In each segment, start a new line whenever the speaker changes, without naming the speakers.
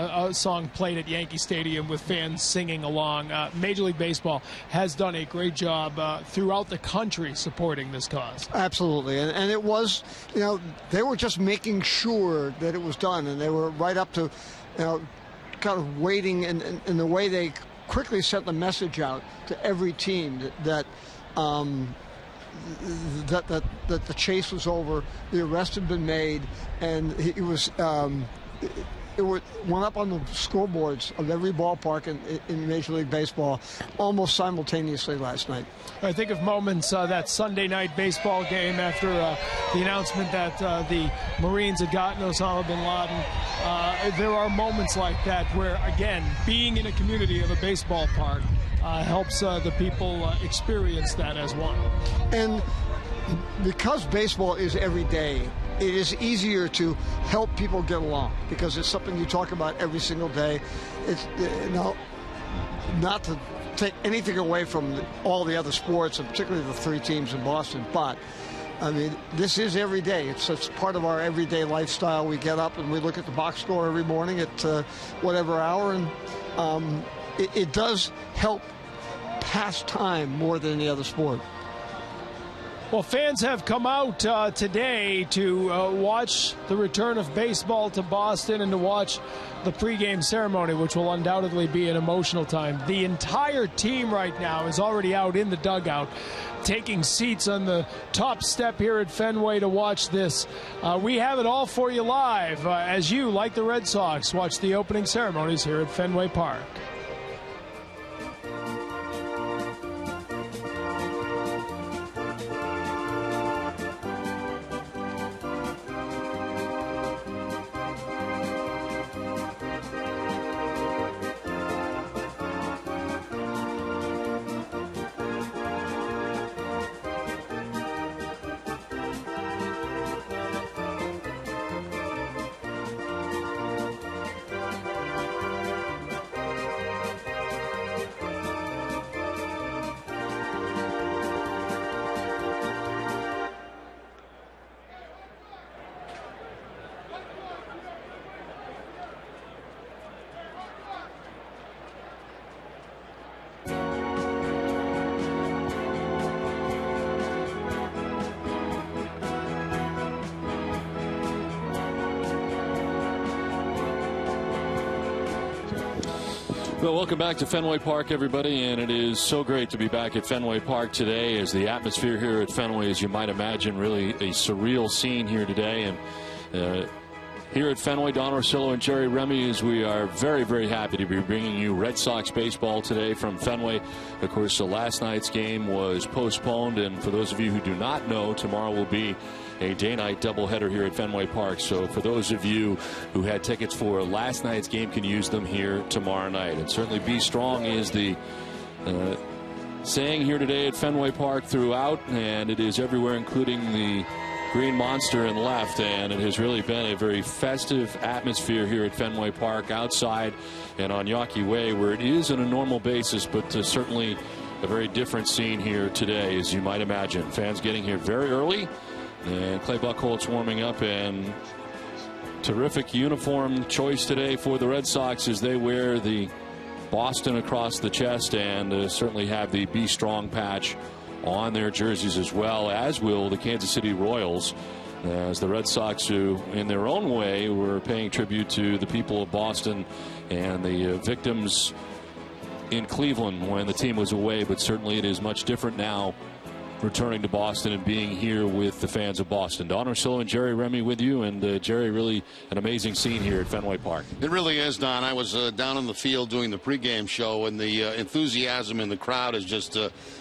a song played at Yankee Stadium with fans singing along. Major League Baseball has done a great job throughout the country supporting this cause.
Absolutely, and it was, they were just making sure that it was done, and they were right up to, kind of waiting in the way they quickly sent the message out to every team that the chase was over, the arrest had been made, and it went up on the scoreboards of every ballpark in Major League Baseball almost simultaneously last night.
I think of moments that Sunday night baseball game after the announcement that the Marines had gotten Osama bin Laden. There are moments like that where, again, being in a community of a baseball park helps the people experience that as one.
And because baseball is every day, it is easier to help people get along because it's something you talk about every single day. It's not to take anything away from all the other sports, and particularly the three teams in Boston, but I mean, this is every day. It's part of our everyday lifestyle. We get up and we look at the box score every morning at whatever hour, and it does help pass time more than any other sport.
Well, fans have come out today to watch the return of baseball to Boston and to watch the pregame ceremony, which will undoubtedly be an emotional time. The entire team right now is already out in the dugout, taking seats on the top step here at Fenway to watch this. We have it all for you live as you, like the Red Sox, watch the opening ceremonies here at Fenway Park.
Well, welcome back to Fenway Park, everybody, and it is so great to be back at Fenway Park today as the atmosphere here at Fenway, as you might imagine, really a surreal scene here today. And here at Fenway, Don Orsillo and Jerry Remy, as we are very, very happy to be bringing you Red Sox baseball today from Fenway. Of course, last night's game was postponed, and for those of you who do not know, tomorrow will be a day-night doubleheader here at Fenway Park. So for those of you who had tickets for last night's game can use them here tomorrow night. And certainly be strong is the saying here today at Fenway Park throughout, and it is everywhere, including the Green Monster in left, and it has really been a very festive atmosphere here at Fenway Park, outside and on Yawkey Way, where it is on a normal basis, but certainly a very different scene here today, as you might imagine. Fans getting here very early, and Clay Buchholz warming up, and terrific uniform choice today for the Red Sox as they wear the Boston across the chest, and certainly have the Be Strong patch on their jerseys, as well as will the Kansas City Royals, as the Red Sox, who in their own way were paying tribute to the people of Boston and the victims in Cleveland when the team was away. But certainly it is much different now, returning to Boston and being here with the fans of Boston. Don Orsillo and Jerry Remy with you, and Jerry, really an amazing scene here at Fenway Park.
It really is, Don. I was down in the field doing the pregame show, and the enthusiasm in the crowd is just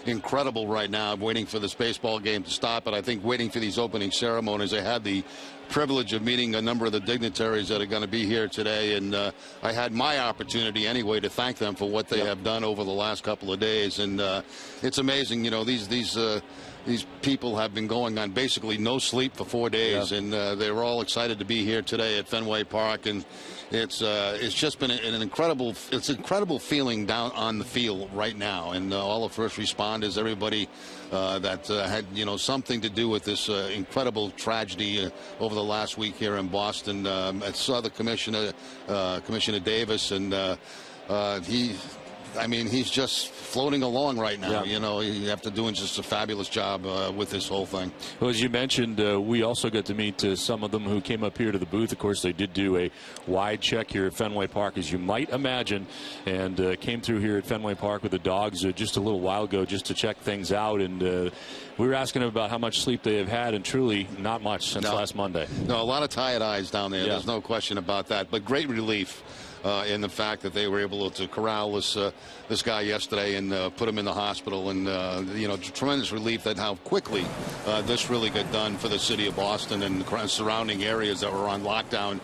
incredible right now. I'm waiting for this baseball game to stop, but I think waiting for these opening ceremonies. I had the privilege of meeting a number of the dignitaries that are going to be here today, and I had my opportunity anyway to thank them for what they have done over the last couple of days. And it's amazing, you know, these these people have been going on basically no sleep for 4 days, and they were all excited to be here today at Fenway Park, and it's just been an incredible feeling down on the field right now, and all the first responders, everybody that had something to do with this incredible tragedy over the last week here in Boston. I saw the Commissioner Davis, and he's just floating along right now. You have to doing just a fabulous job with this whole thing.
Well, as you mentioned, we also got to meet some of them who came up here to the booth. Of course, they did do a wide check here at Fenway Park, as you might imagine, and came through here at Fenway Park with the dogs just a little while ago just to check things out. And we were asking them about how much sleep they have had, and truly not much since last Monday.
No, a lot of tired eyes down there. There's no question about that. But great relief in the fact that they were able to corral this guy yesterday and put him in the hospital, and tremendous relief that how quickly this really got done for the city of Boston and the surrounding areas that were on lockdown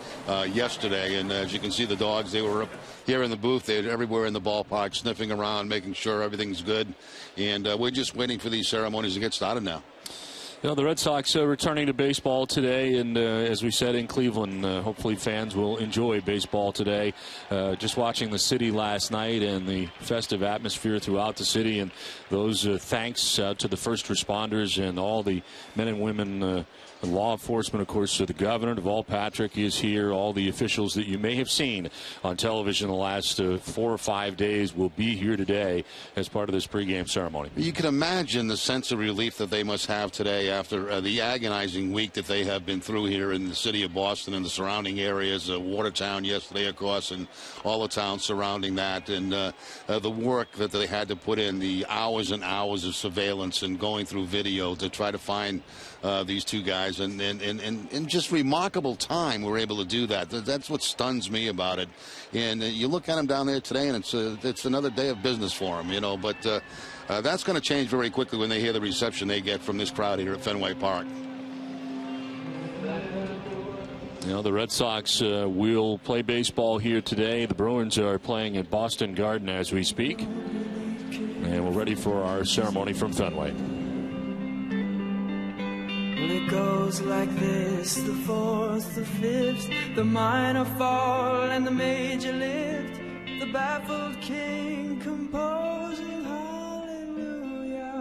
yesterday. And as you can see, the dogs, they were up here in the booth. They're everywhere in the ballpark, sniffing around, making sure everything's good, and we're just waiting for these ceremonies to get started now.
The Red Sox returning to baseball today, and as we said in Cleveland, hopefully fans will enjoy baseball today. Just watching the city last night and the festive atmosphere throughout the city, and those thanks to the first responders and all the men and women, law enforcement, of course, the governor, Deval Patrick is here. All the officials that you may have seen on television the last 4 or 5 days will be here today as part of this pregame ceremony.
You can imagine the sense of relief that they must have today after the agonizing week that they have been through here in the city of Boston and the surrounding areas, Watertown yesterday, of course, and all the towns surrounding that, and the work that they had to put in, the hours and hours of surveillance and going through video to try to find these two guys, and just remarkable time we're able to do that. That's what stuns me about it. And you look at them down there today, and it's another day of business for them, but that's going to change very quickly when they hear the reception they get from this crowd here at Fenway Park.
The Red Sox will play baseball here today. The Bruins are playing at Boston Garden as we speak, and we're ready for our ceremony from Fenway.
Well, it goes like this: the fourth, the fifth, the minor fall and the major lift, the baffled king composing hallelujah,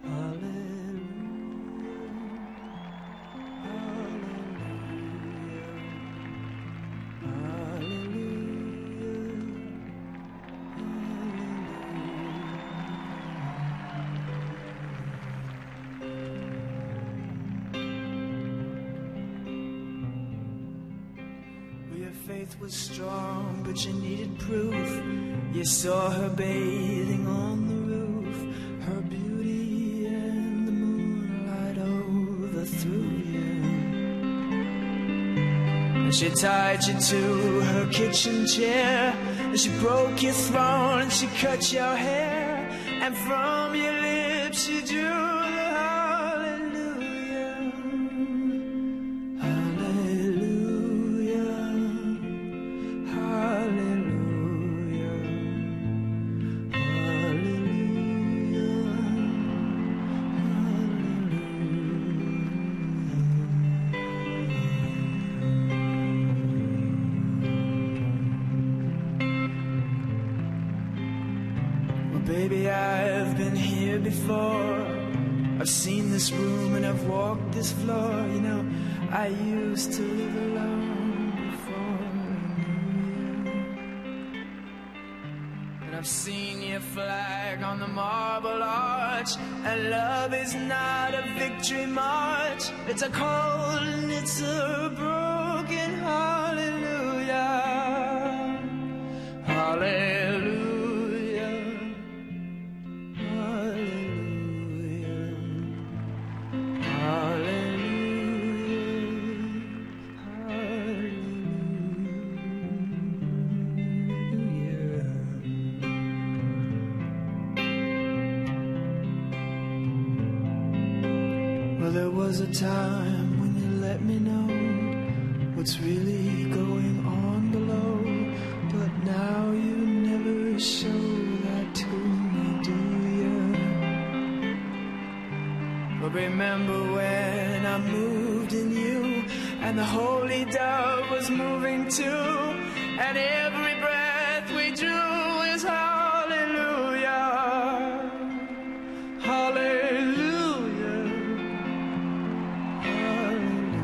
hallelujah, faith was strong, but you needed proof. You saw her bathing on the roof, her beauty and the moonlight overthrew you. And she tied you to her kitchen chair, and she broke your throne, and she cut your hair, and from your lips she drew the hallelujah, hallelujah, hallelujah, hallelujah. Well, baby, I've been here before. I've seen this room and I've walked this floor. You know, I used to live alone before I knew you. And I've seen your flag on the marble arch. And love is not a victory march. It's a cold and it's a broken hallelujah. Hallelujah. Hallelujah. Well, there was a time when you let me know what's really going on below, but now you never show that to me, do you? remember when I moved in you, and the holy dove was moving too, and every breath we drew is hallelujah, hallelujah, hallelujah,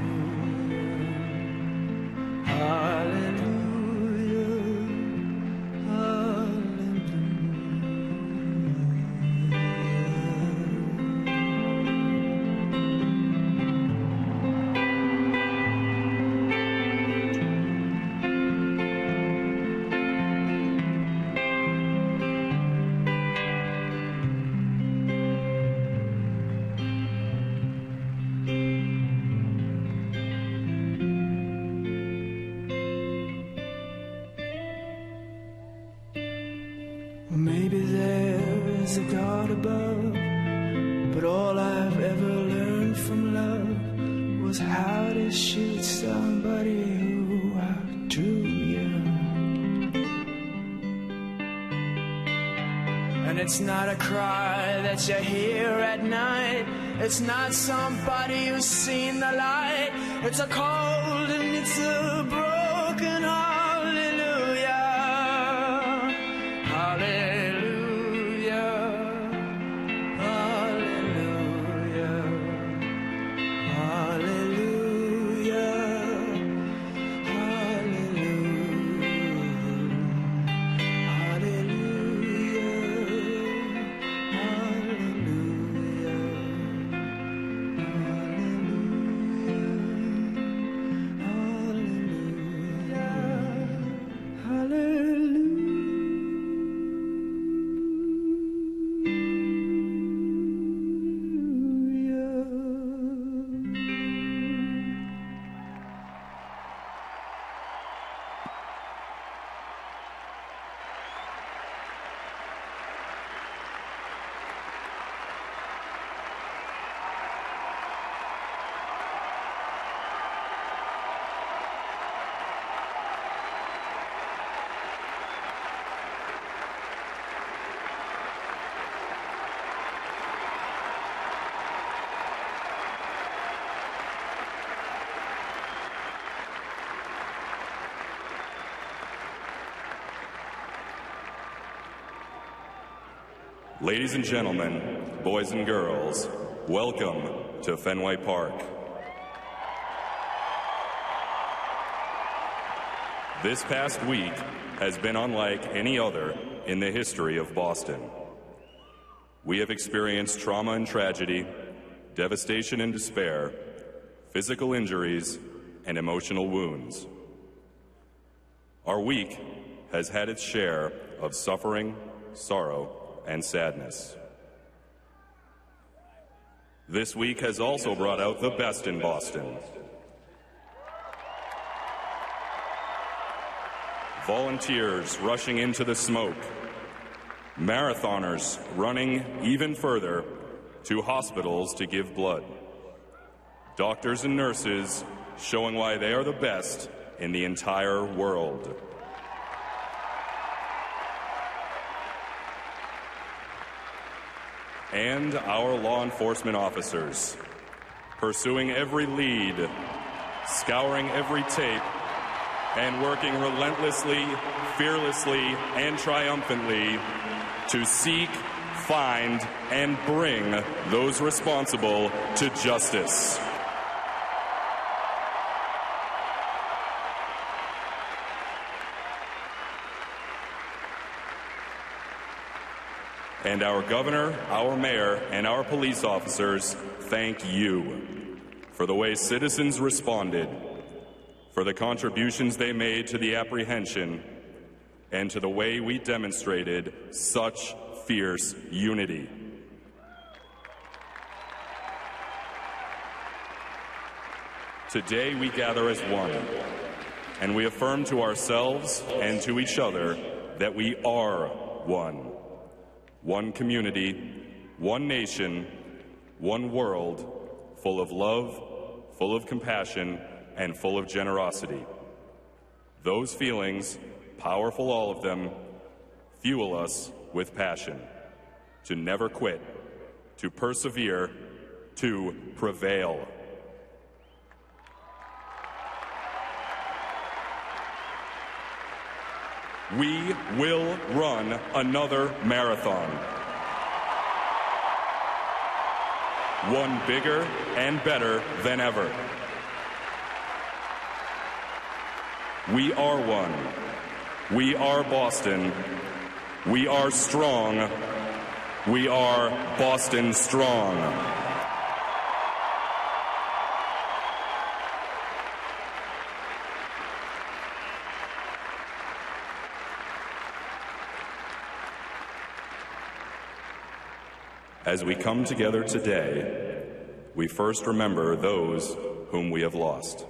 hallelujah. Maybe there is a God above, but all I've ever learned from love was how to shoot somebody who outdrew you. And it's not a cry that you hear at night, it's not somebody who's seen the light, it's a cold and it's a broken hallelujah, hallelujah, hallelujah, hallelujah,
Ladies and gentlemen, boys and girls, welcome to Fenway Park. This past week has been unlike any other in the history of Boston. We have experienced trauma and tragedy, devastation and despair, physical injuries, and emotional wounds. Our week has had its share of suffering, sorrow, and sadness. This week has also brought out the best in Boston. Volunteers rushing into the smoke, marathoners running even further to hospitals to give blood, doctors and nurses showing why they are the best in the entire world. And our law enforcement officers, pursuing every lead, scouring every tape, and working relentlessly, fearlessly, and triumphantly to seek, find, and bring those responsible to justice. And our governor, our mayor, and our police officers thank you for the way citizens responded, for the contributions they made to the apprehension, and to the way we demonstrated such fierce unity. Today we gather as one, and we affirm to ourselves and to each other that we are one. One community, one nation, one world, full of love, full of compassion, and full of generosity. Those feelings, powerful all of them, fuel us with passion, to never quit, to persevere, to prevail. We will run another marathon. One bigger and better than ever. We are one. We are Boston. We are strong. We are Boston strong. As we come together today, we first remember those whom we have lost.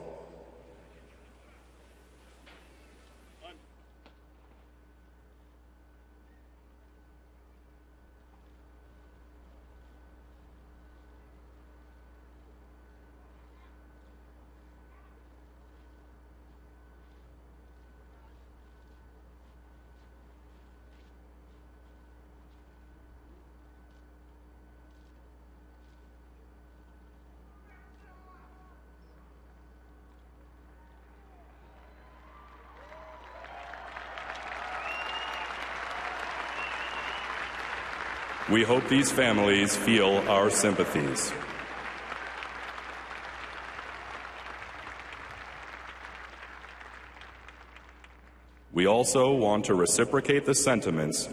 We hope these families feel our sympathies. We also want to reciprocate the sentiments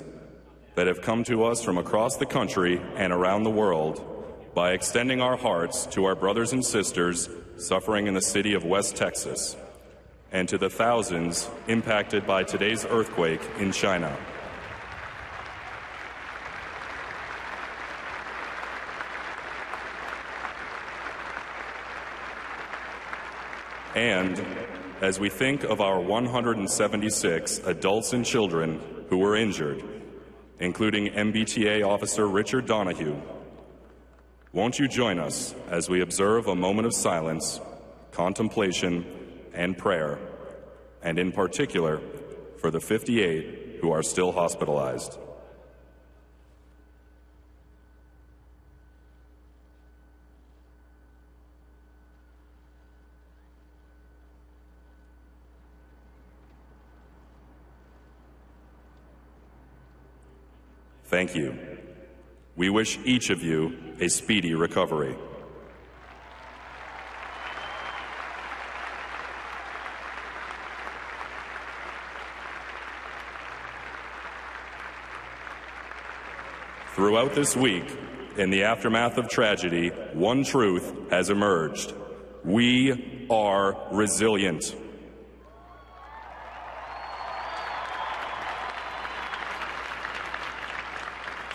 that have come to us from across the country and around the world by extending our hearts to our brothers and sisters suffering in the city of West Texas and to the thousands impacted by today's earthquake in China. And as we think of our 176 adults and children who were injured, including MBTA officer Richard Donahue, won't you join us as we observe a moment of silence, contemplation, and prayer, and in particular for the 58 who are still hospitalized. Thank you. We wish each of you a speedy recovery. Throughout this week, in the aftermath of tragedy, one truth has emerged. We are resilient.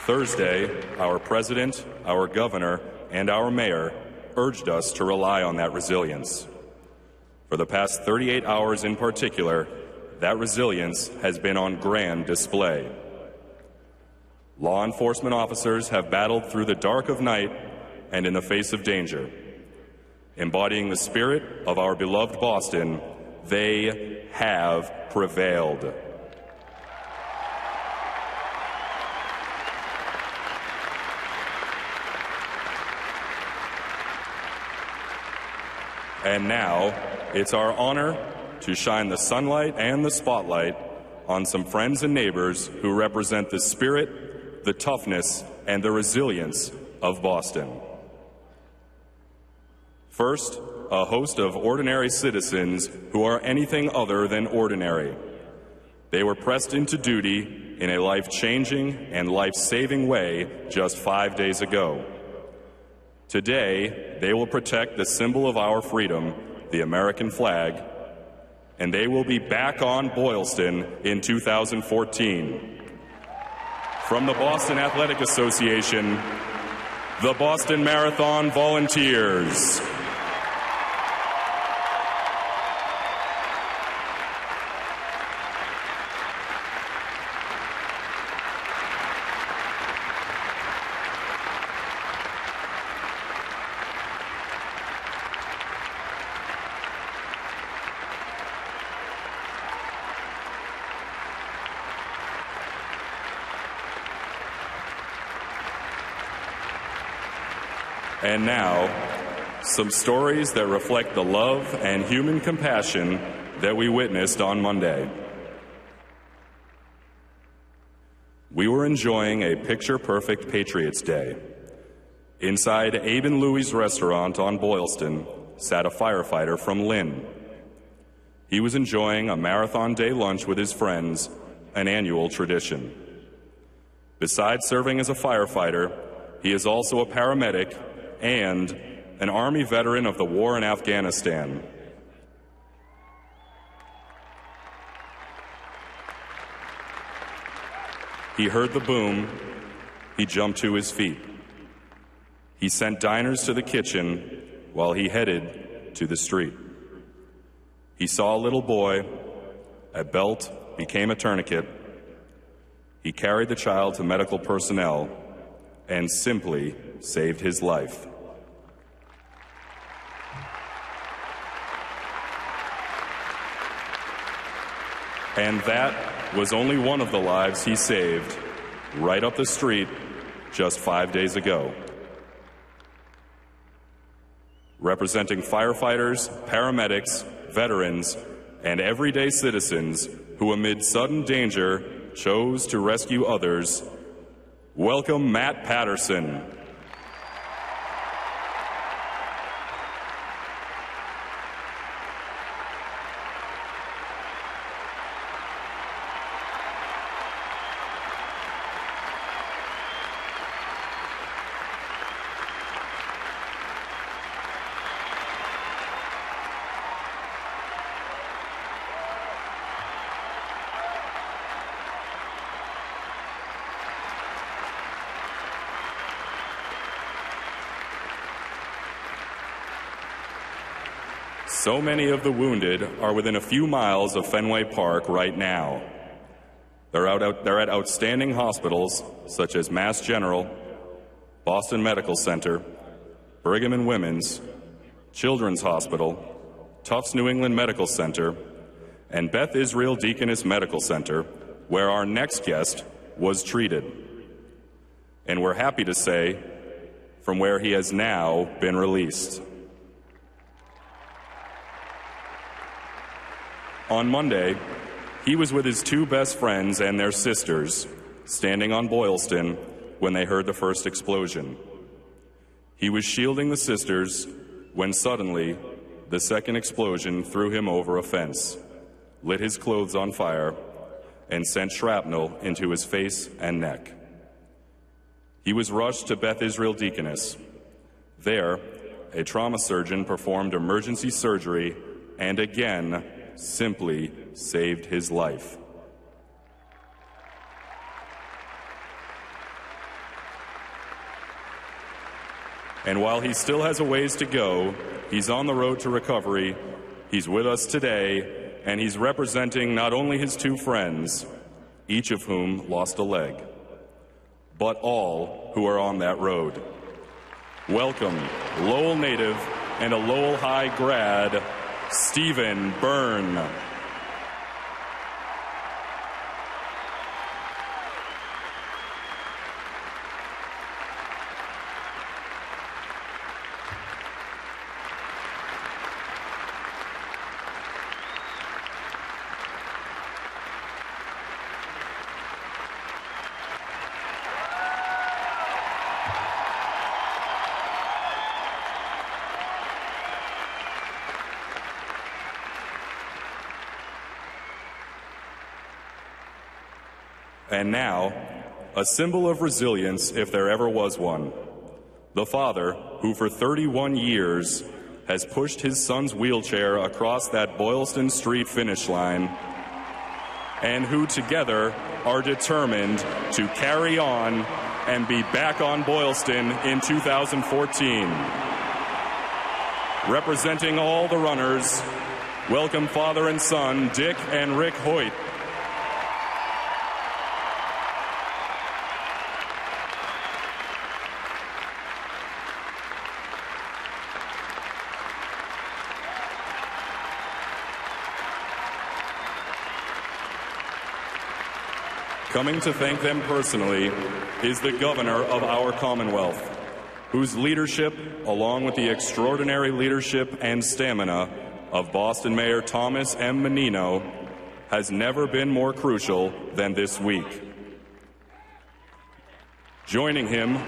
Thursday, our president, our governor, and our mayor urged us to rely on that resilience. For the past 38 hours in particular, that resilience has been on grand display. Law enforcement officers have battled through the dark of night and in the face of danger. Embodying the spirit of our beloved Boston, they have prevailed. And now, it's our honor to shine the sunlight and the spotlight on some friends and neighbors who represent the spirit, the toughness, and the resilience of Boston. First, a host of ordinary citizens who are anything other than ordinary. They were pressed into duty in a life-changing and life-saving way just 5 days ago. Today, they will protect the symbol of our freedom, the American flag, and they will be back on Boylston in 2014. From the Boston Athletic Association, the Boston Marathon Volunteers. And now, some stories that reflect the love and human compassion that we witnessed on Monday. We were enjoying a picture-perfect Patriots Day. Inside Abe and Louie's restaurant on Boylston sat a firefighter from Lynn. He was enjoying a marathon day lunch with his friends, an annual tradition. Besides serving as a firefighter, he is also a paramedic and an Army veteran of the war in Afghanistan. He heard the boom. He jumped to his feet. He sent diners to the kitchen while he headed to the street. He saw a little boy. A belt became a tourniquet. He carried the child to medical personnel and simply saved his life. And that was only one of the lives he saved right up the street just 5 days ago. Representing firefighters, paramedics, veterans, and everyday citizens who amid sudden danger chose to rescue others, welcome Matt Patterson. So many of the wounded are within a few miles of Fenway Park right now. They're at outstanding hospitals such as Mass General, Boston Medical Center, Brigham and Women's, Children's Hospital, Tufts New England Medical Center, and Beth Israel Deaconess Medical Center, where our next guest was treated. And we're happy to say, from where he has now been released. On Monday, he was with his two best friends and their sisters, standing on Boylston when they heard the first explosion. He was shielding the sisters when suddenly the second explosion threw him over a fence, lit his clothes on fire, and sent shrapnel into his face and neck. He was rushed to Beth Israel Deaconess. There, a trauma surgeon performed emergency surgery and again simply saved his life. And while he still has a ways to go, he's on the road to recovery, he's with us today, and he's representing not only his two friends, each of whom lost a leg, but all who are on that road. Welcome, Lowell native and a Lowell High grad, Stephen Byrne. And now, a symbol of resilience if there ever was one. The father, who for 31 years has pushed his son's wheelchair across that Boylston Street finish line, and who together are determined to carry on and be back on Boylston in 2014. Representing all the runners, welcome father and son, Dick and Rick Hoyt. Coming to thank them personally is the governor of our Commonwealth, whose leadership, along with the extraordinary leadership and stamina of Boston Mayor Thomas M. Menino, has never been more crucial than this week. Joining him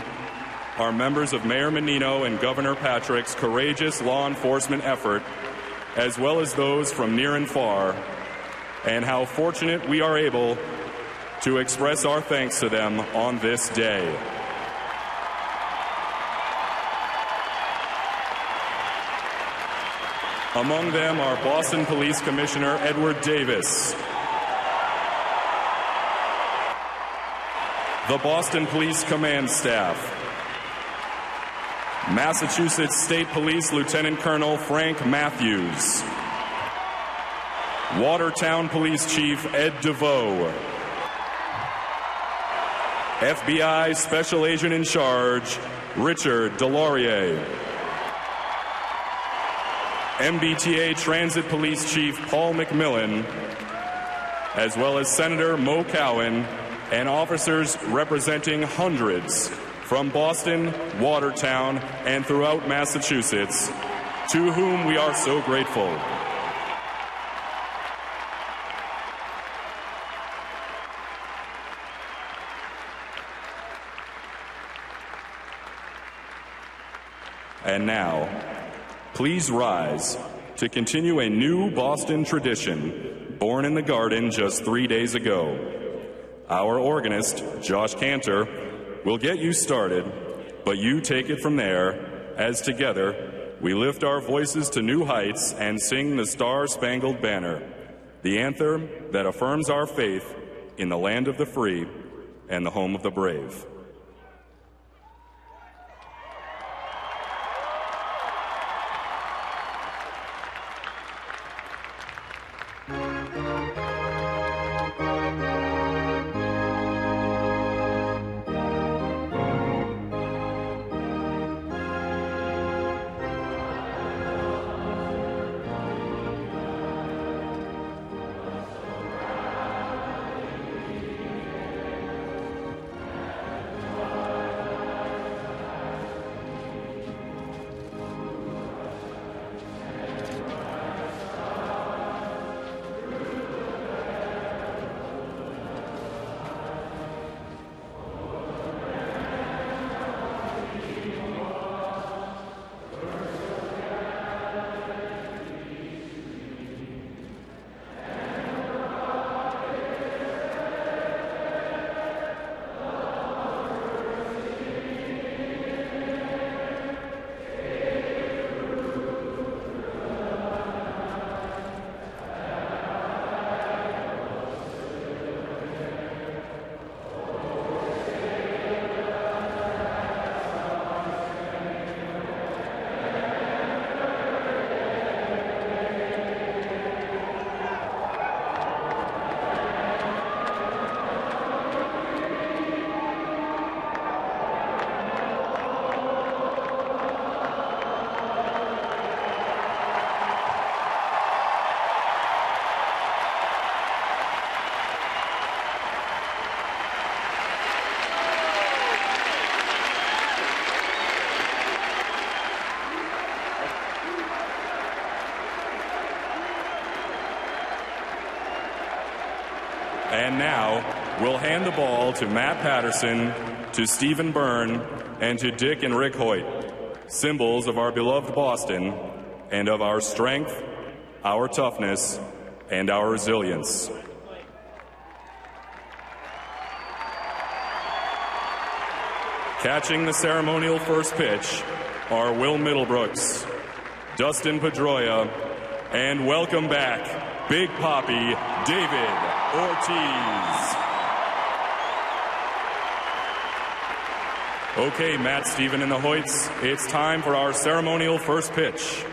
are members of Mayor Menino and Governor Patrick's courageous law enforcement effort, as well as those from near and far, and how fortunate we are able to express our thanks to them on this day. Among them are Boston Police Commissioner Edward Davis, the Boston Police Command Staff, Massachusetts State Police Lieutenant Colonel Frank Matthews, Watertown Police Chief Ed DeVoe, FBI Special Agent in Charge Richard Delaurier, MBTA Transit Police Chief Paul McMillan, as well as Senator Mo Cowan and officers representing hundreds from Boston, Watertown, and throughout Massachusetts, to whom we are so grateful. And now, please rise to continue a new Boston tradition born in the garden just 3 days ago. Our organist, Josh Cantor, will get you started, but you take it from there as together we lift our voices to new heights and sing the Star-Spangled Banner, the anthem that affirms our faith in the land of the free and the home of the brave. And now, we'll hand the ball to Matt Patterson, to Stephen Byrne, and to Dick and Rick Hoyt, symbols of our beloved Boston and of our strength, our toughness, and our resilience. Catching the ceremonial first pitch are Will Middlebrooks, Dustin Pedroia, and welcome back, Big Papi David Ortiz. Okay, Matt, Stephen, and the Hoyts, it's time for our ceremonial first pitch.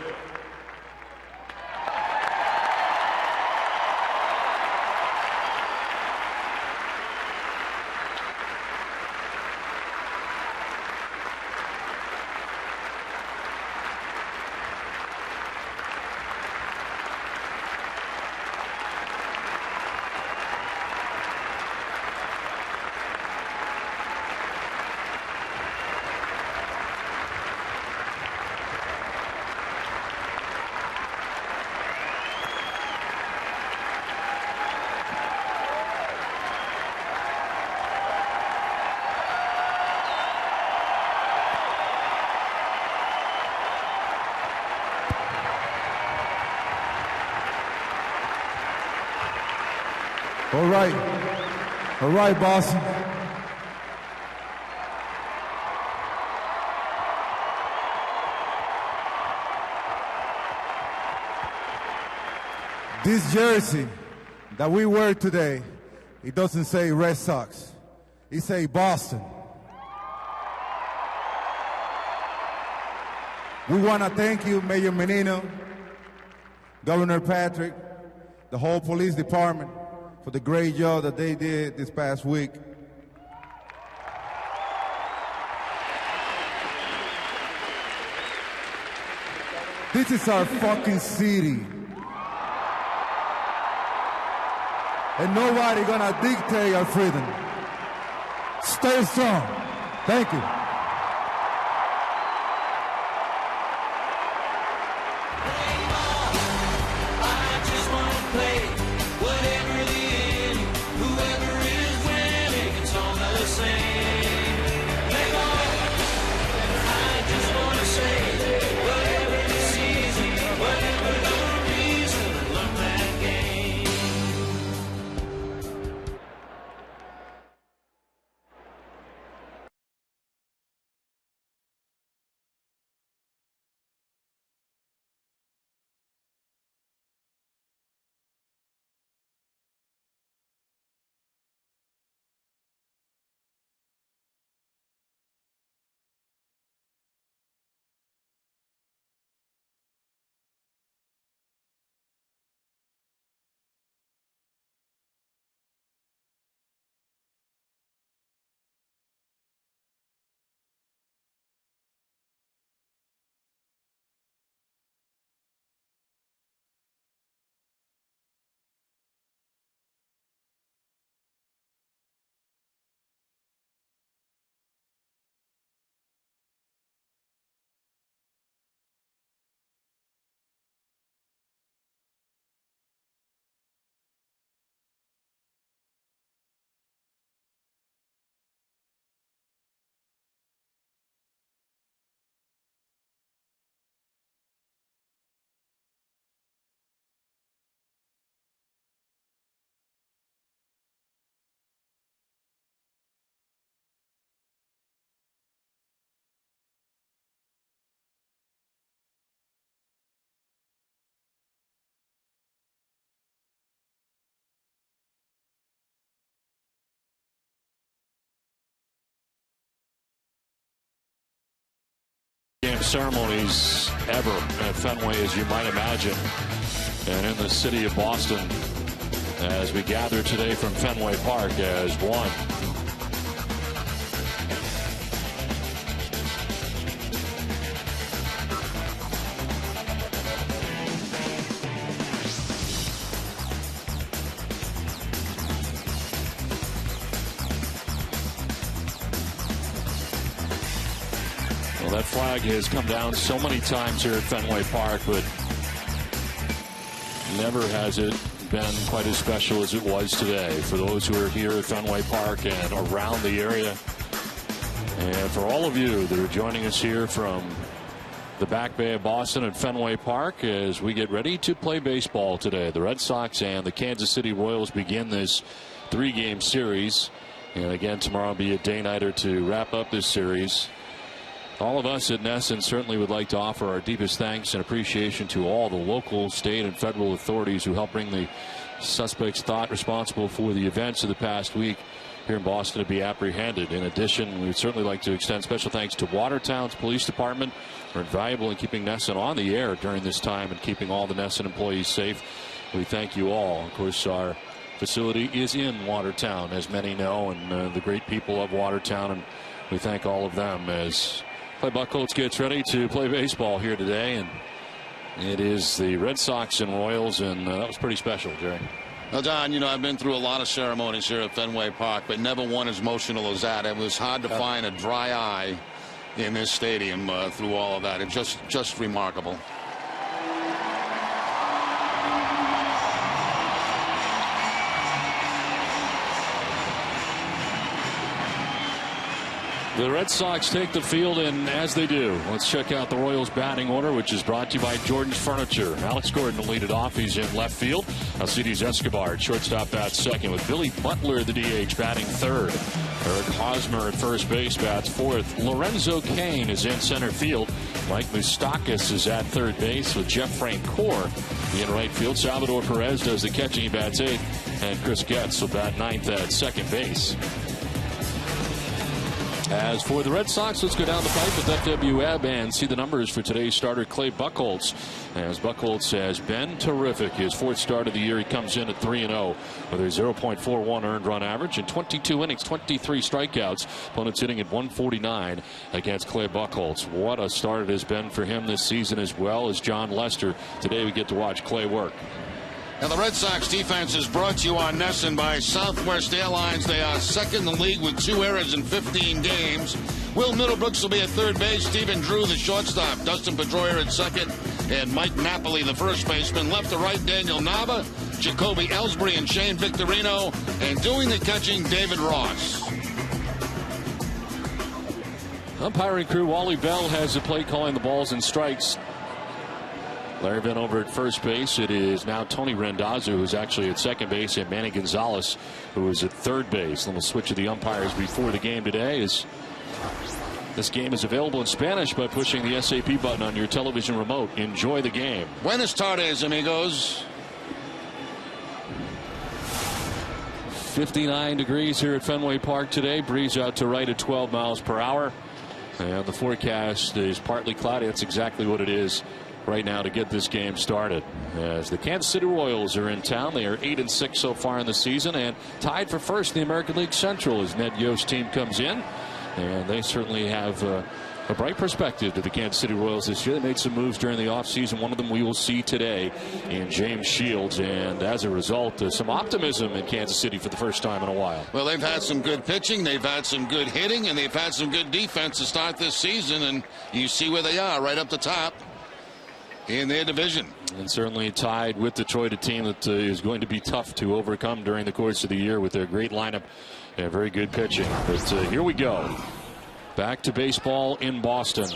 All right. All right, Boston. This jersey that we wear today, it doesn't say Red Sox. It says Boston. We want to thank you, Mayor Menino, Governor Patrick, the whole police department, for the great job that they did this past week. This is our fucking city. And nobody gonna dictate our freedom. Stay strong. Thank you.
Ceremonies ever at Fenway, as you might imagine, and in the city of Boston, as we gather today from Fenway Park as one. That flag has come down so many times here at Fenway Park, but never has it been quite as special as it was today for those who are here at Fenway Park and around the area. And for all of you that are joining us here from the Back Bay of Boston at Fenway Park as we get ready to play baseball today. The Red Sox and the Kansas City Royals begin this 3-game series. And again, tomorrow will be a day-nighter to wrap up this series. All of us at NESN certainly would like to offer our deepest thanks and appreciation to all the local, state, and federal authorities who helped bring the suspects thought responsible for the events of the past week here in Boston to be apprehended. In addition, we'd certainly like to extend special thanks to Watertown's police department for invaluable in keeping NESN on the air during this time and keeping all the NESN employees safe. We thank you all. Of course, our facility is in Watertown, as many know, and the great people of Watertown, and we thank all of them as Clay Buchholz gets ready to play baseball here today, and it is the Red Sox and Royals, and that was pretty special, Jerry.
Well, Don, you know, I've been through a lot of ceremonies here at Fenway Park, but never one as emotional as that. It was hard to find a dry eye in this stadium through all of that. It's just remarkable.
The Red Sox take the field, and as they do, let's check out the Royals batting order, which is brought to you by Jordan's Furniture. Alex Gordon will lead it off. He's in left field. Alcides Escobar at shortstop bats second, with Billy Butler, the DH, batting third. Eric Hosmer at first base bats fourth. Lorenzo Cain is in center field. Mike Moustakas is at third base, with Jeff Francoeur in right field. Salvador Perez does the catching. He bats eighth, and Chris Getz will bat ninth at second base. As for the Red Sox, let's go down the pipe with FWM and see the numbers for today's starter, Clay Buchholz. As Buchholz has been terrific. His fourth start of the year, he comes in at 3-0 with a 0.41 earned run average in 22 innings, 23 strikeouts. Opponents hitting at 149 against Clay Buchholz. What a start it has been for him this season, as well as John Lester. Today we get to watch Clay work.
Now, the Red Sox defense is brought to you on Nesson by Southwest Airlines. They are second in the league with 2 errors in 15 games. Will Middlebrooks will be at third base. Stephen Drew, the shortstop. Dustin Pedroia at second. And Mike Napoli, the first baseman. Left to right, Daniel Nava, Jacoby Ellsbury, and Shane Victorino. And doing the catching, David Ross.
Umpiring crew, Wally Bell has the play calling the balls and strikes. Larry Venn over at first base. It is now Tony Randazzo, who's actually at second base, and Manny Gonzalez, who is at third base. And we'll switch to the umpires before the game today. As this game is available in Spanish by pushing the SAP button on your television remote. Enjoy the game.
Buenas tardes, amigos.
59 degrees here at Fenway Park today. Breeze out to right at 12 miles per hour. And the forecast is partly cloudy. That's exactly what it is right now to get this game started. As the Kansas City Royals are in town, they are 8-6 so far in the season, and tied for first in the American League Central as Ned Yost's team comes in. And they certainly have a bright perspective to the Kansas City Royals this year. They made some moves during the offseason. One of them we will see today in James Shields, and as a result, some optimism in Kansas City for the first time in a while.
Well, they've had some good pitching, they've had some good hitting, and they've had some good defense to start this season, and you see where they are right up the top in their division.
And certainly tied with Detroit, a team that is going to be tough to overcome during the course of the year with their great lineup and very good pitching. But here we go. Back to baseball in Boston.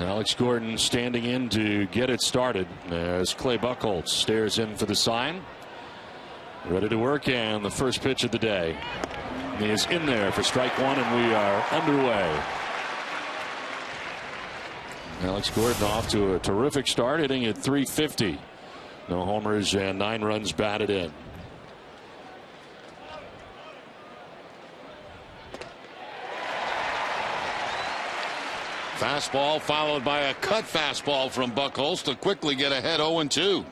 Alex Gordon standing in to get it started as Clay Buchholz stares in for the sign. Ready to work, and the first pitch of the day is in there for strike one, and we are underway. Alex Gordon off to a terrific start, hitting at 350. No homers and 9 runs batted in.
Fastball followed by a cut fastball from Buchholz to quickly get ahead 0-2.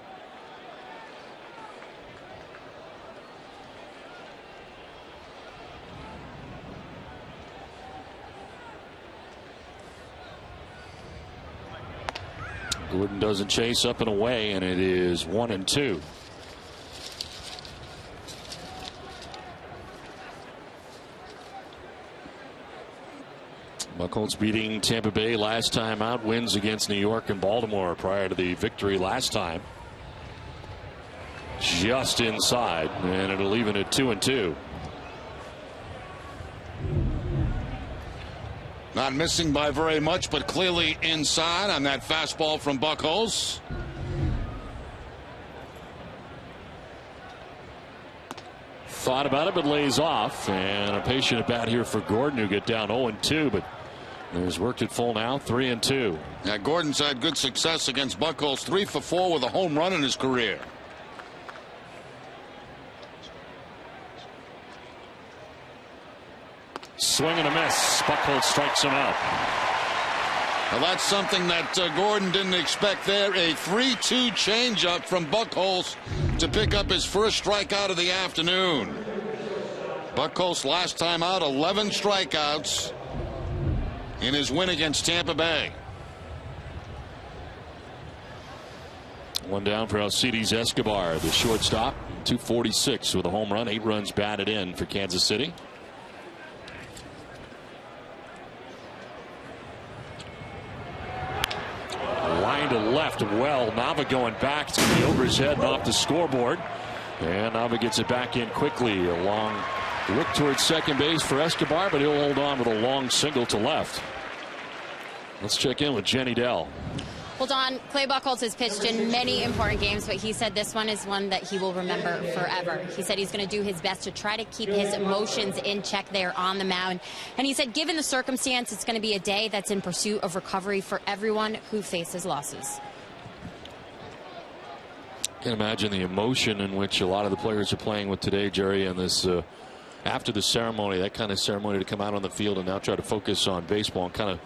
Gordon doesn't chase, up and away, and it is 1-2. Buchholz beating Tampa Bay last time out, wins against New York and Baltimore prior to the victory last time. Just inside, and it'll leave it at 2-2.
Not missing by very much, but clearly inside on that fastball from Buchholz.
Thought about it, but lays off. And a patient at bat here for Gordon, who get down 0-2, but has worked it full now, 3-2.
Yeah, Gordon's had good success against Buchholz, 3 for 4 with a home run in his career.
Swing and a miss. Buchholz strikes him out.
Well, that's something that Gordon didn't expect there. A 3-2 changeup from Buchholz to pick up his first strikeout of the afternoon. Buchholz last time out, 11 strikeouts in his win against Tampa Bay.
One down for Alcides Escobar, the shortstop. 246 with a home run, 8 runs batted in for Kansas City. Line to left, well, Nava going back. It's going to be over his head and off the scoreboard. And Nava gets it back in quickly along Look towards second base for Escobar, but he'll hold on with a long single to left. Let's check in with Jenny Dell.
Well, Don, Clay Buchholz has pitched in many important games, but he said this one is one that he will remember forever. He said he's going to do his best to try to keep his emotions in check there on the mound. And he said given the circumstance, it's going to be a day that's in pursuit of recovery for everyone who faces losses.
Can't imagine the emotion in which a lot of the players are playing with today, Jerry, and this after the ceremony, that kind of ceremony, to come out on the field and now try to focus on baseball and kind of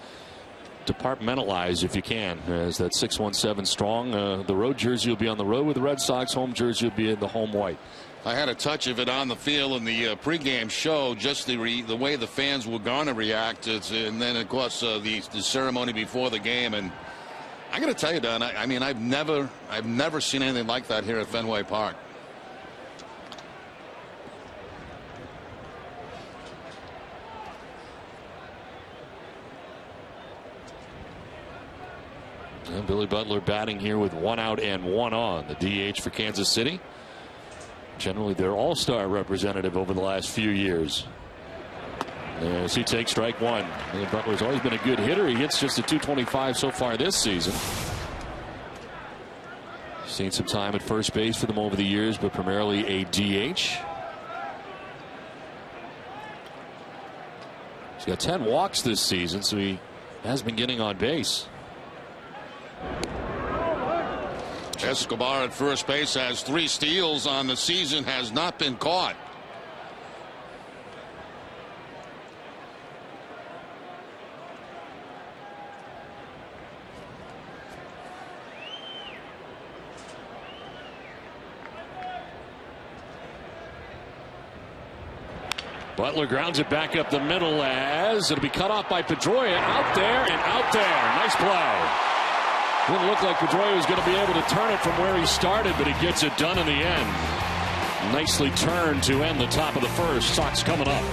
departmentalize, if you can, as that 617 strong. The road jersey will be on the road with the Red Sox. Home jersey will be in the home white.
I had a touch of it on the field in the pregame show, just the way the fans were going to react. And then, of course, the ceremony before the game. And I got to tell you, Don, I mean, I've never seen anything like that here at Fenway Park.
And Billy Butler batting here with 1 out and 1 on. The DH for Kansas City. Generally their all-star representative over the last few years. As he takes strike one. Billy Butler's always been a good hitter. He hits just a .225 so far this season. Seen some time at first base for them over the years, but primarily a DH. He's got 10 walks this season, so he has been getting on base.
Escobar at first base has 3 steals on the season, has not been caught.
Butler grounds it back up the middle as it'll be cut off by Pedroia. Out there and out there. Nice play. Didn't look like Pedroia was going to be able to turn it from where he started, but he gets it done in the end. Nicely turned to end the top of the first. Sox coming up.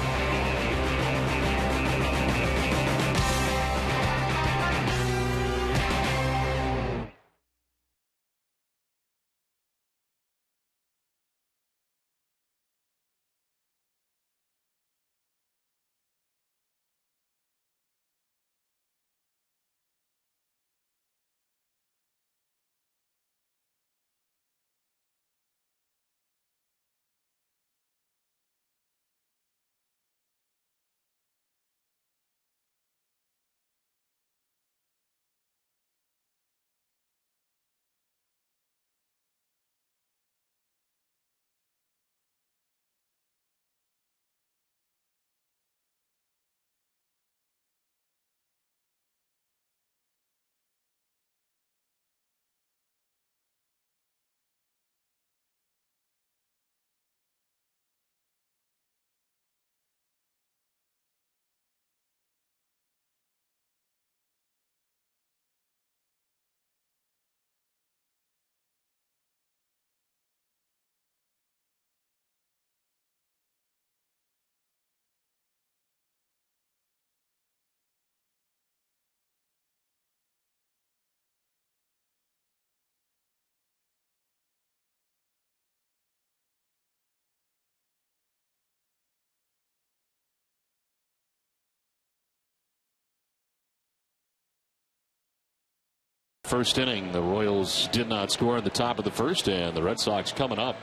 First inning, the Royals did not score in the top of the first, and the Red Sox coming up.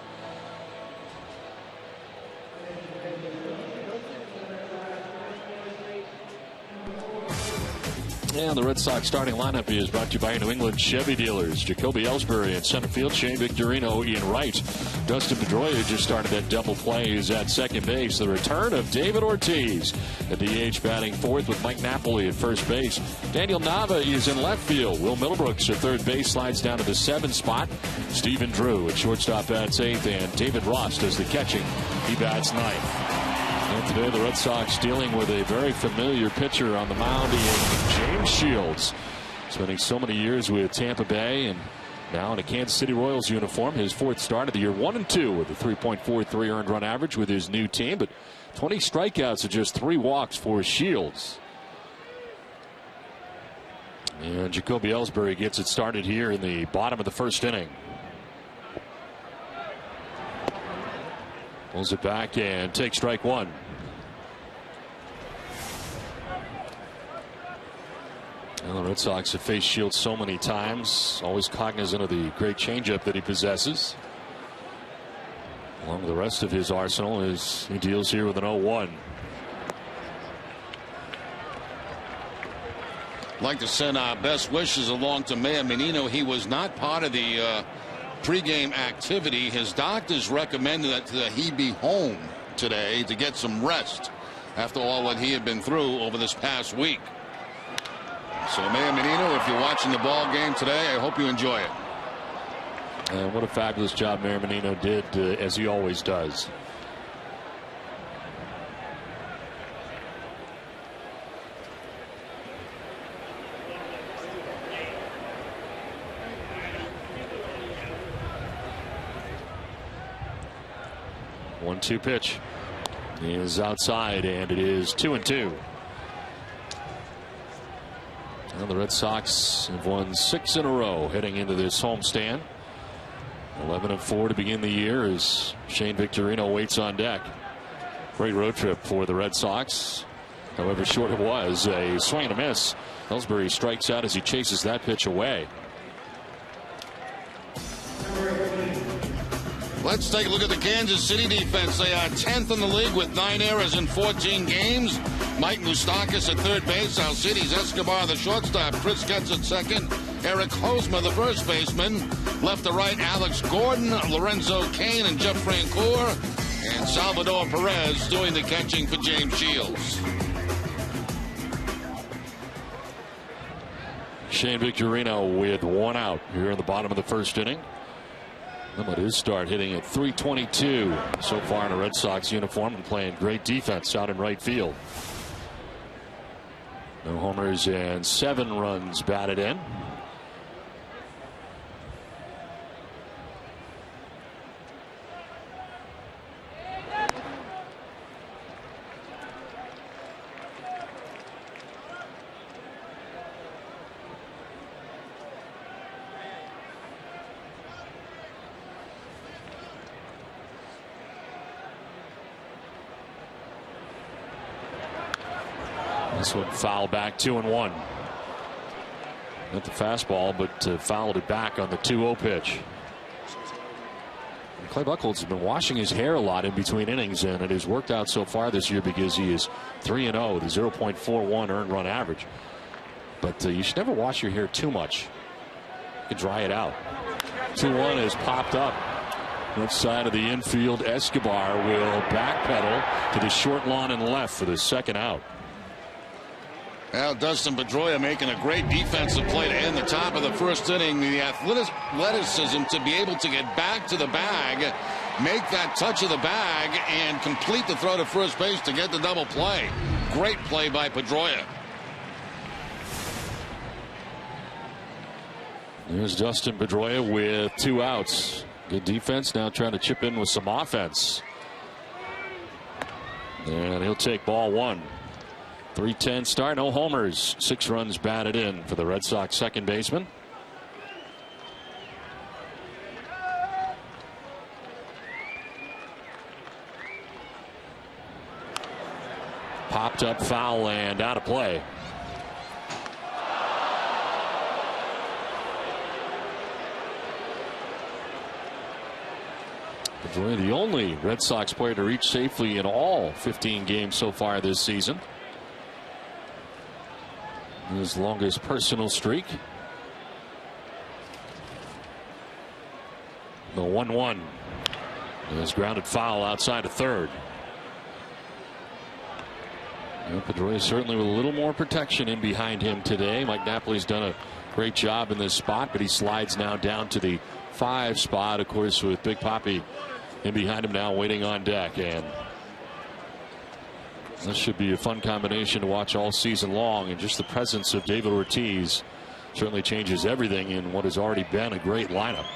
And the Red Sox starting lineup is brought to you by New England Chevy dealers. Jacoby Ellsbury in center field, Shane Victorino in right. Dustin Pedroia just started that double play. He's at second base. The return of David Ortiz. The DH batting fourth with Mike Napoli at first base. Daniel Nava is in left field. Will Middlebrooks at third base slides down to the 7th spot. Stephen Drew at shortstop bats 8th, and David Ross does the catching. He bats 9th. And today the Red Sox dealing with a very familiar pitcher on the mound in James Shields. Spending so many years with Tampa Bay and now in a Kansas City Royals uniform. His 4th start of the year, 1-2 with a 3.43 earned run average with his new team, but 20 strikeouts and just 3 walks for Shields. And Jacoby Ellsbury gets it started here in the bottom of the first inning. Pulls it back and takes strike one. Well, the Red Sox have faced Shields so many times, always cognizant of the great changeup that he possesses. Along with the rest of his arsenal as he deals here with an 0-1.
I'd like to send our best wishes along to Mayor Menino. He was not part of the pregame activity. His doctors recommended that he be home today to get some rest after all what he had been through over this past week. So Mayor Menino, if you're watching the ball game today, I hope you enjoy it.
And what a fabulous job Mayor Menino did, as he always does. One-two pitch is outside, and it is 2-2. Well, the Red Sox have won 6 in a row heading into this homestand. 11-4 to begin the year as Shane Victorino waits on deck. Great road trip for the Red Sox. However short it was, a swing and a miss. Ellsbury strikes out as he chases that pitch away.
Let's take a look at the Kansas City defense. They are 10th in the league with 9 errors in 14 games. Mike Moustakas at third base. Alcides Escobar, the shortstop. Chris Getz at second. Eric Hosmer, the first baseman. Left to right, Alex Gordon, Lorenzo Cain, and Jeff Francoeur. And Salvador Perez doing the catching for James Shields.
Shane Victorino with 1 out here in the bottom of the first inning. Limit his start hitting at .322 so far in a Red Sox uniform and playing great defense out in right field. No homers and 7 runs batted in. This one foul back, 2-1. Not the fastball, but fouled it back on the 2-0 pitch. And Clay Buchholz has been washing his hair a lot in between innings, and it has worked out so far this year because he is 3-0 with a 0.41 earned run average. But you should never wash your hair too much. You can dry it out. 2-1 has popped up. Left side of the infield. Escobar will backpedal to the short lawn and left for the second out.
Well, Dustin Pedroia making a great defensive play to end the top of the first inning. The athleticism to be able to get back to the bag, make that touch of the bag, and complete the throw to first base to get the double play. Great play by Pedroia.
There's Dustin Pedroia with 2 outs. Good defense, now trying to chip in with some offense. And he'll take ball 1. 3-10 start, no homers, 6 runs batted in for the Red Sox second baseman. Popped up foul and out of play. Pedroia, the only Red Sox player to reach safely in all 15 games so far this season. His longest personal streak. The 1-1 is grounded foul outside of third. Pedroia certainly with a little more protection in behind him today. Mike Napoli's done a great job in this spot, but he slides now down to the 5 spot, of course, with Big Papi in behind him now waiting on deck. And this should be a fun combination to watch all season long, and just the presence of David Ortiz certainly changes everything in what has already been a great lineup.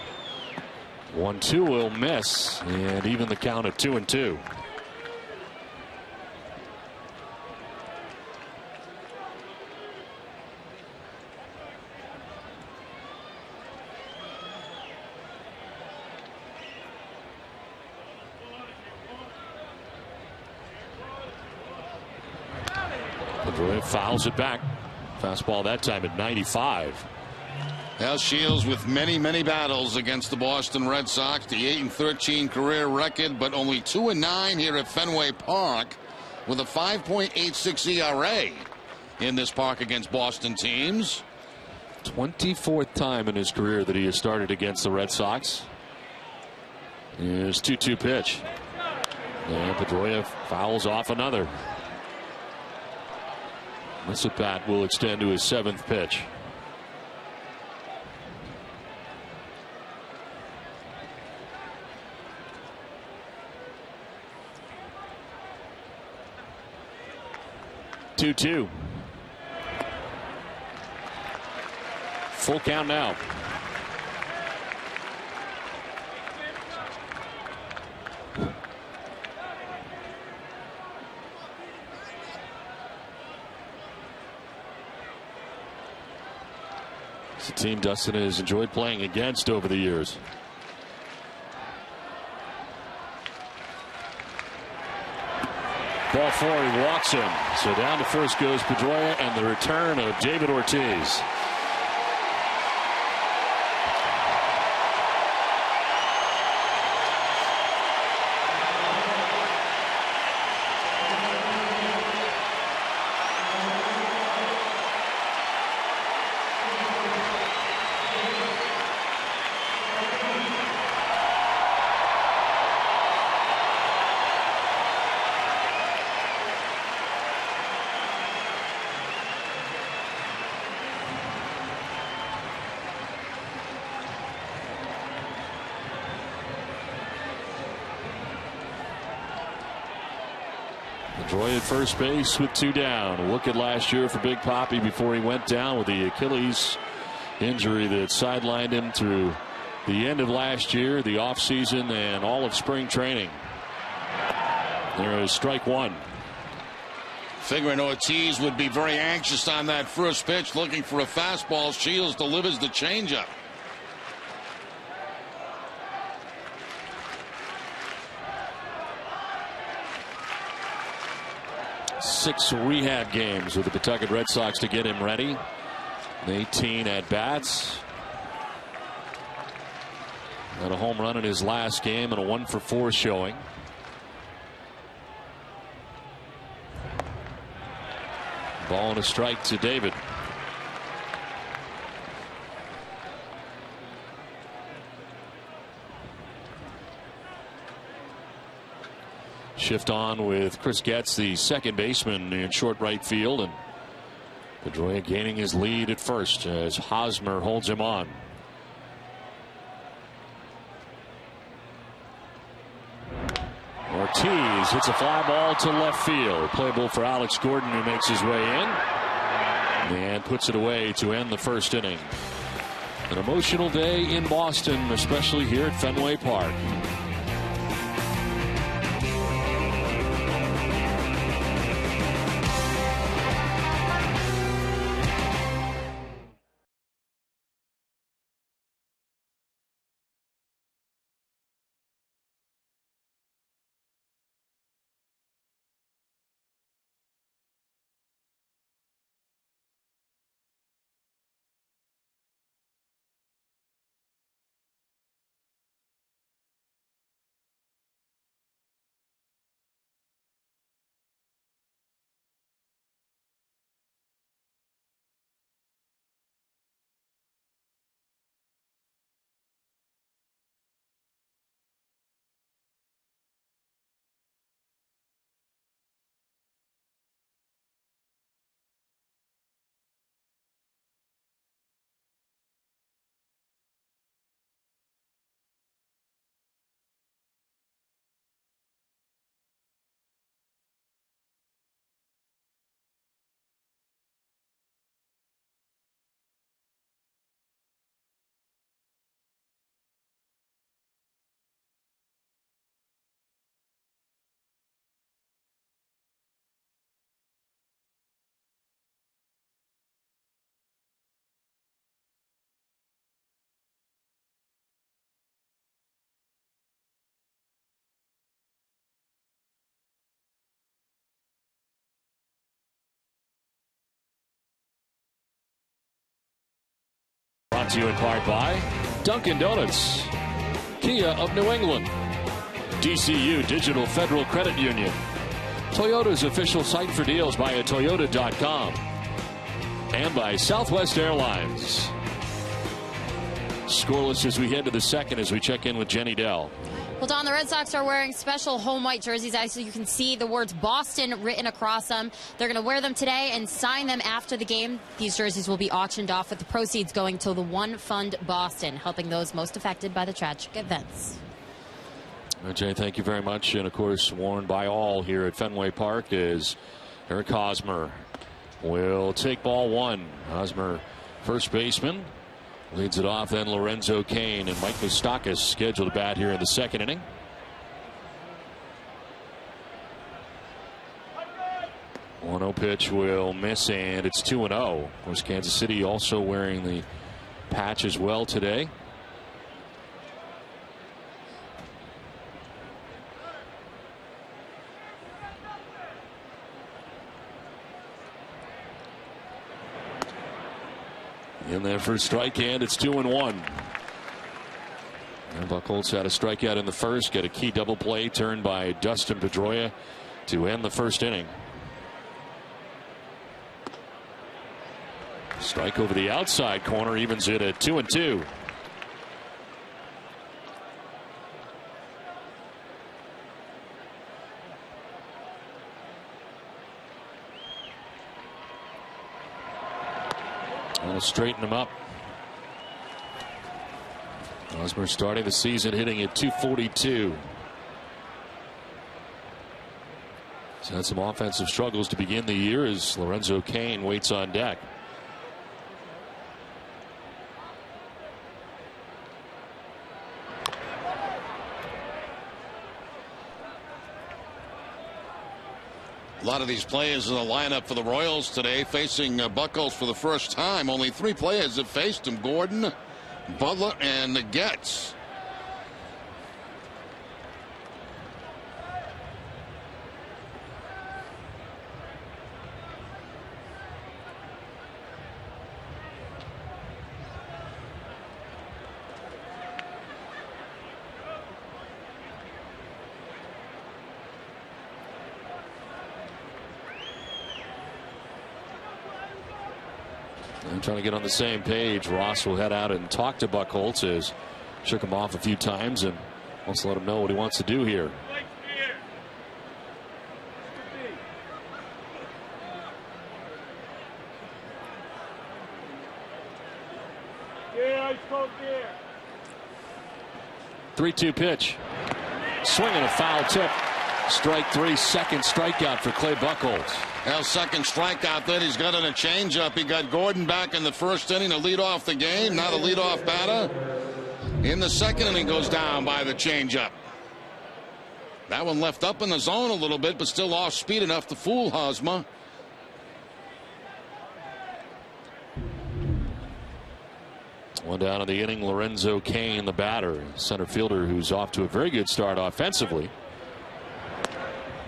1-2 will miss, and even the count at 2-2. Pedroia fouls it back. Fastball that time at 95.
Al Shields with many battles against the Boston Red Sox. The 8-13 career record, but only 2-9 here at Fenway Park with a 5.86 ERA in this park against Boston teams.
24th time in his career that he has started against the Red Sox. Here's 2-2 pitch. And Pedroia fouls off another. This at bat will extend to his 7th pitch. Two. Full count now. It's a team Dustin has enjoyed playing against over the years. Ball 4, he walks him. So down to first goes Pedroia, and the return of David Ortiz. Pedroia at first base with 2 down. A look at last year for Big Papi before he went down with the Achilles injury that sidelined him through the end of last year, the offseason, and all of spring training. There is strike 1.
Figuring Ortiz would be very anxious on that first pitch, looking for a fastball. Shields delivers the changeup.
Six rehab games with the Pawtucket Red Sox to get him ready. 18 at bats. Got a home run in his last game and a 1-for-4 showing. Ball and a strike to David. Shift on with Chris Getz, the second baseman, in short right field, and Pedroia gaining his lead at first as Hosmer holds him on. Ortiz hits a fly ball to left field. Playable for Alex Gordon, who makes his way in and puts it away to end the first inning. An emotional day in Boston, especially here at Fenway Park. Brought to you in part by Dunkin' Donuts, Kia of New England, DCU Digital Federal Credit Union, Toyota's official site for deals via Toyota.com, and by Southwest Airlines. Scoreless as we head to the second as we check in with Jenny Dell.
Well, Don, the Red Sox are wearing special home white jerseys. So you can see the words Boston written across them. They're going to wear them today and sign them after the game. These jerseys will be auctioned off with the proceeds going to the One Fund Boston, helping those most affected by the tragic events.
Jay, thank you very much. And, of course, worn by all here at Fenway Park is Eric Hosmer. Will take ball one. Hosmer, first baseman. Leads it off, then Lorenzo Cain, and Mike Moustakas scheduled to bat here in the second inning. One 0 pitch will miss, and it's 2-0. Of course, Kansas City also wearing the patch as well today. In there for a strike, and it's 2-1. And Buchholz had a strikeout in the first, get a key double play turned by Dustin Pedroia to end the first inning. Strike over the outside corner evens it at 2-2. We'll straighten him up. Hosmer starting the season hitting at .242. He's had some offensive struggles to begin the year as Lorenzo Cain waits on deck.
A lot of these players in the lineup for the Royals today facing Buchholz for the first time. Only 3 players have faced him: Gordon, Butler, and Getz.
I'm trying to get on the same page. Ross will head out and talk to Buchholz, as shook him off a few times and wants to let him know what he wants to do here.
Yeah, I spoke here.
3-2 pitch. Swinging a foul tip. Strike 3, second strikeout for Clay Buchholz.
Well, second strikeout then. He's got in a changeup. He got Gordon back in the first inning to lead off the game. Now the leadoff batter in the second inning goes down by the changeup. That one left up in the zone a little bit, but still off speed enough to fool Hosmer.
One down in the inning, Lorenzo Cain, the batter, center fielder, who's off to a very good start offensively.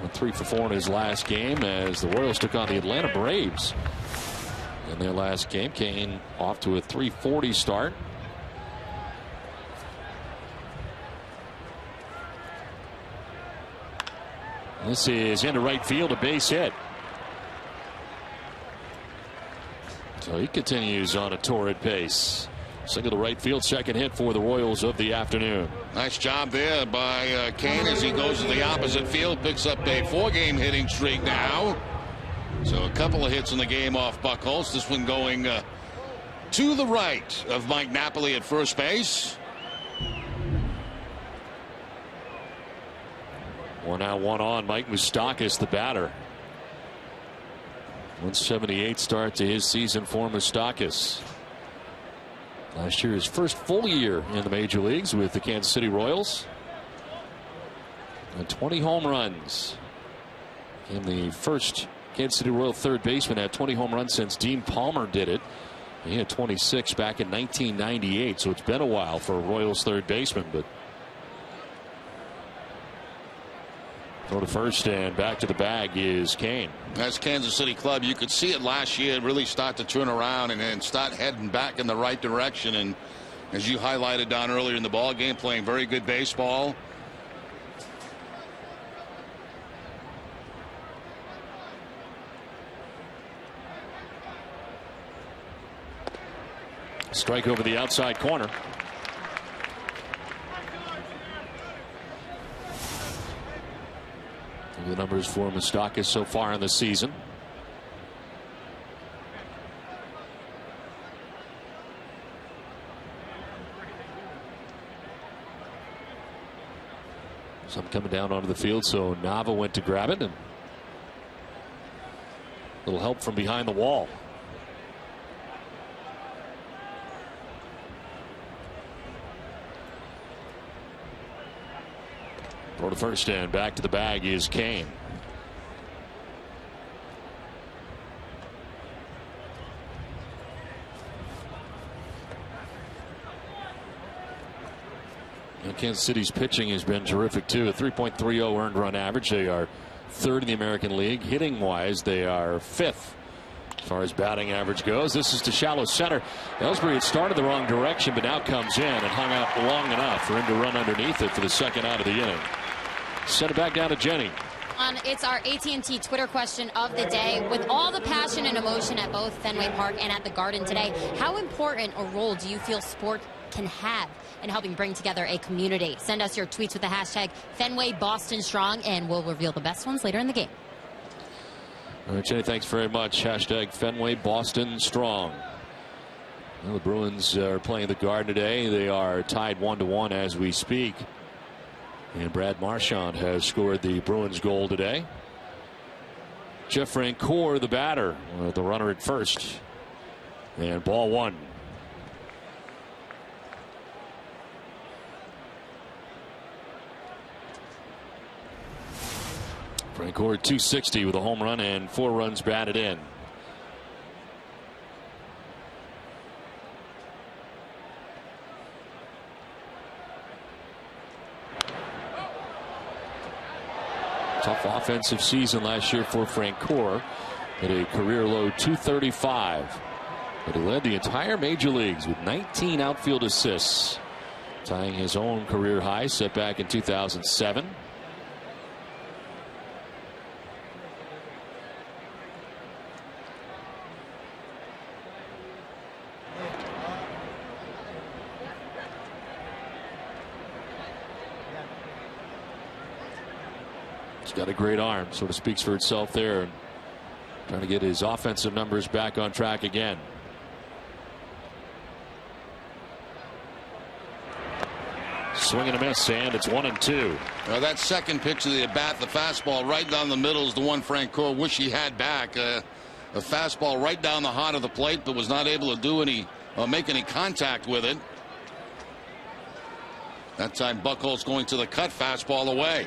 Went 3 for 4 in his last game as the Royals took on the Atlanta Braves in their last game. Cain off to a .340 start. This is into right field, a base hit. So he continues on a torrid pace. Single to right field, second hit for the Royals of the afternoon.
Nice job there by Cain as he goes to the opposite field, picks up a 4-game hitting streak now. So a couple of hits in the game off Buchholz. This one going to the right of Mike Napoli at first base.
1 out, 1 on. Mike Moustakas, the batter. 178 start to his season for Moustakas. Last year, his first full year in the major leagues with the Kansas City Royals. And 20 home runs. In the first Kansas City Royal third baseman had 20 home runs since Dean Palmer did it. He had 26 back in 1998, so it's been a while for a Royals third baseman. But Throw to first, and back to the bag is Kane.
That's Kansas City Club. You could see it last year really start to turn around and start heading back in the right direction. And as you highlighted down earlier in the ball game, playing very good baseball.
Strike over the outside corner. The numbers for Moustakas so far in the season. Some coming down onto the field, so Nava went to grab it, and a little help from behind the wall. Throw to first, and back to the bag is Kane. Kansas City's pitching has been terrific too. A 3.30 earned run average. They are third in the American League. Hitting wise, they are fifth as far as batting average goes. This is to shallow center. Ellsbury had started the wrong direction, but now comes in and hung out long enough for him to run underneath it for the second out of the inning. Send it back down to Jenny.
It's our AT&T Twitter question of the day. With all the passion and emotion at both Fenway Park and at the Garden today, how important a role do you feel sport can have in helping bring together a community? Send us your tweets with the hashtag Fenway Boston Strong, and we'll reveal the best ones later in the game.
All right, Jenny, thanks very much. Hashtag Fenway Boston Strong. Well, the Bruins are playing the Garden today. They are tied 1-1 as we speak. And Brad Marchand has scored the Bruins goal today. Jeff Francoeur, the batter, the runner at first. And ball one. Francoeur 260 with a home run and 4 runs batted in. Tough offensive season last year for Francoeur at a career low 235. But he led the entire major leagues with 19 outfield assists, tying his own career high set back in 2007. He's got a great arm, sort of speaks for itself there, and trying to get his offensive numbers back on track again. Swing and a miss, and it's 1-2.
Now that second pitch of the at bat, the fastball right down the middle, is the one Francoeur wish he had back. A fastball right down the heart of the plate, but was not able to do any make any contact with it. That time Buchholz going to the cut, fastball away.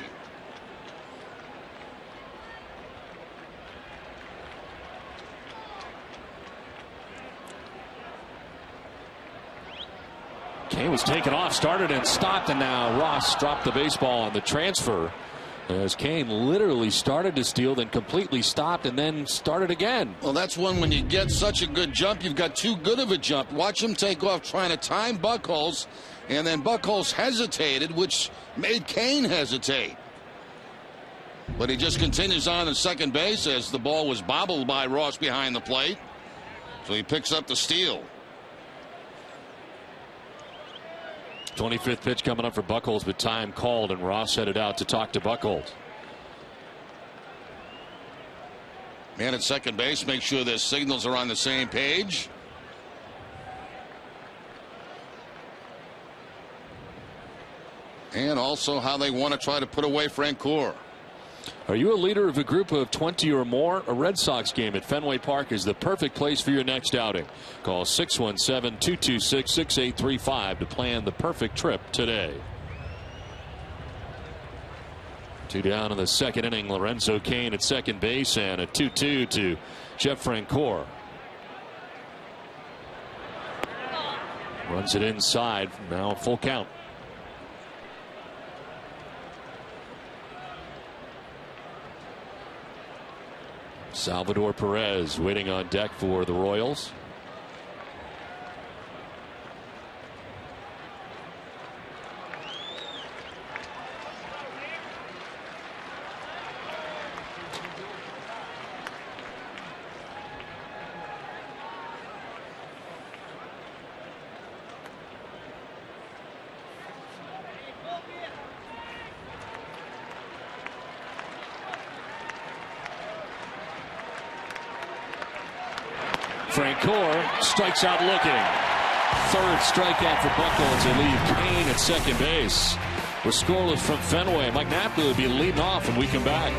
Kane was taken off, started and stopped, and now Ross dropped the baseball on the transfer as Kane literally started to steal, then completely stopped, and then started again.
Well, that's when you get such a good jump, you've got too good of a jump. Watch him take off trying to time Buchholz, and then Buchholz hesitated, which made Kane hesitate. But he just continues on at second base as the ball was bobbled by Ross behind the plate. So he picks up the steal.
25th pitch coming up for Buchholz, but time called, and Ross headed out to talk to Buchholz.
Man at second base, make sure their signals are on the same page. And also how they want to try to put away Francoeur.
Are you a leader of a group of 20 or more? A Red Sox game at Fenway Park is the perfect place for your next outing. Call 617-226-6835 to plan the perfect trip today. 2 down in the second inning. Lorenzo Cain at second base, and a 2-2 to Jeff Francoeur. Runs it inside. Now a full count. Salvador Perez waiting on deck for the Royals. Francoeur strikes out looking. Third strikeout for Buchholz. They leave Kane at second base. We're scoreless from Fenway. Mike Napoli will be leading off when we come back.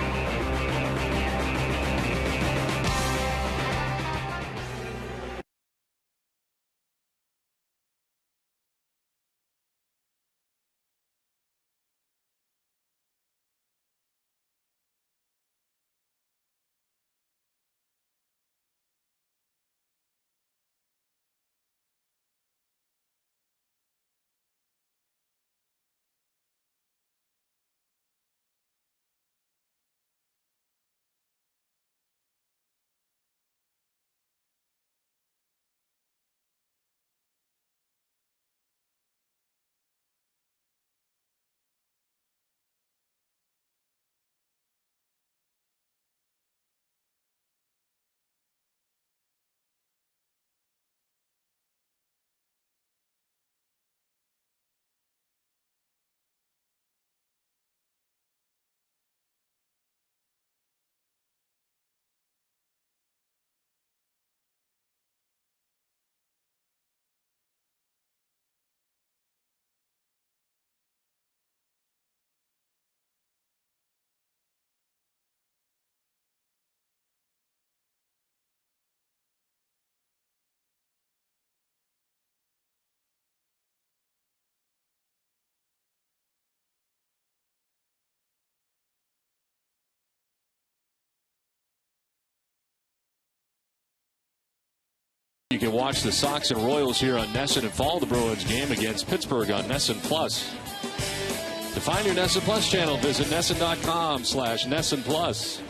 You can watch the Sox and Royals here on NESN and follow the Bruins game against Pittsburgh on NESN Plus. To find your NESN Plus channel, visit NESN.com/NESN Plus.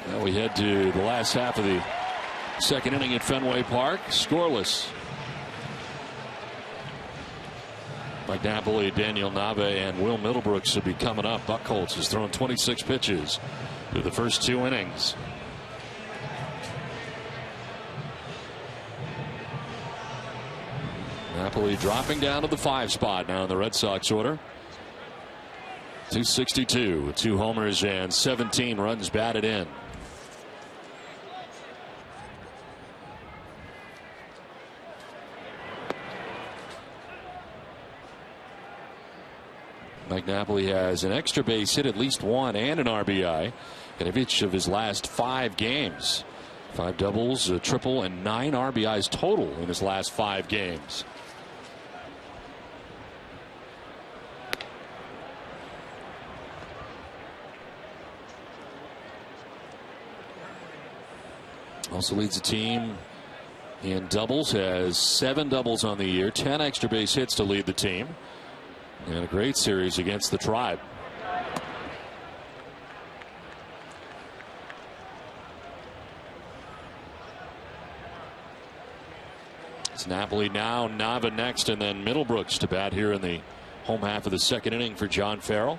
Now we head to the last half of the second inning at Fenway Park. Scoreless. Mike Napoli, Daniel Nava, and Will Middlebrooks will be coming up. Buchholz has thrown 26 pitches through the first 2 innings. Napoli dropping down to the 5 spot now in the Red Sox order. 262, 2 homers and 17 runs batted in. Mike Napoli has an extra base hit, at least 1, and an RBI in each of his last 5 games. 5 doubles, a triple, and 9 RBIs total in his last 5 games. Also leads the team in doubles, has 7 doubles on the year, 10 extra base hits to lead the team. And a great series against the Tribe. It's Napoli now, Nava next, and then Middlebrooks to bat here in the home half of the second inning for John Farrell.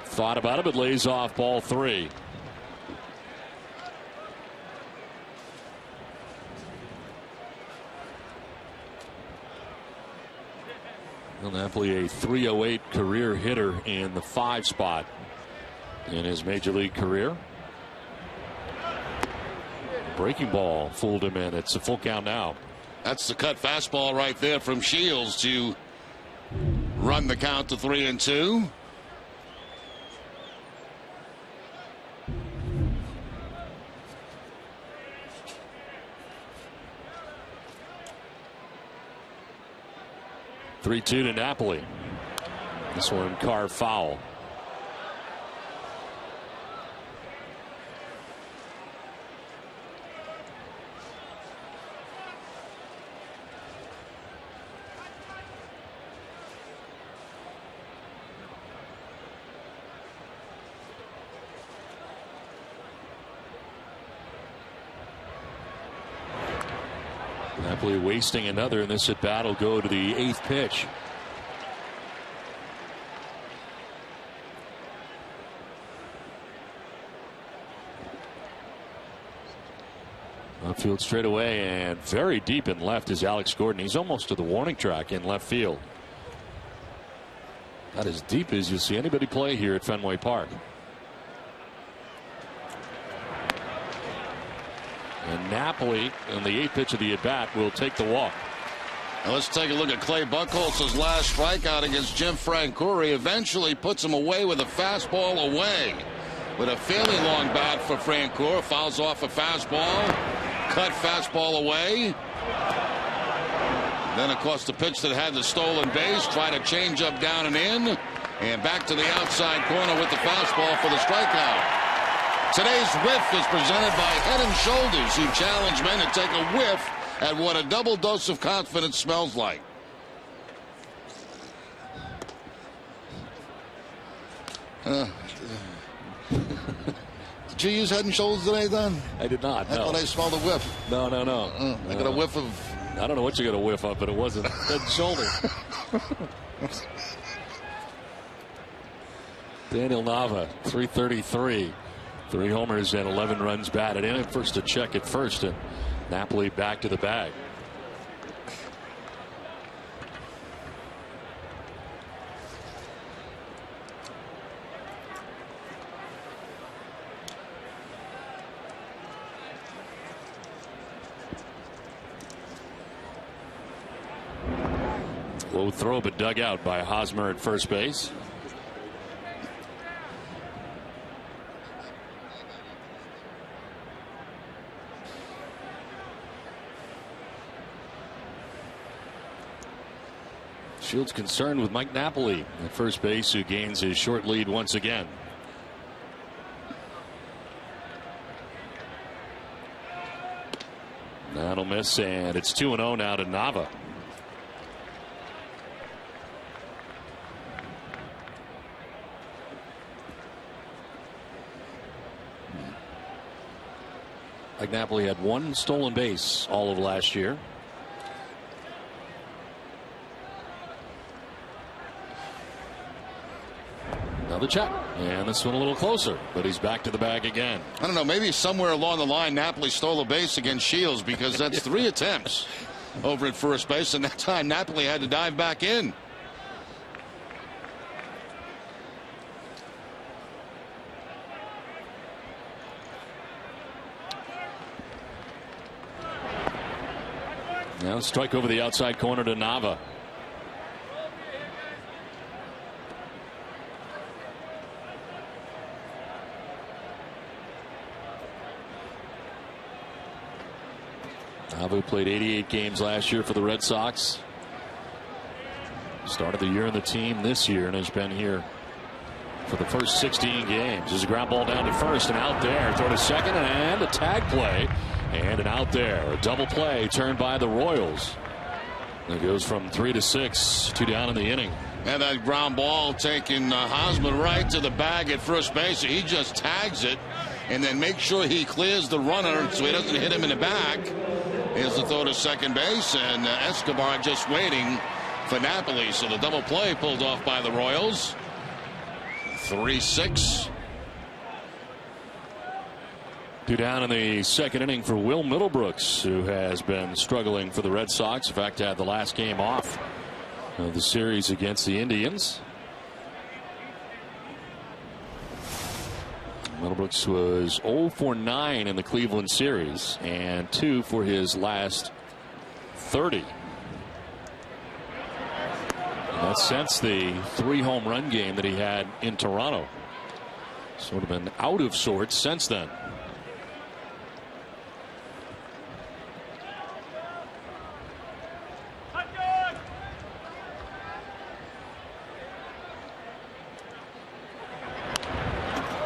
Thought about it, but lays off ball 3. Napoli, a .308 career hitter in the 5 spot in his major league career. Breaking ball fooled him in. It's a full count now.
That's the cut fastball right there from Shields to run the count to 3-2.
Three-2 to Napoli. This one carved foul. Napoli wasting another, and this at bat will go to the 8th pitch. Outfield straight away, and very deep in left is Alex Gordon. He's almost to the warning track in left field. Not as deep as you'll see anybody play here at Fenway Park. And Napoli, on the 8th pitch of the at-bat, will take the walk.
Now let's take a look at Clay Buchholz's last strikeout against Jim Francoeur. Eventually puts him away with a fastball away. With a fairly long bat for Francoeur. Fouls off a fastball. Cut fastball away. Then, of course, the pitch that had the stolen base. Try to change up down and in. And back to the outside corner with the fastball for the strikeout. Today's whiff is presented by Head & Shoulders, who challenge men to take a whiff at what a double dose of confidence smells like. Did you use Head & Shoulders today, Don?
I did not.
I thought I smelled a whiff.
No.
I got a whiff of...
I don't know what you're going to whiff up, but it wasn't Head & Shoulders. Daniel Nava, 333. 3 homers and 11 runs batted in. First to check at first, and Napoli back to the bag. Low throw, but dug out by Hosmer at first base. Shields concerned with Mike Napoli at first base, who gains his short lead once again. That'll miss, and it's 2-0 now to Nava. Mike Napoli had 1 stolen base all of last year. Another check, and this one a little closer, but he's back to the bag again.
I don't know, maybe somewhere along the line Napoli stole a base against Shields, because that's 3 attempts over at first base, and that time Napoli had to dive back in.
Now strike over the outside corner to Nava. Nava played 88 games last year for the Red Sox. Started the year in the team this year and has been here for the first 16 games. There's a ground ball down to first and out there. Throw to second and a tag play and an out there. A double play turned by the Royals. It goes from 3 to 6, 2 down in the inning.
And that ground ball taking Hosmer right to the bag at first base. He just tags it and then makes sure he clears the runner so he doesn't hit him in the back. Here's the throw to second base, and Escobar just waiting for Napoli. So the double play pulled off by the Royals. 3-6.
2 down in the second inning for Will Middlebrooks, who has been struggling for the Red Sox. In fact, had the last game off of the series against the Indians. Middlebrooks was 0 for 9 in the Cleveland series and 2 for his last 30. And that's since the 3 home run game that he had in Toronto. Sort of been out of sorts since then.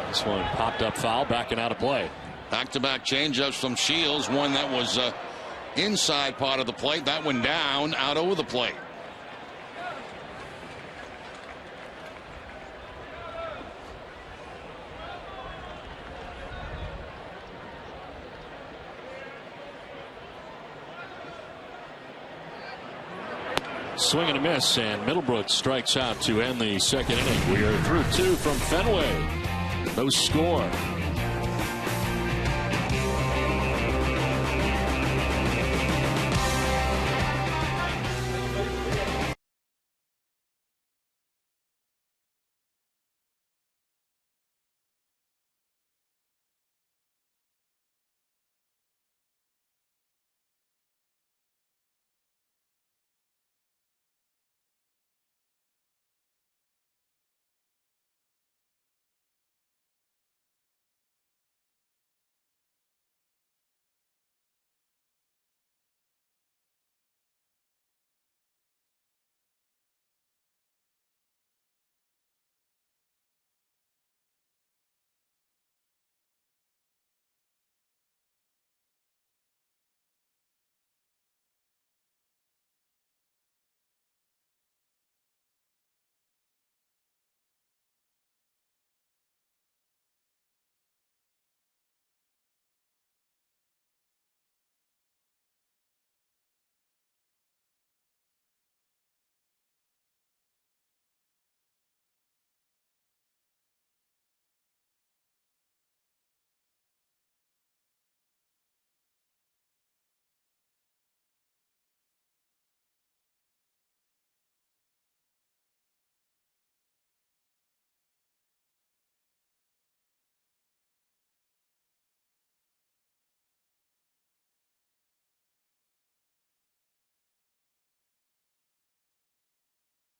This one popped up foul, backing out of play.
Back-to-back changeups from Shields. One that was inside part of the plate. That one down, out over the plate.
swing and a miss, and Middlebrook strikes out to end the second inning. We are through 2 from Fenway. No score.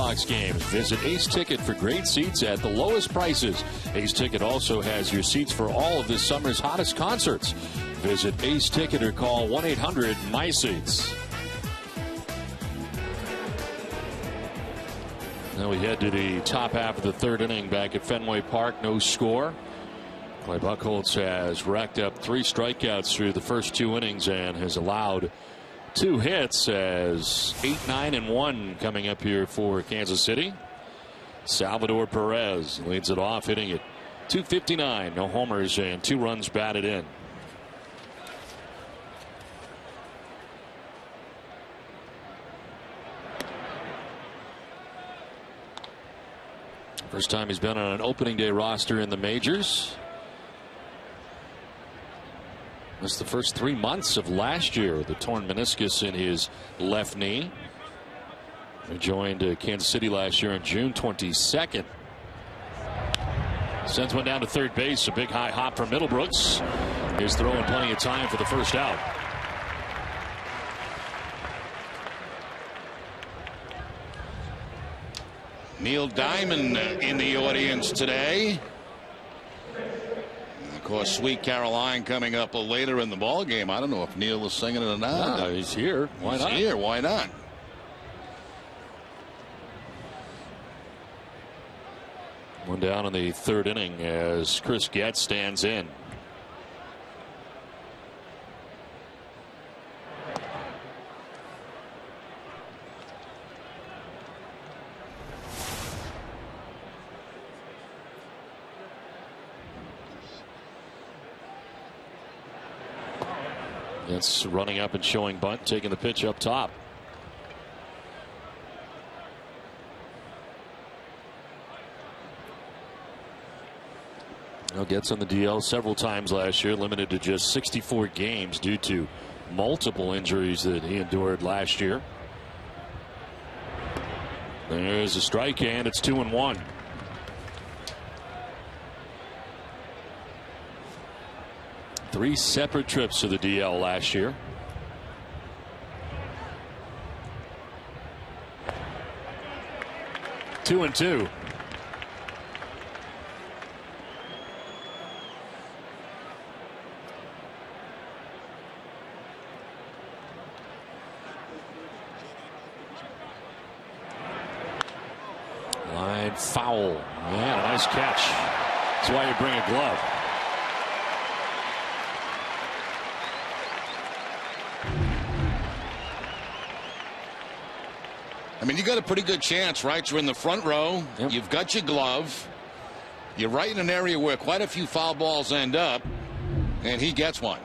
Sox games. Visit Ace Ticket for great seats at the lowest prices. Ace Ticket also has your seats for all of this summer's hottest concerts. Visit Ace Ticket or call 1-800-MY-SEATS. Now we head to the top half of the third inning back at Fenway Park. No score. Clay Buchholz has racked up 3 strikeouts through the first 2 innings and has allowed 2 hits, as 8-9-1 coming up here for Kansas City. Salvador Perez leads it off, hitting it .259, no homers and 2 runs batted in. First time he's been on an opening day roster in the majors. Missed the first 3 months of last year, the torn meniscus in his left knee. He joined Kansas City last year on June 22nd. Sends one down to third base. A big high hop from Middlebrooks. He's throwing plenty of time for the first out.
Neil Diamond in the audience today. Of course, Sweet Caroline coming up later in the ball game. I don't know if Neil is singing it or not.
No, he's here. Why not?
He's here. Why not?
One down in the third inning as Chris Getz stands in. It's running up and showing bunt, taking the pitch up top. Well, gets on the DL several times last year, limited to just 64 games due to multiple injuries that he endured last year. There's a strike, and it's 2-1. Three separate trips to the DL last year. Two and two. Line foul. Yeah, nice catch. That's why you bring a glove.
I mean, you got a pretty good chance, right? You're in the front row. Yep. You've got your glove. You're right in an area where quite a few foul balls end up, and he gets one.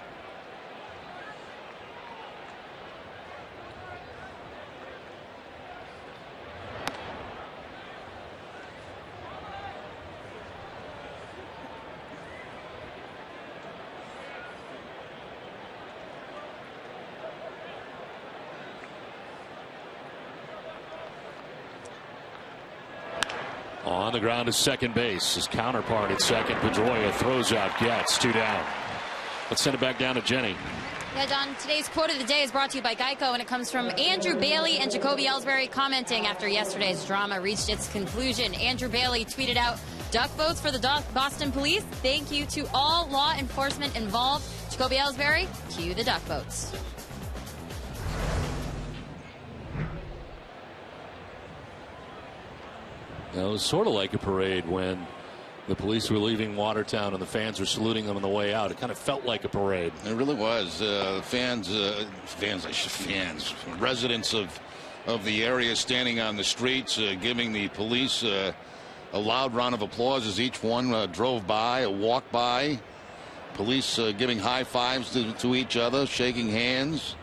On the ground to second base. His counterpart at second, Pedroia, throws out, gets 2 down. Let's send it back down to Jenny.
Yeah, Don, today's quote of the day is brought to you by Geico, and it comes from Andrew Bailey and Jacoby Ellsbury commenting after yesterday's drama reached its conclusion. Andrew Bailey tweeted out, "Duck boats for the Boston police. Thank you to all law enforcement involved." Jacoby Ellsbury, cue the duck boats.
It was sort of like a parade when the police were leaving Watertown and the fans were saluting them on the way out. It kind of felt like a parade.
It really was. Residents of the area standing on the streets, giving the police a loud round of applause as each one drove by or walked by. Police giving high fives to each other, shaking hands.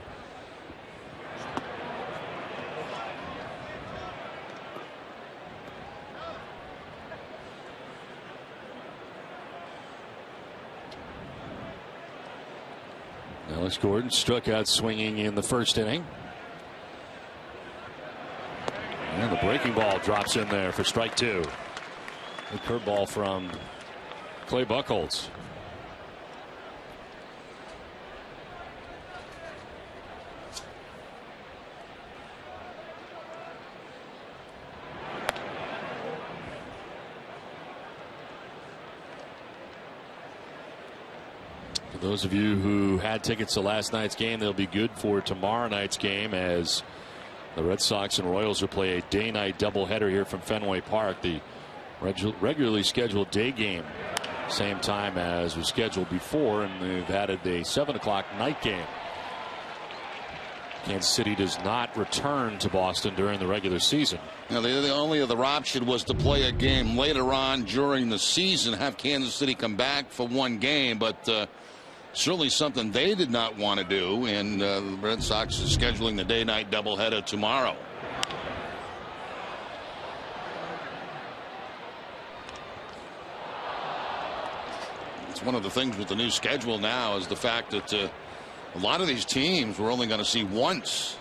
Alex Gordon struck out swinging in the first inning. And the breaking ball drops in there for strike 2. The curveball from Clay Buchholz. For those of you who had tickets to last night's game, they'll be good for tomorrow night's game as the Red Sox and Royals will play a day-night doubleheader here from Fenway Park. The regularly scheduled day game, same time as was scheduled before, and they've added a 7 o'clock night game. Kansas City does not return to Boston during the regular season.
Now, the only other option was to play a game later on during the season, have Kansas City come back for one game, but certainly something they did not want to do, and the Red Sox is scheduling the day-night doubleheader tomorrow. It's one of the things with the new schedule now is the fact that a lot of these teams we're only going to see once,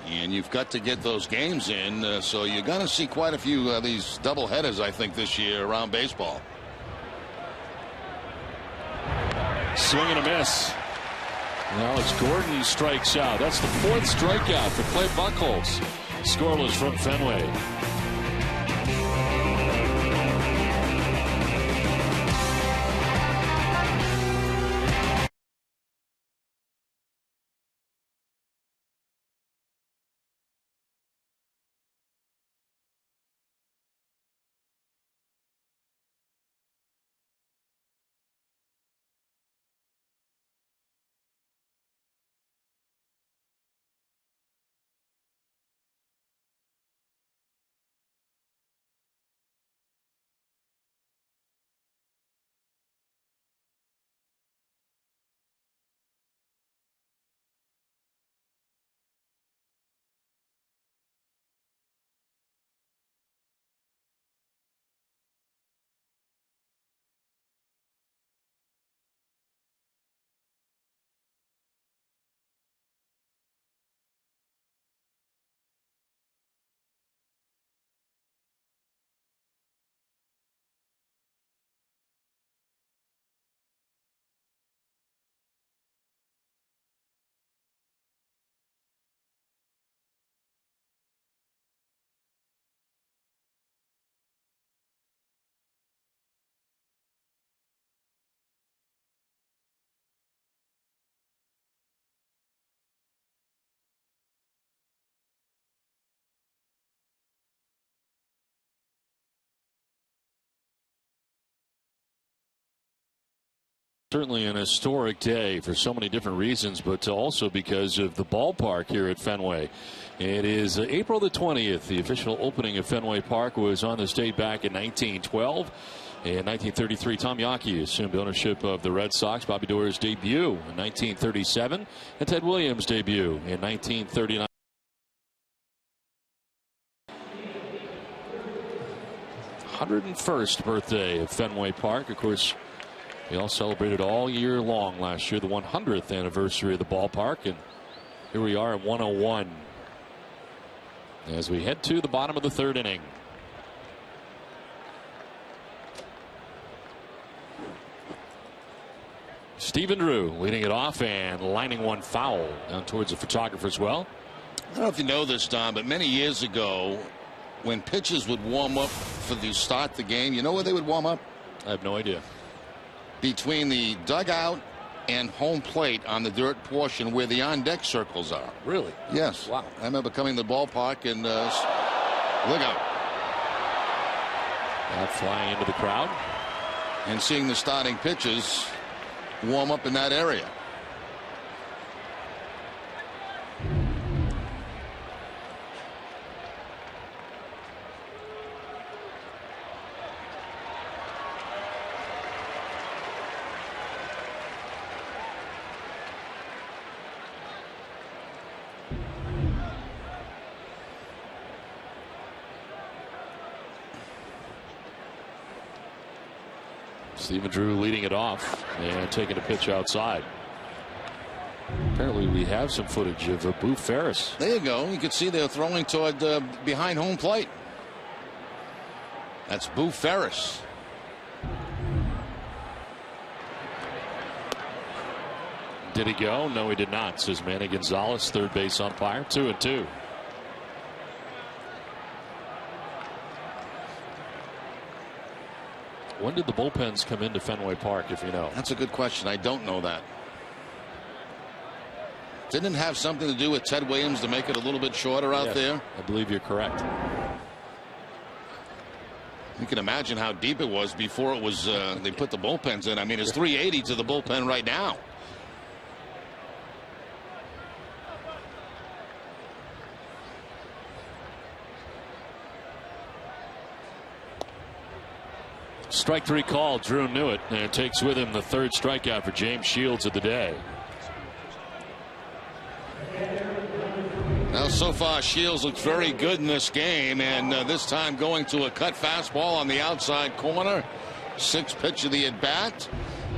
and you've got to get those games in, so you're going to see quite a few of these doubleheaders, I think, this year around baseball.
Swing and a miss. Alex Gordon strikes out. That's the 4th strikeout for Clay Buchholz. Scoreless from Fenway. Certainly an historic day for so many different reasons, but also because of the ballpark here at Fenway. It is April the 20th. The official opening of Fenway Park was on this date back in 1912. In 1933, Tom Yawkey assumed ownership of the Red Sox. Bobby Doerr's debut in 1937, and Ted Williams' debut in 1939. 101st birthday of Fenway Park. Of course, we all celebrated all year long last year, the 100th anniversary of the ballpark, and here we are at 101 as we head to the bottom of the 3rd inning. Stephen Drew leading it off and lining one foul down towards the photographer's well.
I don't know if you know this, Don, but many years ago, when pitchers would warm up for the start the game, you know where they would warm up?
I have no idea.
Between the dugout and home plate on the dirt portion where the on-deck circles are.
Really?
Yes.
Wow.
I remember coming to the ballpark and look out.
Flying into the crowd.
And seeing the starting pitchers warm up in that area.
Stephen Drew leading it off and taking a pitch outside. Apparently we have some footage of Boo Ferris.
There you go. You can see they're throwing toward behind home plate. That's Boo Ferris.
Did he go? No, he did not, says Manny Gonzalez, third base umpire. 2-2. When did the bullpens come into Fenway Park, if you know?
That's a good question. I don't know that. Didn't it have something to do with Ted Williams to make it a little bit shorter out there?
I believe you're correct.
You can imagine how deep it was before it was they put the bullpens in. I mean, it's 380 to the bullpen right now.
Strike three call. Drew knew it and takes with him the third strikeout for James Shields of the day.
Now, so far, Shields looks very good in this game, and this time going to a cut fastball on the outside corner. Sixth pitch of the at-bat.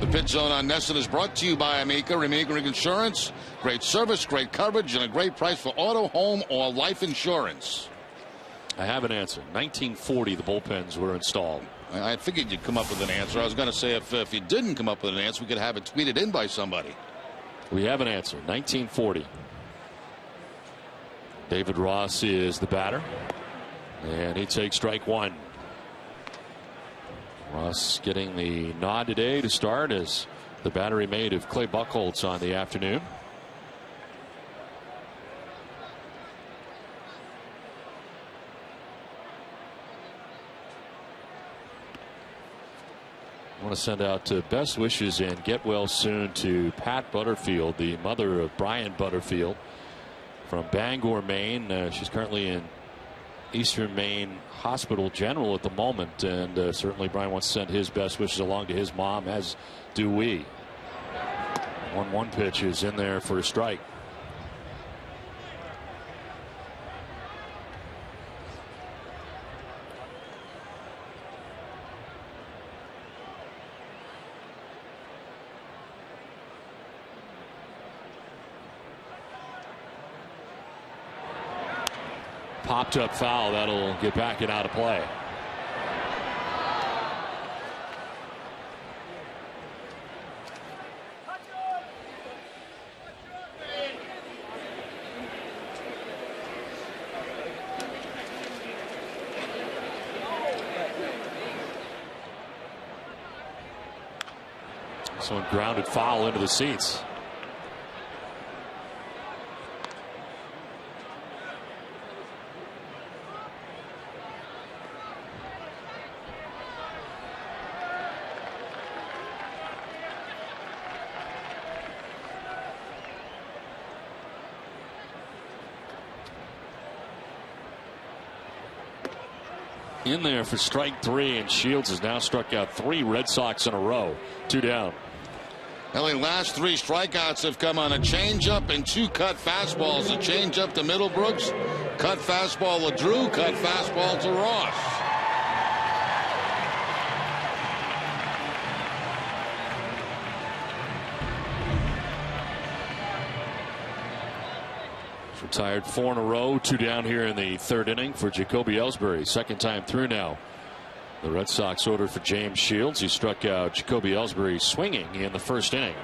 The Pitch Zone on Nesson is brought to you by Amica Insurance. Great service, great coverage, and a great price for auto, home, or life insurance.
I have an answer. 1940, the bullpens were installed.
I figured you'd come up with an answer. I was going to say if you didn't come up with an answer, we could have it tweeted in by somebody.
We have an answer. 1940. David Ross is the batter, and he takes strike one. Ross getting the nod today to start as the battery made of Clay Buchholz on the afternoon. I want to send out best wishes and get well soon to Pat Butterfield, the mother of Brian Butterfield from Bangor, Maine. She's currently in Eastern Maine Hospital General at the moment, and certainly Brian wants to send his best wishes along to his mom, as do we. 1-1 pitch is in there for a strike. Popped up foul. That'll get back and out of play. Someone grounded foul into the seats. In there for strike three, and Shields has now struck out 3 Red Sox in a row. 2 down.
Well, the last 3 strikeouts have come on a changeup and 2 cut fastballs. A changeup to Middlebrooks, cut fastball to Drew, cut fastball to Ross.
Retired 4 in a row, 2 down here in the 3rd inning for Jacoby Ellsbury. Second time through now. The Red Sox ordered for James Shields. He struck out Jacoby Ellsbury swinging in the 1st inning.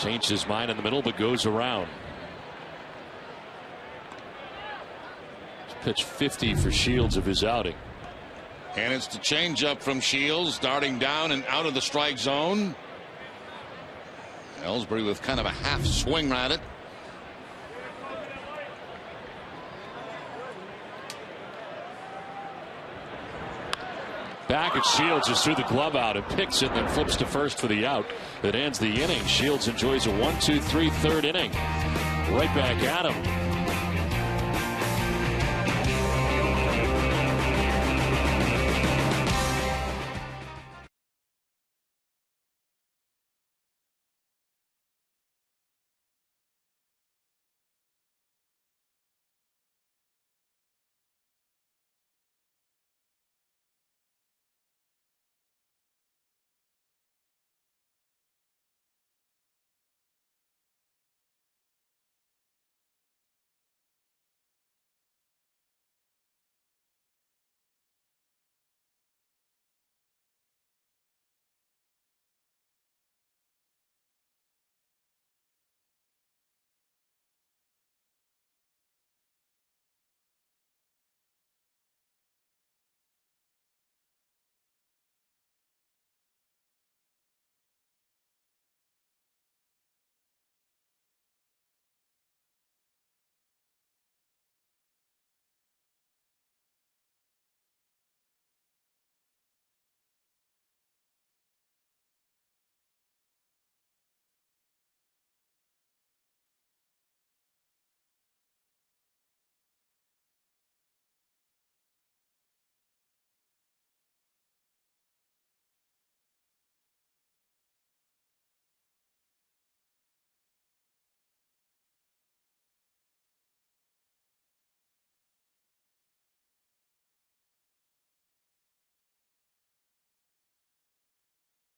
changed his mind in the middle, but goes around. Pitch 50 for Shields of his outing.
And it's the changeup from Shields, darting down and out of the strike zone. Ellsbury with kind of a half swing at it.
Back at Shields, just threw the glove out and picks it, then flips to first for the out. That ends the inning. Shields enjoys a 1-2-3 third inning. Right back at him.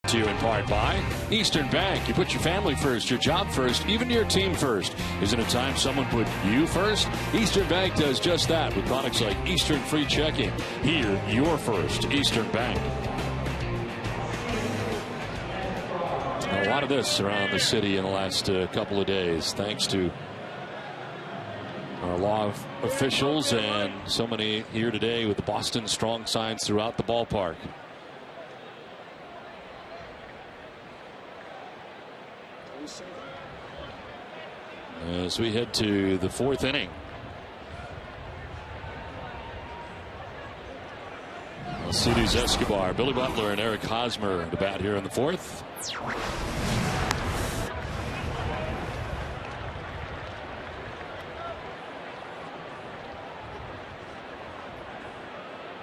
To you in part by Eastern Bank. You put your family first, your job first, even your team first. Isn't it time someone put you first? Eastern Bank does just that with products like Eastern Free Checking. Here, you're first. Eastern Bank. A lot of this around the city in the last couple of days, thanks to our law officials and so many here today with the Boston strong signs throughout the ballpark. As we head to the fourth inning. Alcides Escobar, Billy Butler, and Eric Hosmer to bat here in the fourth.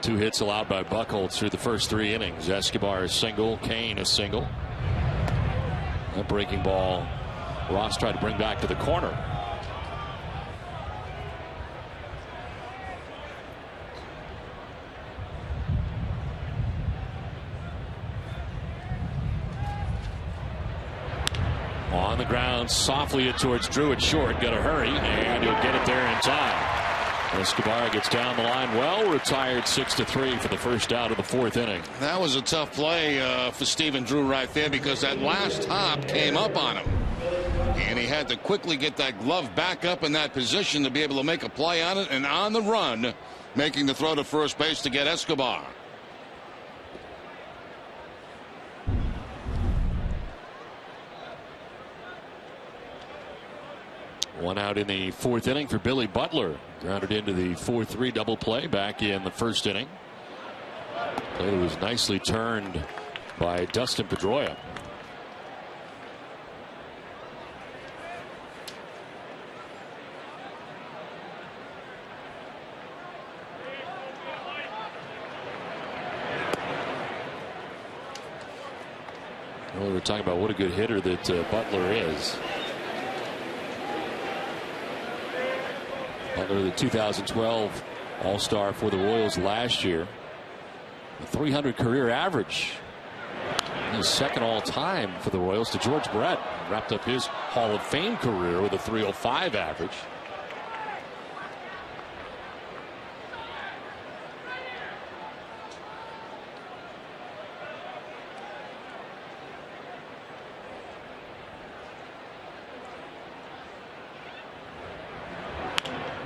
Two hits allowed by Buchholz through the first three innings. Escobar is single, Kane is single. That breaking ball Ross tried to bring back to the corner. On the ground, softly it towards Drew at short. Got to hurry, and he'll get it there in time. Escobar gets down the line well, retired 6-3 for the first out of the fourth inning.
That was a tough play for Stephen Drew right there, because that last hop came up on him. And he had to quickly get that glove back up in that position to be able to make a play on it, and on the run, making the throw to first base to get Escobar.
One out in the fourth inning for Billy Butler. Grounded into the 4-3 double play back in the first inning. Play was nicely turned by Dustin Pedroia. Well, we're talking about what a good hitter that Butler is. Butler, the 2012 All-Star for the Royals last year. A 300 career average. His second all-time for the Royals to George Brett. Wrapped up his Hall of Fame career with a 305 average.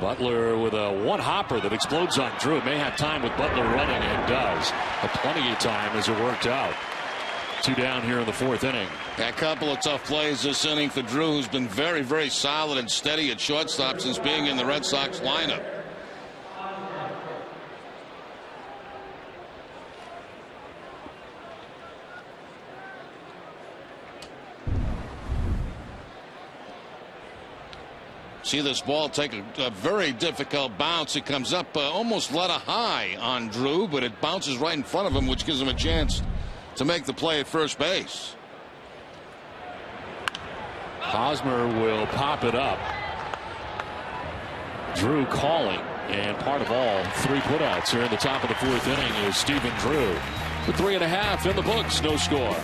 Butler with a one-hopper that explodes on Drew. May have time with Butler running, and does. Plenty of time as it worked out. 2 down here in the 4th inning.
A couple of tough plays this inning for Drew, who's been very, very solid and steady at shortstop since being in the Red Sox lineup. See this ball take a very difficult bounce. It comes up almost letter high on Drew, but it bounces right in front of him, which gives him a chance to make the play at first base.
Hosmer will pop it up. Drew calling, and part of all 3 putouts here in the top of the 4th inning is Stephen Drew. With 3.5 in the books, no score.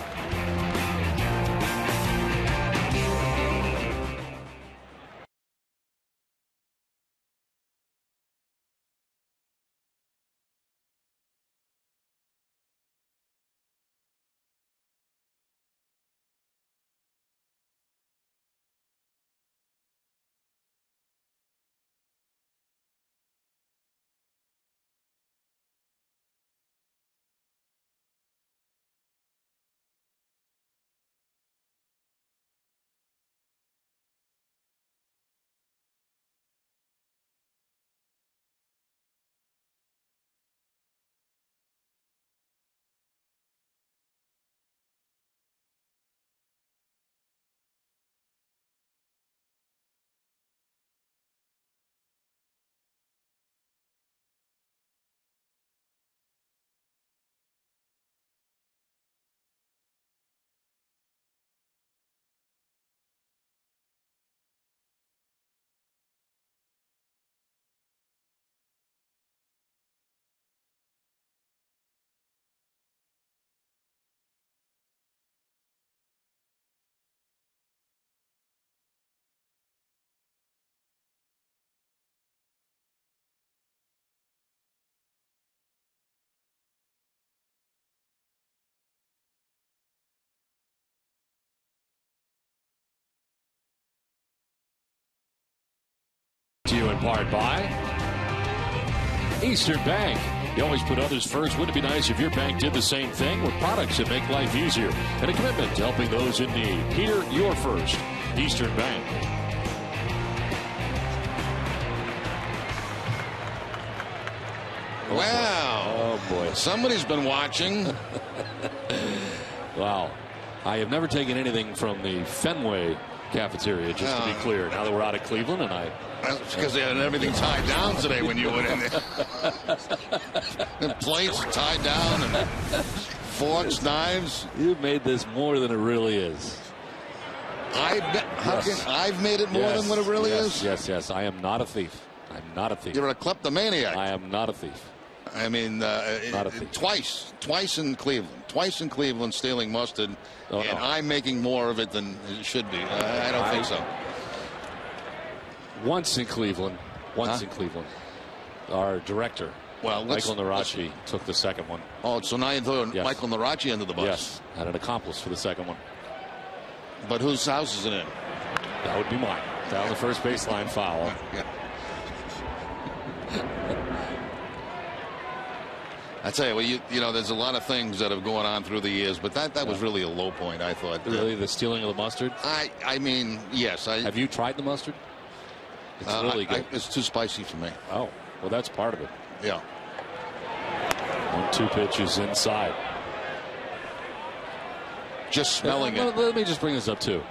To you in part by Eastern Bank. You always put others first. Wouldn't it be nice if your bank did the same thing with products that make life easier and a commitment to helping those in need? Here, you're first. Eastern Bank.
Wow.
Oh, boy.
Somebody's been watching.
Wow. I have never taken anything from the Fenway cafeteria, just to be clear. Now that we're out of Cleveland, and
That's because they had everything tied down today when you went in there. The plates are tied down, and forks, knives.
You've made this more than it really is.
I've made it more than what it really is?
Yes. I am not a thief. I'm not a thief.
You're a kleptomaniac.
I am not a thief.
I mean, twice in Cleveland, stealing mustard, and I'm making more of it than it should be. I don't think so.
Once in Cleveland, our director, Michael Narachi, took the second one.
Oh, so now you're throwing Michael Narachi under the bus.
Yes, and an accomplice for the second one.
But whose house is it in?
That would be mine. Down the first baseline foul.
I tell you, well, you know, there's a lot of things that have gone on through the years, but that was really a low point, I thought.
Really, the stealing of the mustard?
I mean, yes.
Have you tried the mustard? It's really good.
It's too spicy for me.
Oh, well, that's part of it.
Yeah.
1-2 pitches inside.
Just smelling it.
Let me just bring this up, too.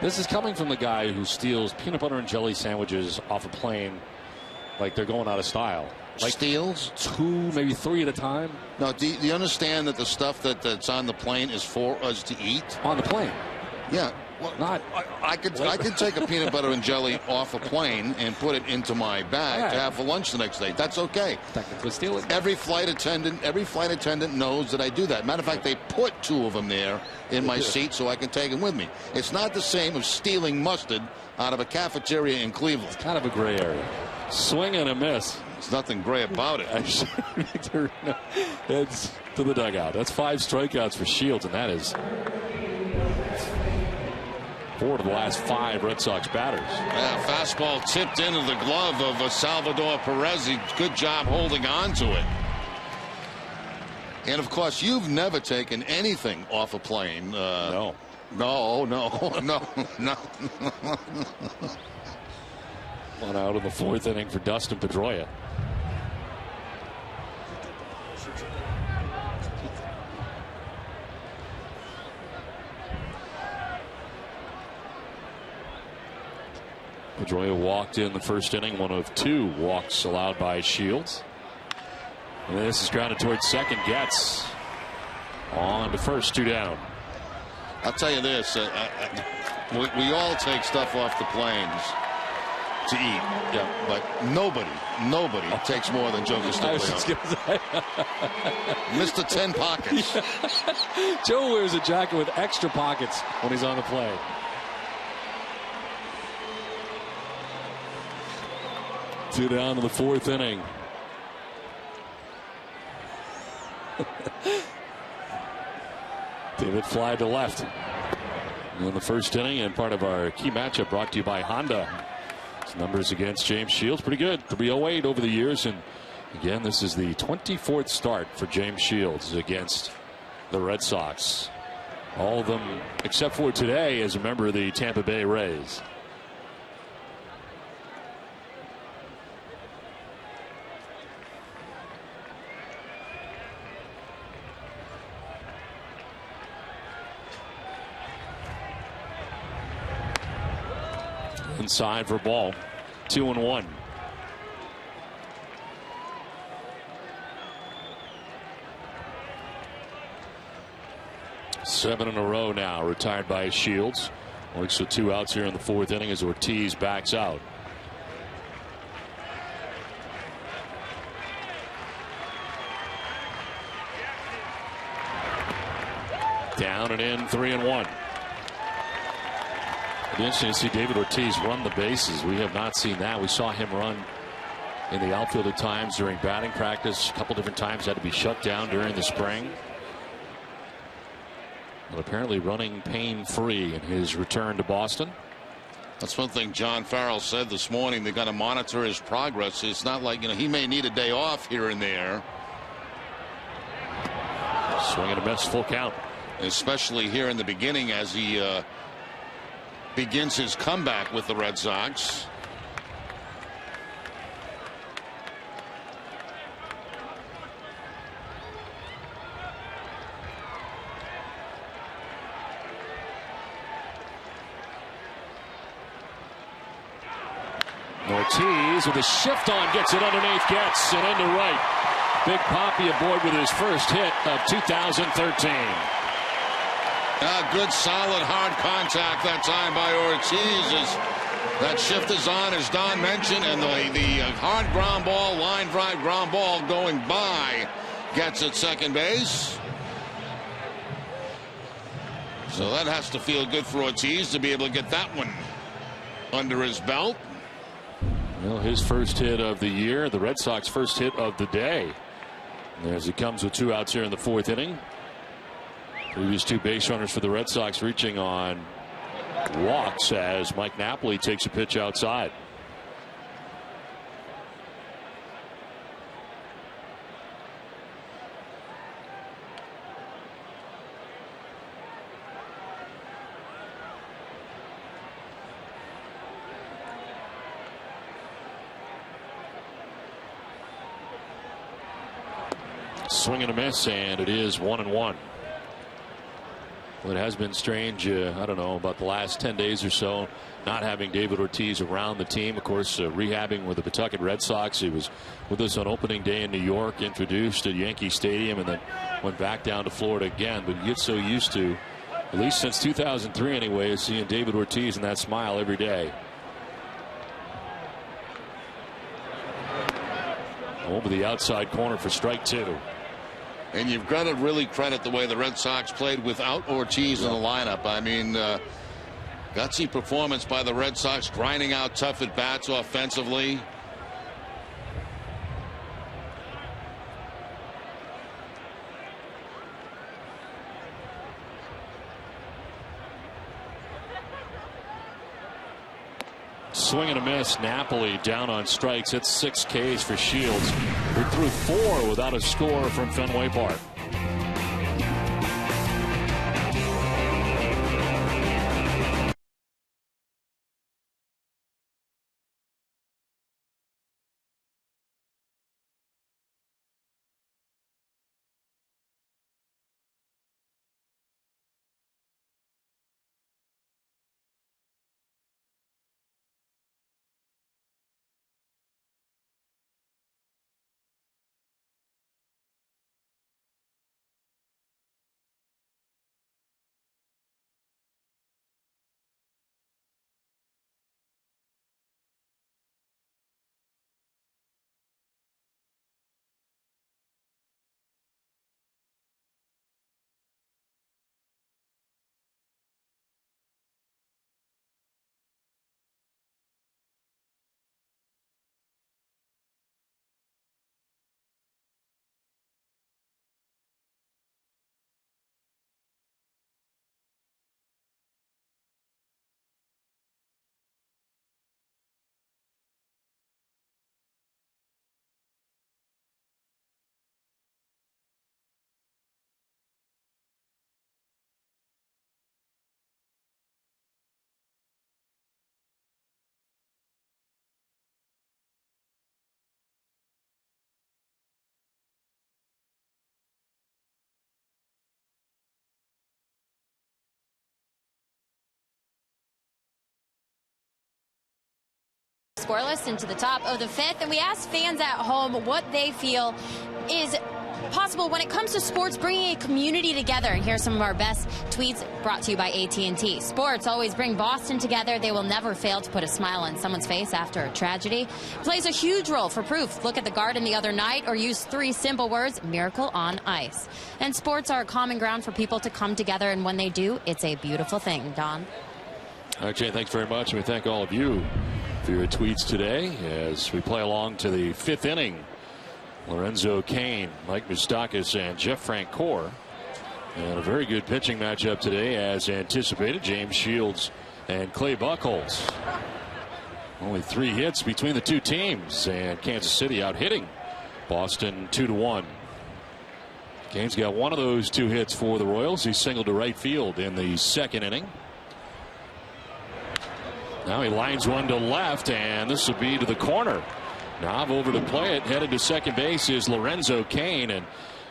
This is coming from the guy who steals peanut butter and jelly sandwiches off a plane like they're going out of style. Like
steals
2, maybe 3 at a time.
No, do you understand that the stuff that's on the plane is for us to eat?
On the plane?
Yeah. Well, I could take a peanut butter and jelly off a plane and put it into my bag to have for lunch the next day. That's okay.
Technically stealing.
Every flight attendant knows that I do that. Matter of fact, they put 2 of them there in my seat so I can take them with me. It's not the same as stealing mustard out of a cafeteria in Cleveland.
It's kind of a gray area. Swing and a miss.
There's nothing gray about it.
Heads to the dugout. That's 5 strikeouts for Shields, and that is 4 of the last 5 Red Sox batters.
Yeah, fastball tipped into the glove of Salvador Perez. Good job holding on to it. And of course, you've never taken anything off a plane.
No.
No.
One out in the 4th inning for Dustin Pedroia. Pedroia walked in the 1st inning, 1 of 2 walks allowed by Shields. And this is grounded towards second. Gets on to first, 2 down.
I'll tell you this: we all take stuff off the planes to eat. Yeah, but nobody takes more than Joe Castiglione. Mr. 10 pockets.
Yeah. Joe wears a jacket with extra pockets when he's on the plane. Two down to the 4th inning. David fly to left in the 1st inning, and part of our key matchup brought to you by Honda. His numbers against James Shields pretty good, 308 over the years, and again this is the 24th start for James Shields against the Red Sox. All of them except for today as a member of the Tampa Bay Rays. Inside for ball. 2-1. Seven in a row now retired by Shields. Works with 2 outs here in the 4th inning as Ortiz backs out. Down and in, 3-1. It'd be interesting to see David Ortiz run the bases. We have not seen that. We saw him run in the outfield at times during batting practice. A couple different times had to be shut down during the spring. But apparently running pain-free in his return to Boston.
That's one thing John Farrell said this morning. They're going to monitor his progress. It's not like, he may need a day off here and there.
Swing and a miss, full count.
Especially here in the beginning as he begins his comeback with the Red Sox.
Ortiz with a shift on, gets it underneath, gets it into right. Big Poppy aboard with his first hit of 2013.
Good solid hard contact that time by Ortiz. That shift is on, as Don mentioned, and the hard ground ball, line drive ground ball going by gets at second base. So that has to feel good for Ortiz to be able to get that one under his belt.
Well, his first hit of the year, the Red Sox first hit of the day. As he comes with 2 outs here in the 4th inning. Previous 2 base runners for the Red Sox reaching on walks as Mike Napoli takes a pitch outside. Swing and a miss, and it is 1-1. Well, it has been strange, I don't know, about the last 10 days or so, not having David Ortiz around the team. Of course, rehabbing with the Pawtucket Red Sox. He was with us on opening day in New York, introduced at Yankee Stadium, and then went back down to Florida again. But you get so used to, at least since 2003 anyway, seeing David Ortiz and that smile every day. Over the outside corner for strike 2.
And you've got to really credit the way the Red Sox played without Ortiz in the lineup. I mean, gutsy performance by the Red Sox, grinding out tough at bats offensively.
swing and a miss. Napoli down on strikes. It's 6 Ks for Shields. We're through 4 without a score from Fenway Park.
Scoreless into the top of the 5th, and we asked fans at home what they feel is possible when it comes to sports bringing a community together. And here's some of our best tweets brought to you by AT&T. Sports always bring Boston together. They will never fail to put a smile on someone's face after a tragedy. It plays a huge role for proof. Look at the Garden the other night, or use 3 simple words: miracle on ice. And sports are a common ground for people to come together, and when they do, it's a beautiful thing. Don?
All right, Jay, thanks very much. And we thank all of you for your tweets today as we play along to the 5th inning. Lorenzo Cain, Mike Moustakas, and Jeff Francoeur. And a very good pitching matchup today as anticipated. James Shields and Clay Buchholz. Only 3 hits between the 2 teams, and Kansas City out hitting Boston 2-1. Cain's got one of those 2 hits for the Royals. He singled to right field in the 2nd inning. Now he lines one to left, and this will be to the corner. Nava over to play it. Headed to second base is Lorenzo Cain, and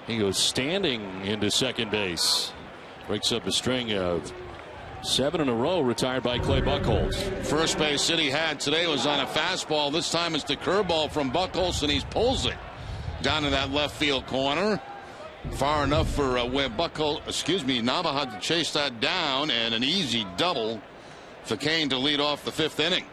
he goes standing into second base. Breaks up a string of 7 in a row retired by Clay Buchholz.
First base City had today was on a fastball. This time it's the curveball from Buchholz, and he pulls it down to that left field corner. Far enough for where Nava had to chase that down, and an easy double for Cain to lead off the 5th inning.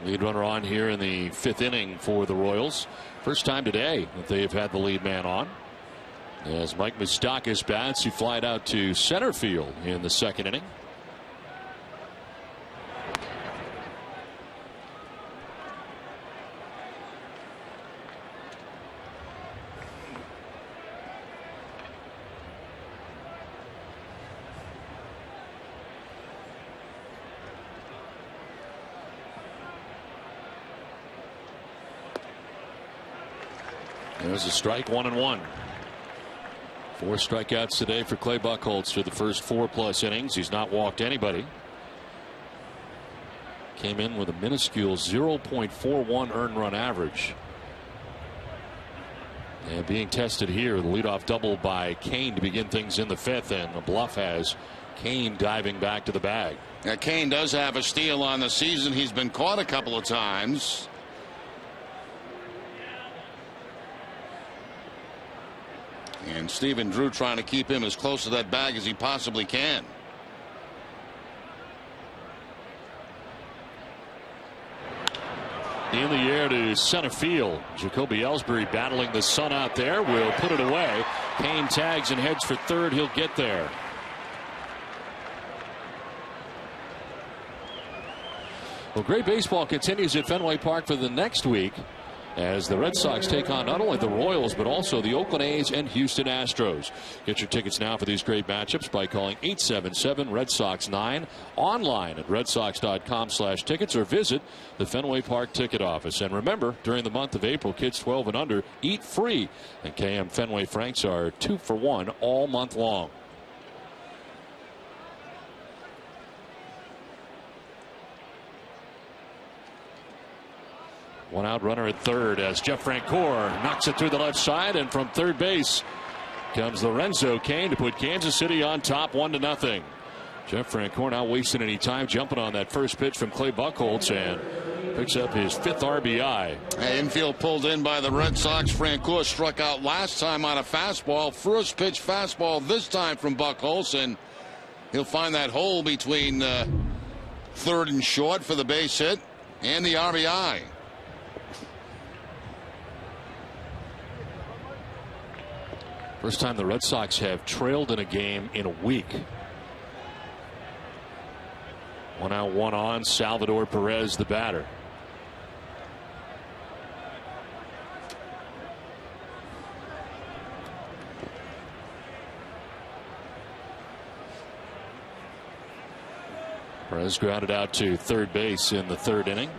Lead runner on here in the 5th inning for the Royals. First time today that they have had the lead man on. As Mike Moustakas bats, he flied out to center field in the 2nd inning. There's a strike, 1-1. 4 strikeouts today for Clay Buchholz through the first 4+ innings. He's not walked anybody. Came in with a minuscule 0.41 earned run average. And being tested here, the leadoff double by Cain to begin things in the 5th, and the bluff has Cain diving back to the bag.
Now, Cain does have a steal on the season. He's been caught a couple of times. And Stephen Drew trying to keep him as close to that bag as he possibly can.
In the air to center field. Jacoby Ellsbury battling the sun out there. Will put it away. Cain tags and heads for third. He'll get there. Well, great baseball continues at Fenway Park for the next week. as the Red Sox take on not only the Royals but also the Oakland A's and Houston Astros. Get your tickets now for these great matchups by calling 877-RED SOX 9, online at redsox.com/tickets, or visit the Fenway Park ticket office. And remember, during the month of April, kids 12 and under eat free, and KM Fenway Franks are 2 for $1 all month long. One out runner at third as Jeff Francoeur knocks it through the left side, and from third base comes Lorenzo Cain to put Kansas City on top 1-0. Jeff Francoeur not wasting any time, jumping on that first pitch from Clay Buchholz and picks up his 5th RBI.
Infield pulled in by the Red Sox. Francoeur struck out last time on a fastball. First pitch fastball this time from Buchholz, and he'll find that hole between third and short for the base hit and the RBI.
First time the Red Sox have trailed in a game in a week. 1 out, 1 on. Salvador Perez, the batter. Perez grounded out to third base in the 3rd inning.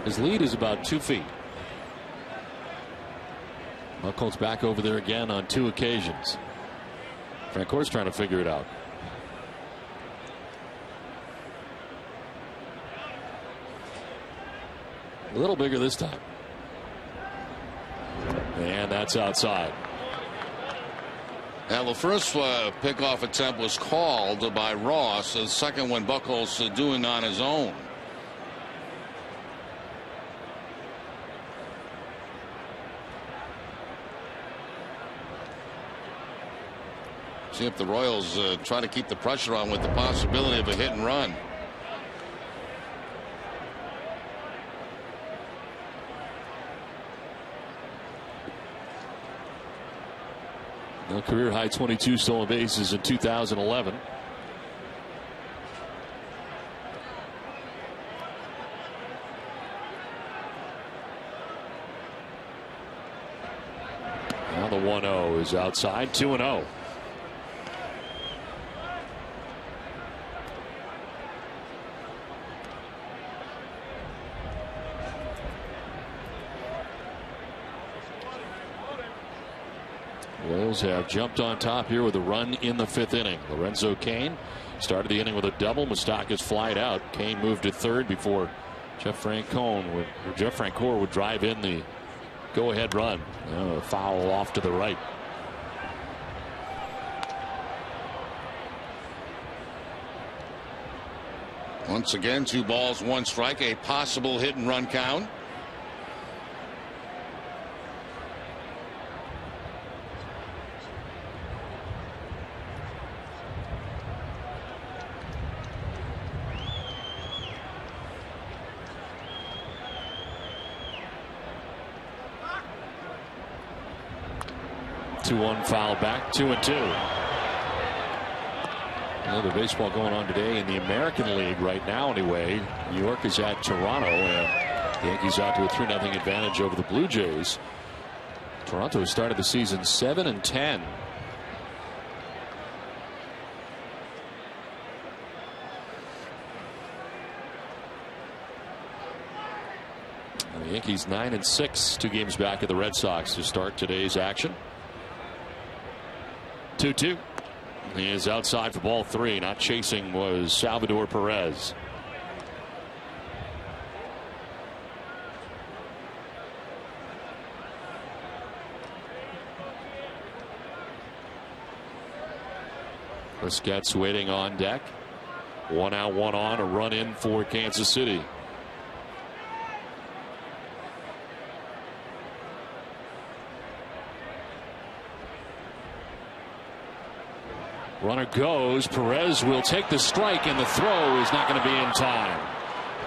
His lead is about 2 feet. Buchholz back over there again on 2 occasions. Francoeur's trying to figure it out. A little bigger this time. And that's outside.
Now the first pickoff attempt was called by Ross. The second one Buchholz doing on his own. See if the Royals try to keep the pressure on with the possibility of a hit and run.
No, career high 22 stolen bases in 2011. Now the 1-0 is outside. 2-0. Royals have jumped on top here with a run in the 5th inning. Lorenzo Cain started the inning with a double. Moustakas flied out. Cain moved to third before Jeff Francoeur would drive in the go-ahead run. A foul off to the right.
Once again, 2 balls, 1 strike. A possible hit and run count.
One foul back, 2-2. Another baseball going on today in the American League right now anyway. New York is at Toronto, and the Yankees out to a 3-0 advantage over the Blue Jays. Toronto has started the season 7-10. The Yankees 9-6, 2 games back of the Red Sox to start today's action. 2-2. He is outside for ball 3. Not chasing was Salvador Perez. Busquets waiting on deck. 1 out, 1 on. A run in for Kansas City. Runner goes. Perez will take the strike, and the throw is not going to be in time.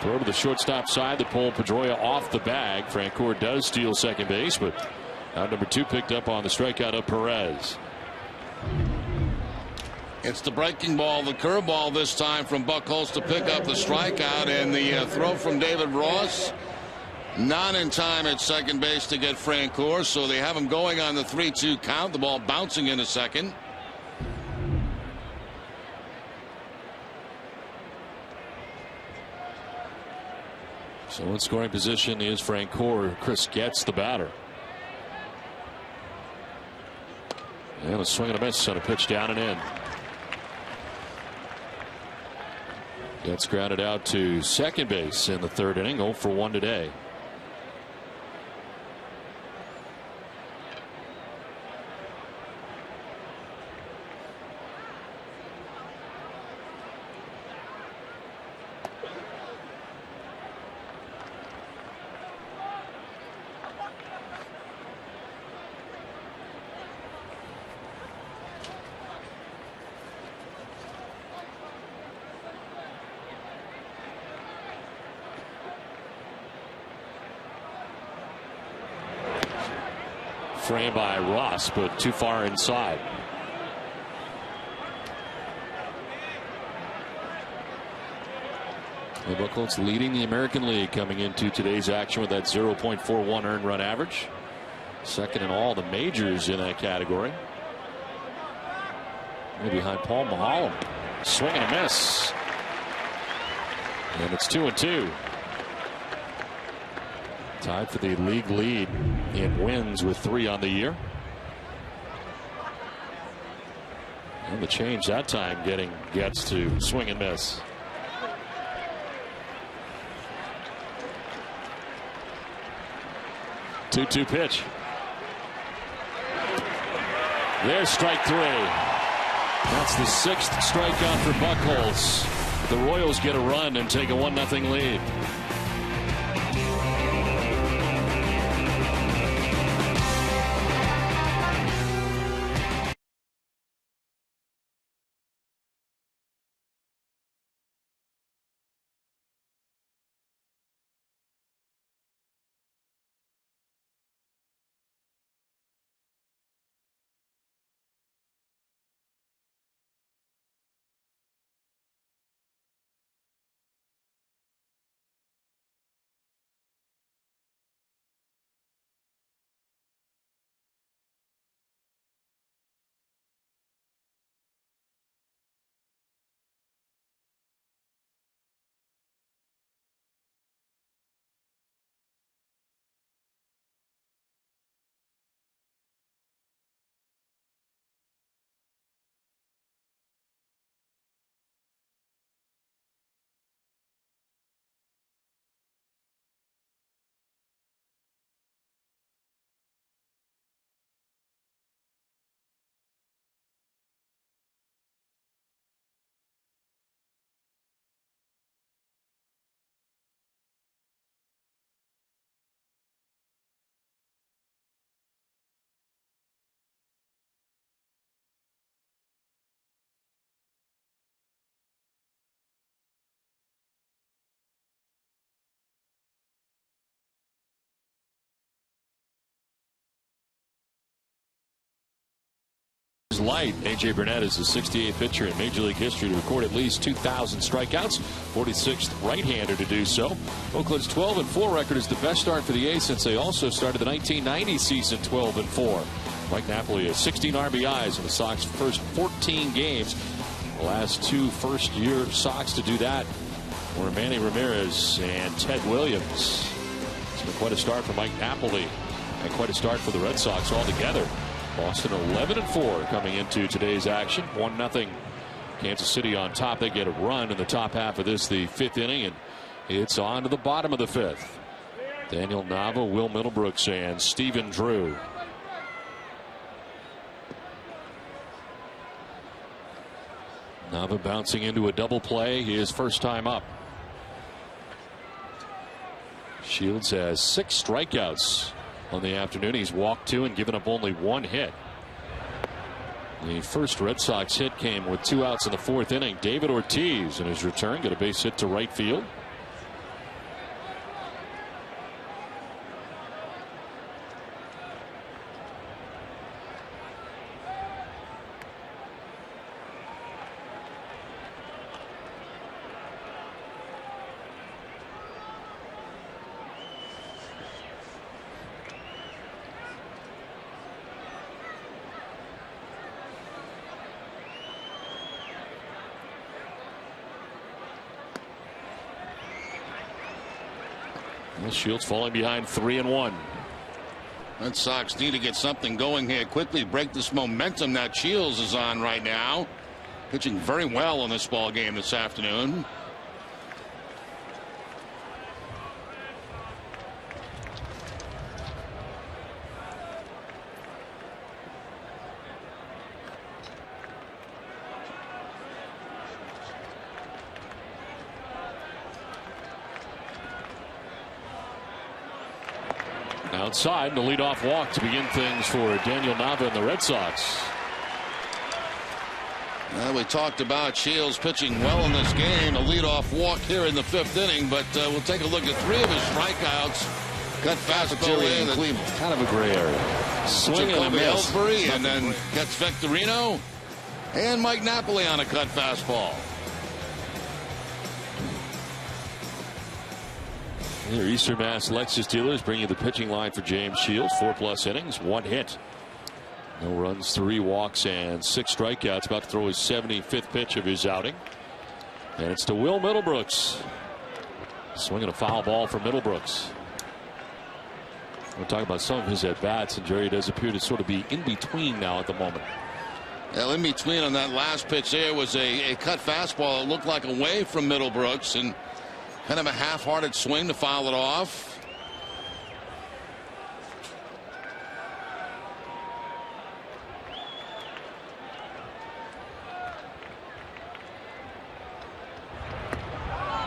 Throw to the shortstop side that pulled Pedroia off the bag. Francoeur does steal second base, but out number 2 picked up on the strikeout of Perez.
It's the breaking ball, the curveball this time from Buchholz to pick up the strikeout, and the throw from David Ross. Not in time at second base to get Francoeur, so they have him going on the 3-2 count. The ball bouncing into second.
So in scoring position is Francoeur. Chris gets the batter. And a swing and a miss on a pitch down and in. Gets grounded out to second base in the 3rd inning. 0 for 1 today. Frame by Ross, but too far inside. Clay Buchholz leading the American League coming into today's action with that 0.41 earned run average. Second in all the majors in that category. Behind Paul Maholm. Swing and a miss. And it's 2-2. Tied for the league lead in wins with 3 on the year. And the change that time getting Getz to swing and miss. Two pitch. There's strike 3. That's the 6th strikeout for Buchholz. The Royals get a run and take a 1-0 lead. Light. A.J. Burnett is the 68th pitcher in Major League history to record at least 2,000 strikeouts. 46th right-hander to do so. Oakland's 12-4 record is the best start for the A's since they also started the 1990 season 12-4. Mike Napoli has 16 RBIs in the Sox' first 14 games. The last 2 first-year Sox to do that were Manny Ramirez and Ted Williams. It's been quite a start for Mike Napoli and quite a start for the Red Sox altogether. Boston 11-4 coming into today's action. 1-0 Kansas City on top. They get a run in the top half of this, the 5th inning, and it's on to the bottom of the 5th. Daniel Nava, Will Middlebrooks, and Stephen Drew. Nava bouncing into a double play, his first time up. Shields has 6 strikeouts on the afternoon. He's walked 2 and given up only 1 hit. The first Red Sox hit came with 2 outs in the 4th inning. David Ortiz in his return got a base hit to right field. Shields falling behind 3-1.
Red Sox need to get something going here quickly, break this momentum that Shields is on right now. Pitching very well in this ball game this afternoon.
Outside, the leadoff walk to begin things for Daniel Nava and the Red Sox.
Well, we talked about Shields pitching well in this game. A leadoff walk here in the 5th inning, but we'll take a look at 3 of his strikeouts. Cut fastball in Cleveland.
Kind of a gray area. Swing and a miss.
Ellsbury, and then gets Victorino and Mike Napoli on a cut fastball.
Your Eastern Mass Lexus dealers bring you the pitching line for James Shields. 4+ innings, 1 hit. No runs, 3 walks, and 6 strikeouts. About to throw his 75th pitch of his outing. And it's to Will Middlebrooks. Swinging a foul ball for Middlebrooks. We're talking about some of his at-bats, and Jerry does appear to sort of be in between now at the moment.
Well, in between on that last pitch there was a cut fastball. It looked like away from Middlebrooks, and kind of a half-hearted swing to foul it off.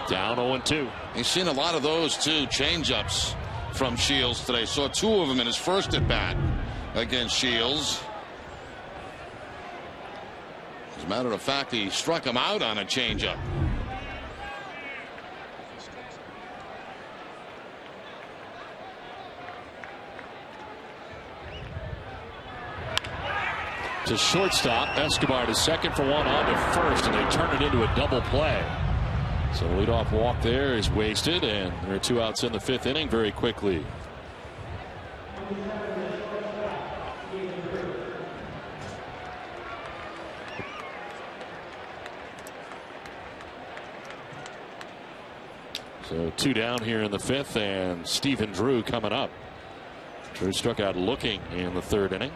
Down 0-2.
He's seen a lot of those too, change-ups from Shields today. Saw 2 of them in his first at-bat against Shields. As a matter of fact, he struck him out on a change-up.
To shortstop, Escobar to second for 1, on to first, and they turn it into a double play. So the leadoff walk there is wasted, and there are 2 outs in the 5th inning very quickly. So 2 down here in the 5th, and Stephen Drew coming up. Drew struck out looking in the 3rd inning.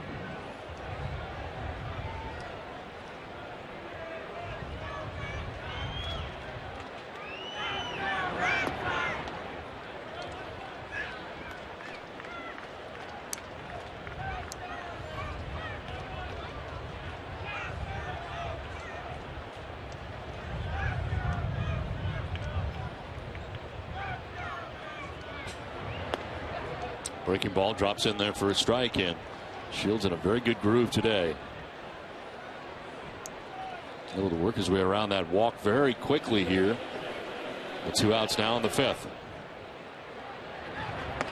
Breaking ball drops in there for a strike, and Shields in a very good groove today. Able to work his way around that walk very quickly here. With 2 outs now in the 5th.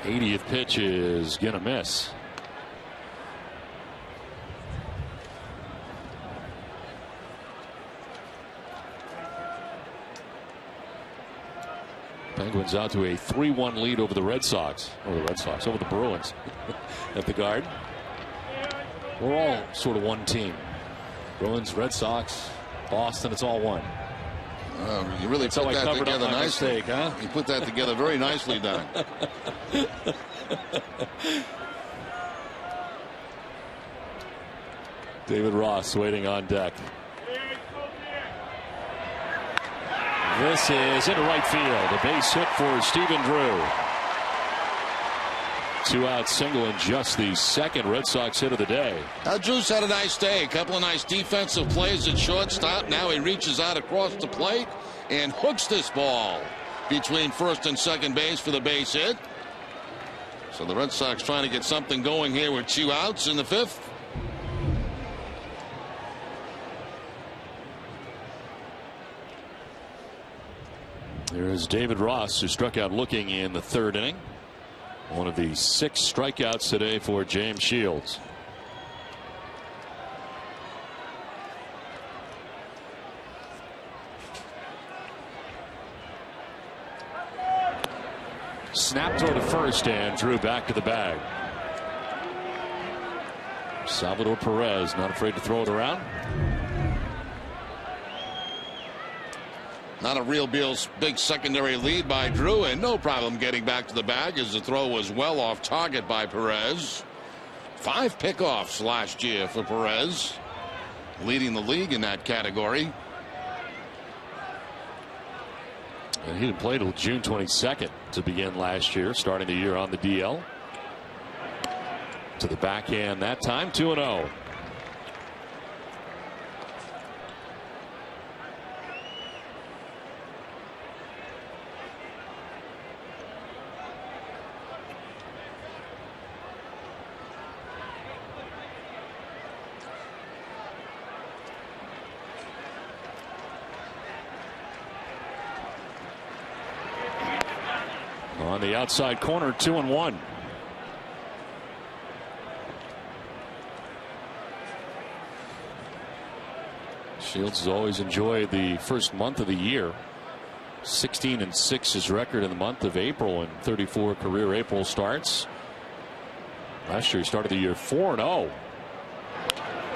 80th pitch is gonna miss. Penguins out to a 3-1 lead over the Red Sox. Over the Bruins at the Garden. We're all sort of one team. Bruins, Red Sox, Boston, it's all one.
You really put that together nicely.
Mistake, huh?
You put that together very nicely, Don.
David Ross waiting on deck. This is into right field. A base hit for Stephen Drew. 2-out single, and just the 2nd Red Sox hit of the day.
Drew's had a nice day. A couple of nice defensive plays at shortstop. Now he reaches out across the plate and hooks this ball between first and second base for the base hit. So the Red Sox trying to get something going here with 2 outs in the 5th.
There's David Ross, who struck out looking in the 3rd inning. One of the 6 strikeouts today for James Shields. Snap toward the first, and Drew back to the bag. Salvador Perez not afraid to throw it around.
Not a real big secondary lead by Drew, and no problem getting back to the bag as the throw was well off target by Perez. 5 pickoffs last year for Perez, leading the league in that category.
And he didn't play till June 22nd to begin last year, starting the year on the DL. To the backhand that time, 2-0. On the outside corner, 2-1. Shields has always enjoyed the first month of the year. 16-6 his record in the month of April, and 34 career April starts. Last year he started the year 4-0.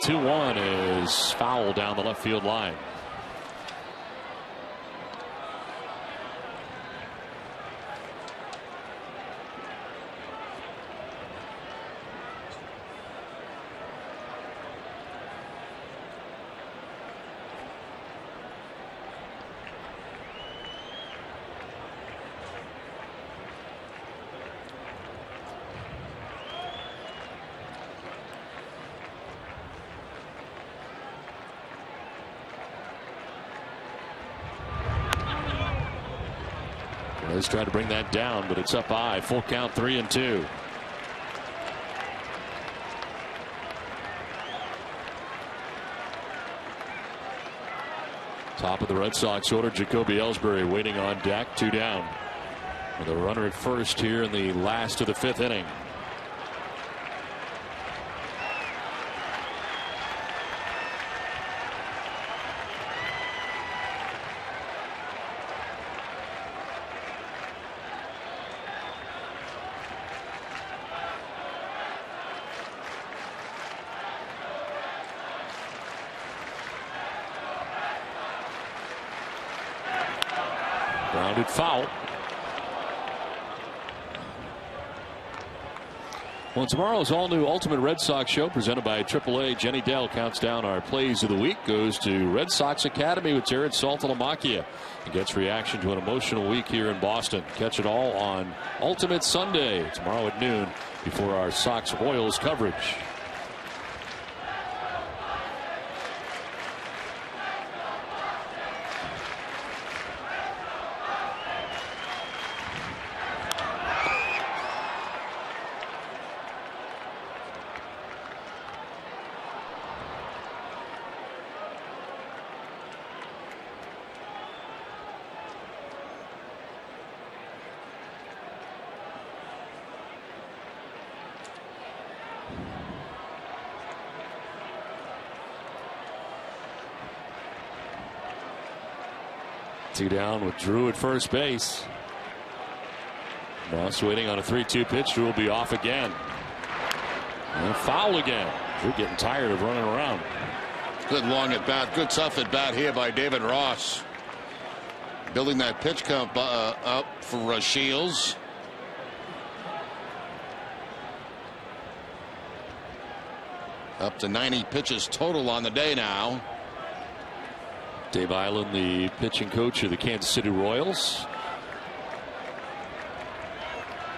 2-1 is foul down the left field line. Let's try to bring that down, but it's up high. Full count, 3-2. Top of the Red Sox order, Jacoby Ellsbury waiting on deck, 2 down. With a runner at first here in the last of the 5th inning. Grounded foul. Well, tomorrow's all-new Ultimate Red Sox show presented by AAA. Jenny Dell counts down our plays of the week. Goes to Red Sox Academy with Jared Saltalamacchia and gets reaction to an emotional week here in Boston. Catch it all on Ultimate Sunday tomorrow at noon before our Sox Royals coverage. Two down with Drew at first base. Moss waiting on a 3-2 pitch. Drew will be off again. And foul again. Drew getting tired of running around.
Good long at bat. Good tough at bat here by David Ross. Building that pitch count up for Shields. Up to 90 pitches total on the day now.
Dave Island, the pitching coach of the Kansas City Royals.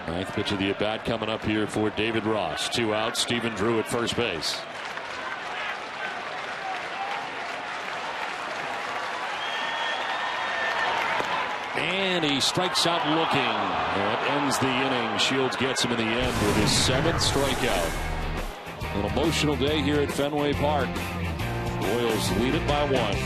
9th pitch of the at-bat coming up here for David Ross. 2 outs. Stephen Drew at first base. And he strikes out looking. That ends the inning. Shields gets him in the end with his 7th strikeout. An emotional day here at Fenway Park. Royals lead it by 1.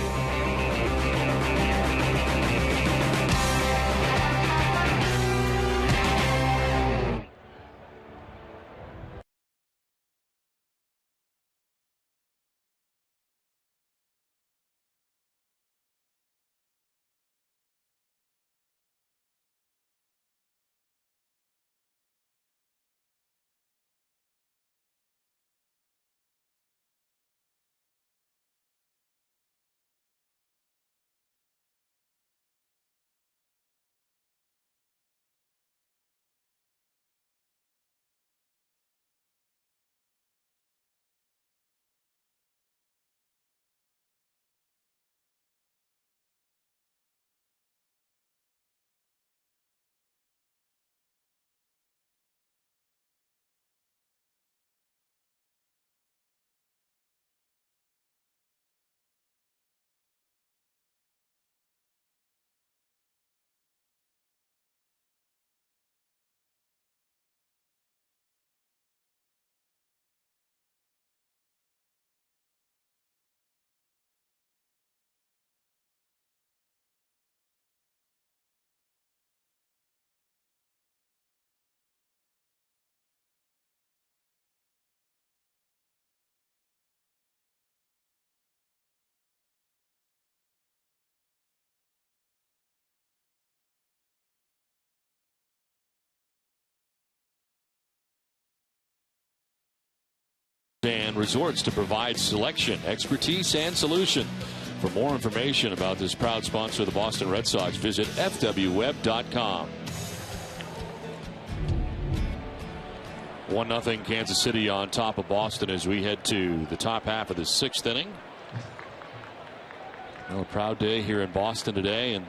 and resorts to provide selection, expertise, and solution. For more information about this proud sponsor of the Boston Red Sox, visit fwweb.com. 1-0 Kansas City on top of Boston as we head to the top half of the 6th inning. Well, a proud day here in Boston today, and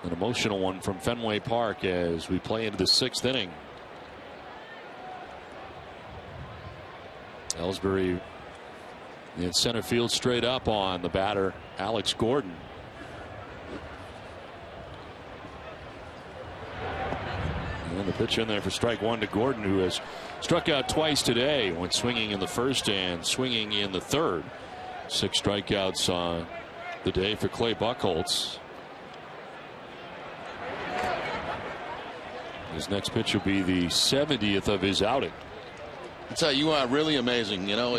an emotional one from Fenway Park as we play into the 6th inning. Ellsbury in center field straight up on the batter, Alex Gordon. And the pitch in there for strike one to Gordon, who has struck out twice today, went swinging in the first and swinging in the third. 6 strikeouts on the day for Clay Buchholz. His next pitch will be the 70th of his outing.
I tell you are really amazing. You know,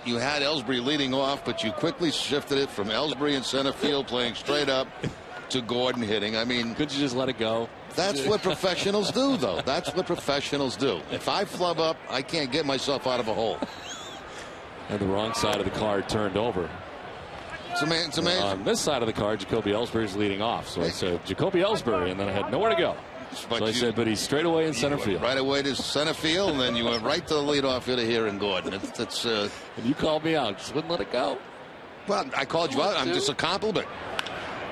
you had Ellsbury leading off, but you quickly shifted it from Ellsbury in center field playing straight up to Gordon hitting. I mean,
could you just let it go?
That's what professionals do, though. That's what professionals do. If I flub up, I can't get myself out of a hole.
And the wrong side of the card turned over.
It's amazing.
On this side of the card, Jacoby Ellsbury's leading off. So I said Jacoby Ellsbury, and then I had nowhere to go. So I said, but he's straight away in center field.
Right away to center field, and then you went right to the leadoff hitter here in Gordon. And
you called me out. Just wouldn't let it go.
Well, I called you out. I'm just a compliment.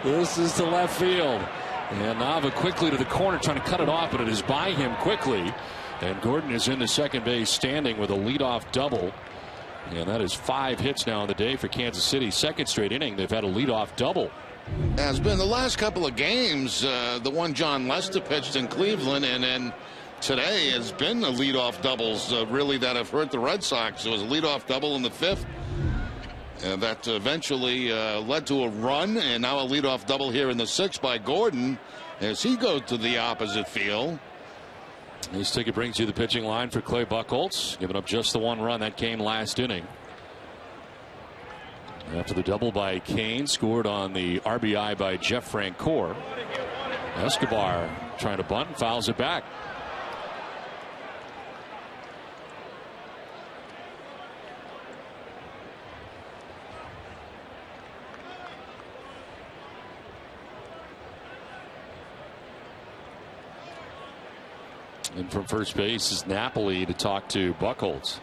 This is to left field. And Nava quickly to the corner trying to cut it off, but it is by him quickly. And Gordon is into second base standing with a leadoff double. And that is 5 hits now on the day for Kansas City. 2nd straight inning, they've had a leadoff double.
Has been the last couple of games, the one John Lester pitched in Cleveland, and then today has been the leadoff doubles really that have hurt the Red Sox. It was a leadoff double in the 5th that eventually led to a run, and now a leadoff double here in the 6th by Gordon as he goes to the opposite field.
His ticket brings you the pitching line for Clay Buchholz, giving up just the 1 run that came last inning. After the double by Kane, scored on the RBI by Jeff Francoeur. Escobar trying to bunt, fouls it back. And from first base is Napoli to talk to Buchholz.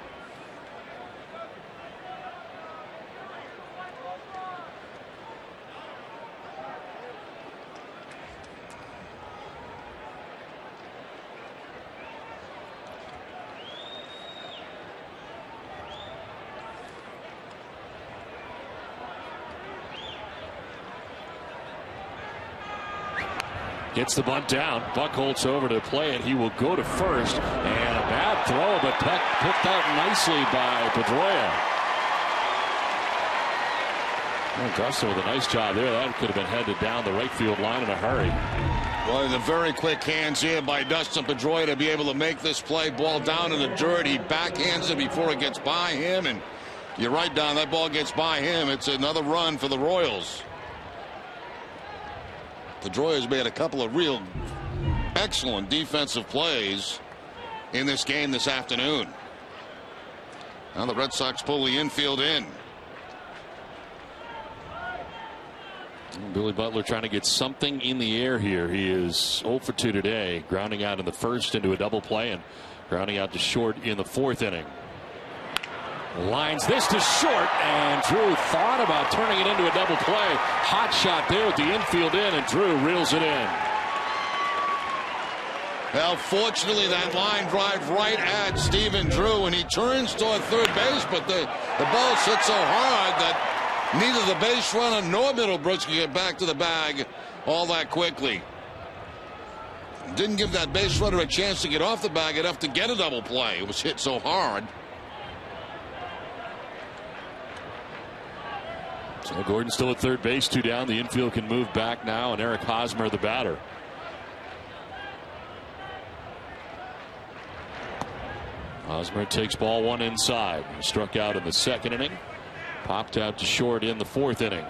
Gets the bunt down. Buchholz over to play it. He will go to first. And a bad throw, but picked out nicely by Pedroia. Well, Dustin with a nice job there. That could have been headed down the right field line in a hurry.
Well, the very quick hands here by Dustin Pedroia to be able to make this play. Ball down in the dirt. He backhands it before it gets by him. And you're right, Don. That ball gets by him. It's another run for the Royals. Pedroia's made a couple of real excellent defensive plays in this game this afternoon. Now the Red Sox pull the infield in.
Billy Butler trying to get something in the air here. He is 0 for 2 today, grounding out in the 1st into a double play and grounding out to short in the 4th inning. Lines this to short, and Drew thought about turning it into a double play. Hot shot there with the infield in, and Drew reels it in.
Well, fortunately, that line drive right at Stephen Drew, and he turns toward third base, but the ball hit so hard that neither the base runner nor Middlebrooks can get back to the bag all that quickly. Didn't give that base runner a chance to get off the bag enough to get a double play. It was hit so hard.
So Gordon still at third base, 2 down. The infield can move back now, and Eric Hosmer the batter. Hosmer takes ball 1 inside. He struck out in the 2nd inning. Popped out to short in the 4th inning.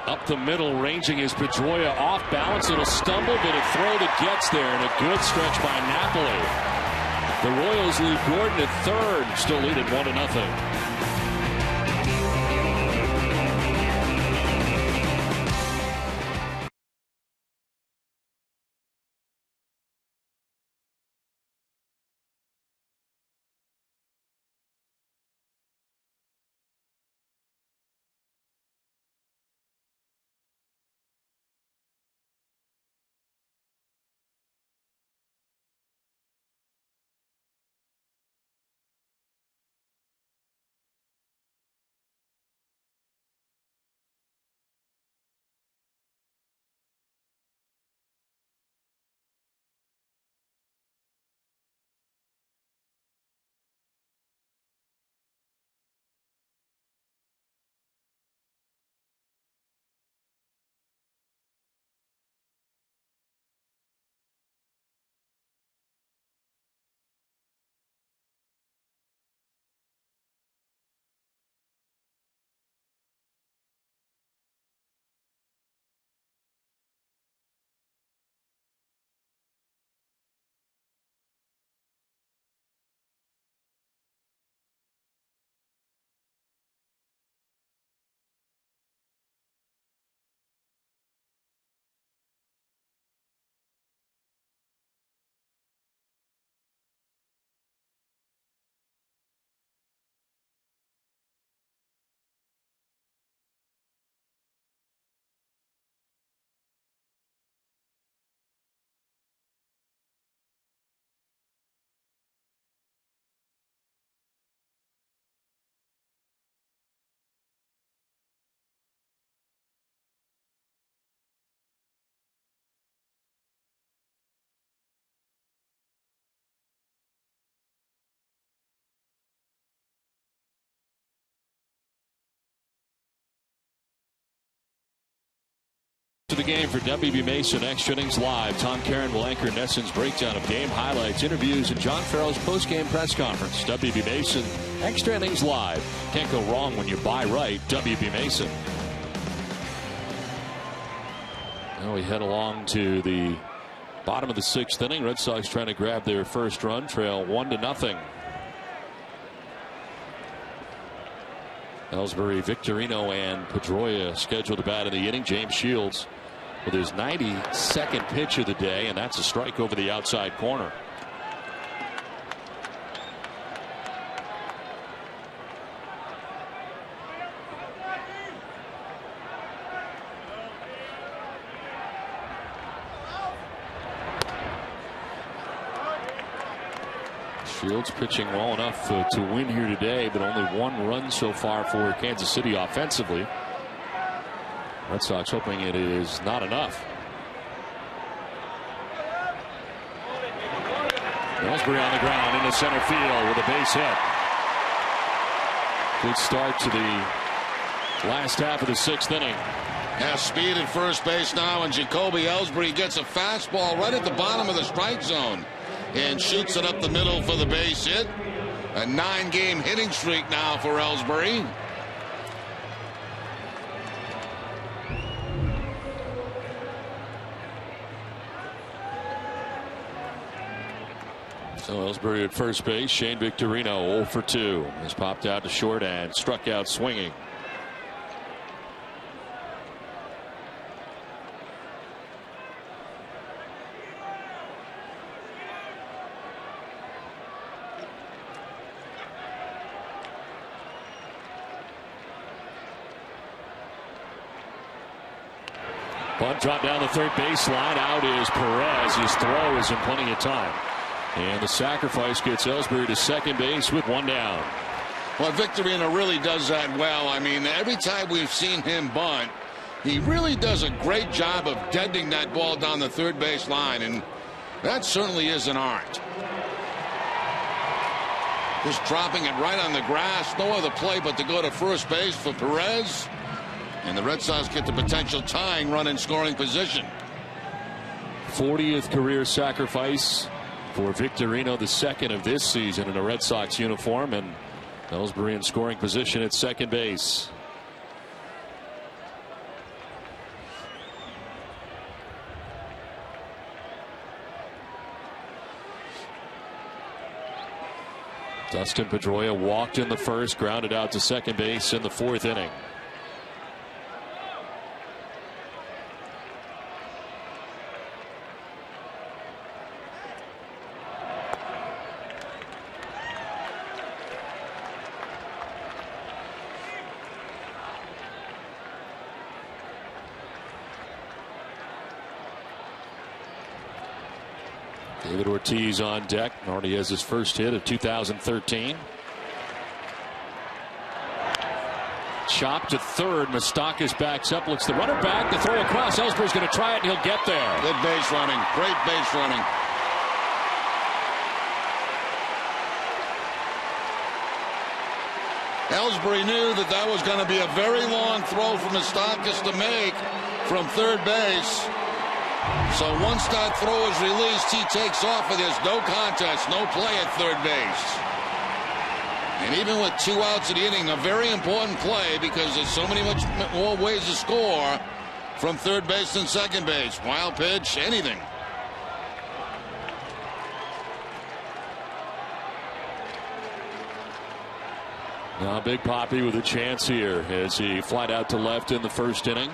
Up the middle, ranging is Pedroia, off balance, it'll stumble, but a throw that gets there, and a good stretch by Napoli. The Royals lead Gordon at third, still lead it 1-0. To the game for WB Mason Extra Innings Live. Tom Caron will anchor Nesson's breakdown of game highlights, interviews, and John Farrell's post-game press conference. WB Mason Extra Innings Live. Can't go wrong when you buy right. WB Mason. Now we head along to the bottom of the 6th inning. Red Sox trying to grab their first run, trail 1-0. Ellsbury, Victorino, and Pedroia scheduled to bat in the inning. James Shields with his 92nd pitch of the day, and that's a strike over the outside corner. Shields pitching well enough to win here today, but only 1 run so far for Kansas City offensively. Red Sox hoping it is not enough. Ellsbury on the ground into center field with a base hit. Good start to the last half of the 6th inning.
Has speed at first base now, and Jacoby Ellsbury gets a fastball right at the bottom of the strike zone and shoots it up the middle for the base hit. A 9-game hitting streak now for Ellsbury.
So Ellsbury at first base. Shane Victorino 0 for 2 has popped out to short and struck out swinging. Bunt drop down the third baseline. Out is Perez. His throw is in plenty of time. And the sacrifice gets Ellsbury to second base with 1 down.
Well, Victorino really does that well. I mean, every time we've seen him bunt, he really does a great job of deadening that ball down the third base line, and that certainly is an art. Just dropping it right on the grass. No other play but to go to first base for Perez. And the Red Sox get the potential tying run in scoring position.
40th career sacrifice for Victorino, the second of this season in a Red Sox uniform, and Ellsbury in scoring position at second base. Dustin Pedroia walked in the first, grounded out to second base in the fourth inning. David Ortiz on deck. Already has his first hit of 2013. Chop to third. Moustakas backs up. Looks the runner back. The throw across. Ellsbury's going to try it, and he'll get there.
Good base running. Great base running. Ellsbury knew that that was going to be a very long throw for Moustakas to make from third base. So once that throw is released, he takes off, and there's no contest, no play at third base. And even with 2 outs in the inning, a very important play because there's so many much more ways to score from third base than second base. Wild pitch, anything.
Now Big Papi with a chance here as he flied out to left in the first inning.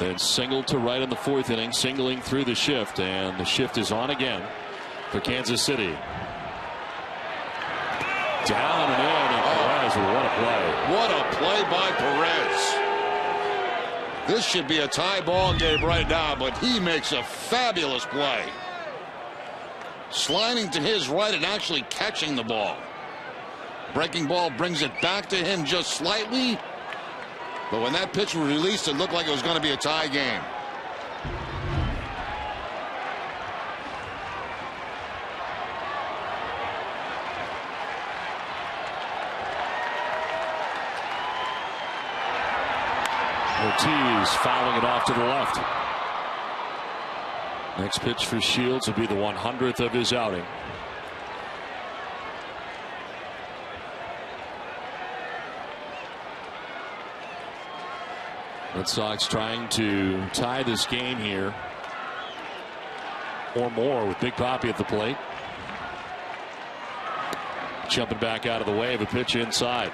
Then singled to right in the fourth inning, singling through the shift, and the shift is on again for Kansas City. Down and in, and Perez, what a play.
What a play by Perez. This should be a tie ball game right now, but he makes a fabulous play. Sliding to his right and actually catching the ball. Breaking ball brings it back to him just slightly. But when that pitch was released, it looked like it was going to be a tie game.
Ortiz fouling it off to the left. Next pitch for Shields will be the 100th of his outing. Red Sox trying to tie this game here or more with Big Papi at the plate. Jumping back out of the way of a pitch inside.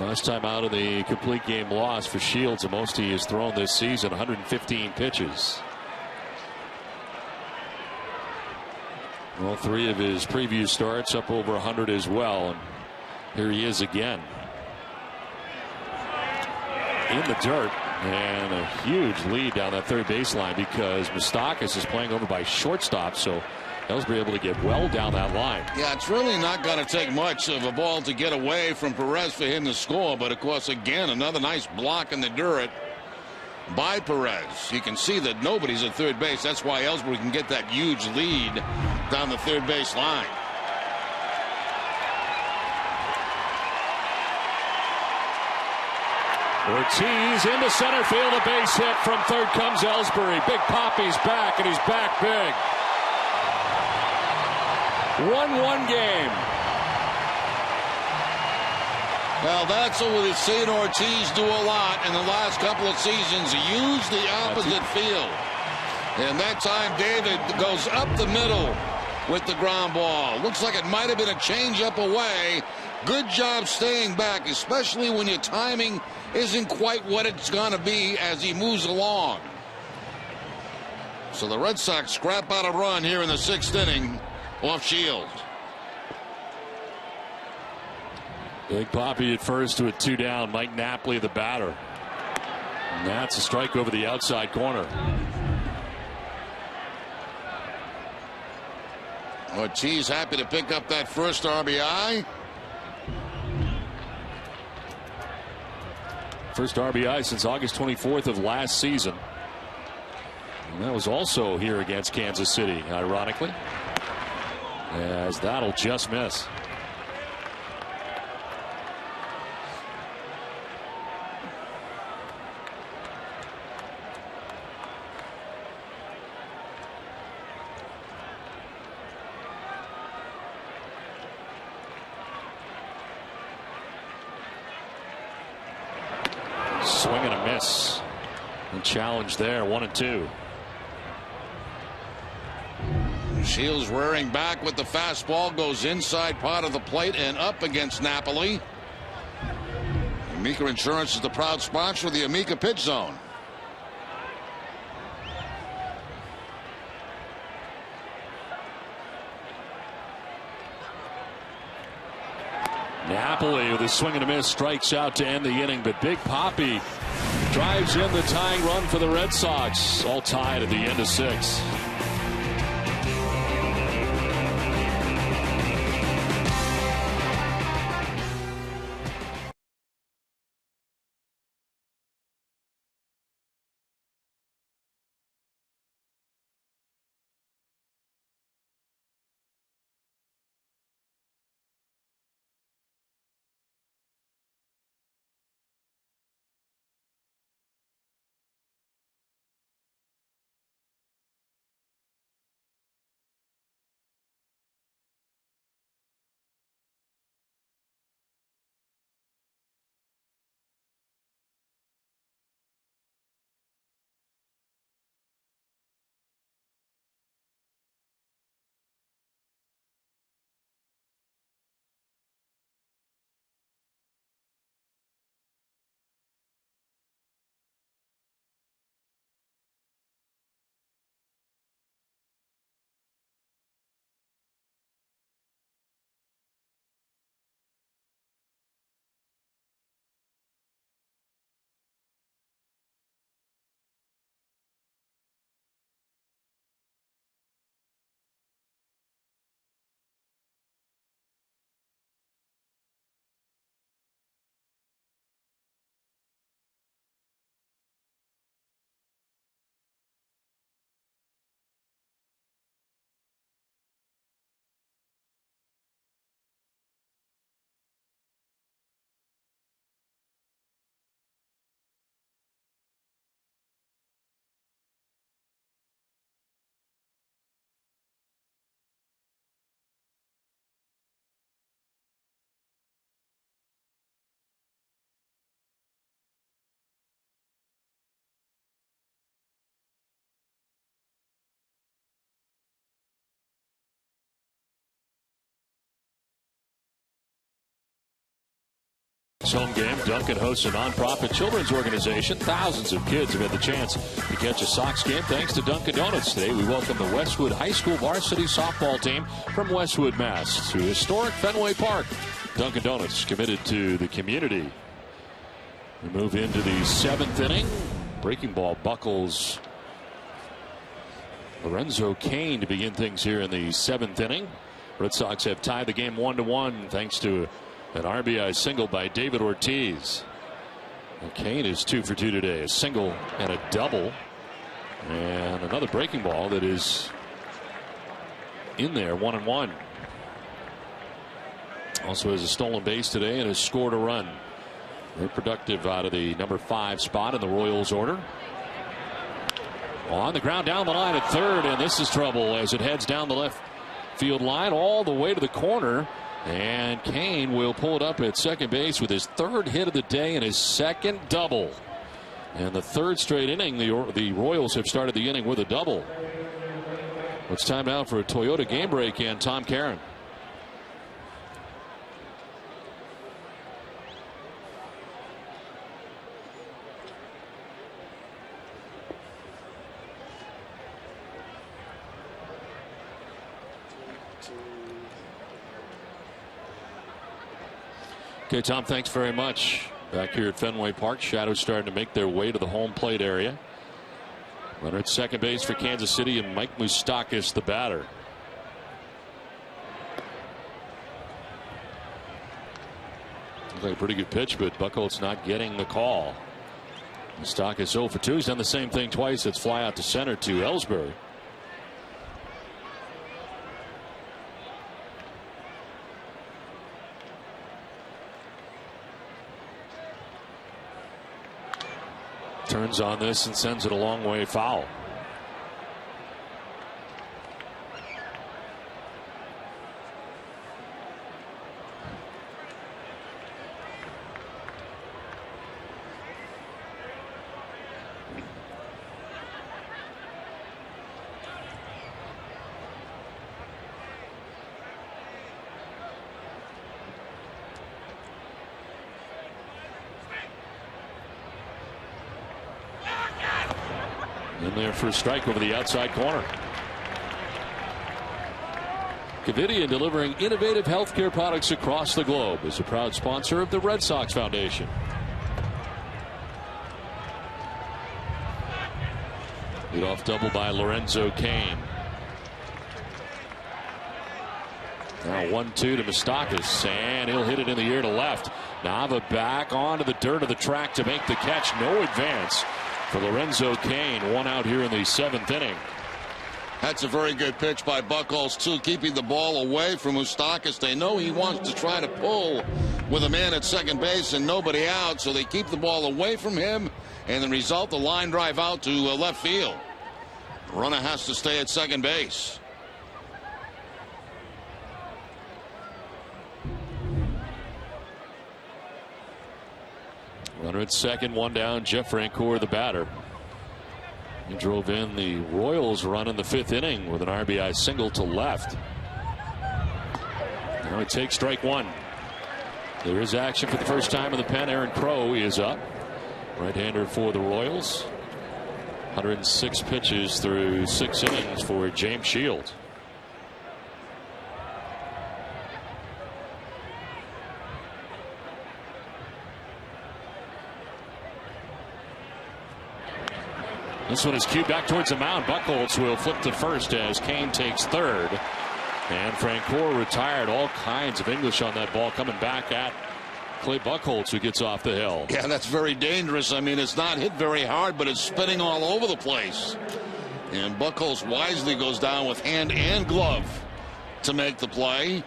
Last time out of the complete game loss for Shields, the most he has thrown this season, 115 pitches. All 3 of his previous starts up over 100 as well. And here he is again. In the dirt, and a huge lead down that third baseline because Moustakas is playing over by shortstop, so Ellsbury able to get well down that line.
Yeah, it's really not going to take much of a ball to get away from Perez for him to score, but of course again another nice block in the dirt by Perez. You can see that nobody's at third base. That's why Ellsbury can get that huge lead down the third base line.
Ortiz into center field, a base hit. From third comes Ellsbury. Big Papi's back, and he's back big. 1-1 game.
Well, that's what we've seen Ortiz do a lot in the last couple of seasons. Use the opposite field. And that time David goes up the middle with the ground ball. Looks like it might have been a changeup away. Good job staying back, especially when your timing isn't quite what it's going to be as he moves along. So the Red Sox scrap out a run here in the 6th inning off Shields.
Big Papi at first with 2 down. Mike Napoli the batter. And that's a strike over the outside corner.
Ortiz happy to pick up that first RBI.
First RBI since August 24th of last season. And that was also here against Kansas City, ironically. As that'll just miss. Swing and a miss. And challenge there, 1-2.
Shields rearing back with the fastball, goes inside part of the plate and up against Napoli. Amica Insurance is the proud sponsor of the Amica Pitch Zone.
Napoli with a swing and a miss strikes out to end the inning, but Big Papi drives in the tying run for the Red Sox. All tied at the end of 6. Home game. Duncan hosts a nonprofit children's organization. Thousands of kids have had the chance to catch a Sox game thanks to Dunkin' Donuts. Today we welcome the Westwood High School varsity softball team from Westwood, Mass. to historic Fenway Park. Dunkin' Donuts committed to the community. We move into the 7th inning. Breaking ball Buchholz. Lorenzo Cain to begin things here in the 7th inning. Red Sox have tied the game 1-1 thanks to an RBI single by David Ortiz. And Cain is 2 for 2 today. A single and a double. And another breaking ball that is in there, 1-1. Also has a stolen base today and has scored a run. Very productive out of the number 5 spot in the Royals order. On the ground down the line at third, and this is trouble as it heads down the left field line all the way to the corner. And Cain will pull it up at second base with his 3rd hit of the day and his 2nd double. And the 3rd straight inning, the Royals have started the inning with a double. It's time now for a Toyota game break and Tom Caron. Okay, Tom, thanks very much. Back here at Fenway Park, shadows starting to make their way to the home plate area. Runner at second base for Kansas City, and Mike Moustakas the batter. Looks like a pretty good pitch, but Buchholz not getting the call. Moustakas 0 for 2. He's done the same thing twice. It's fly out to center to Ellsbury. Turns on this and sends it a long way foul. there for a strike over the outside corner. Covidien, delivering innovative healthcare products across the globe, is a proud sponsor of the Red Sox Foundation. Leadoff double by Lorenzo Cain. Now 1-2 to Moustakas, and he'll hit it in the air to left. Nava back onto the dirt of the track to make the catch. No advance for Lorenzo Cain. One out here in the 7th inning.
That's a very good pitch by Buchholz, too, keeping the ball away from Moustakas. They know he wants to try to pull with a man at second base and nobody out, so they keep the ball away from him, and the result, the line drive out to left field. Runner has to stay at second base.
Runner at second, one down. Jeff Francoeur, the batter. He drove in the Royals run in the 5th inning with an RBI single to left. Now he takes strike one. There is action for the first time in the pen. Aaron Crow is up. Right-hander for the Royals. 106 pitches through 6 innings for James Shields. This one is cued back towards the mound. Buchholz will flip to first as Cain takes third. And Francoeur retired. All kinds of English on that ball coming back at Clay Buchholz, who gets off the hill.
Yeah, that's very dangerous. I mean, it's not hit very hard, but it's spinning all over the place. And Buchholz wisely goes down with hand and glove to make the play.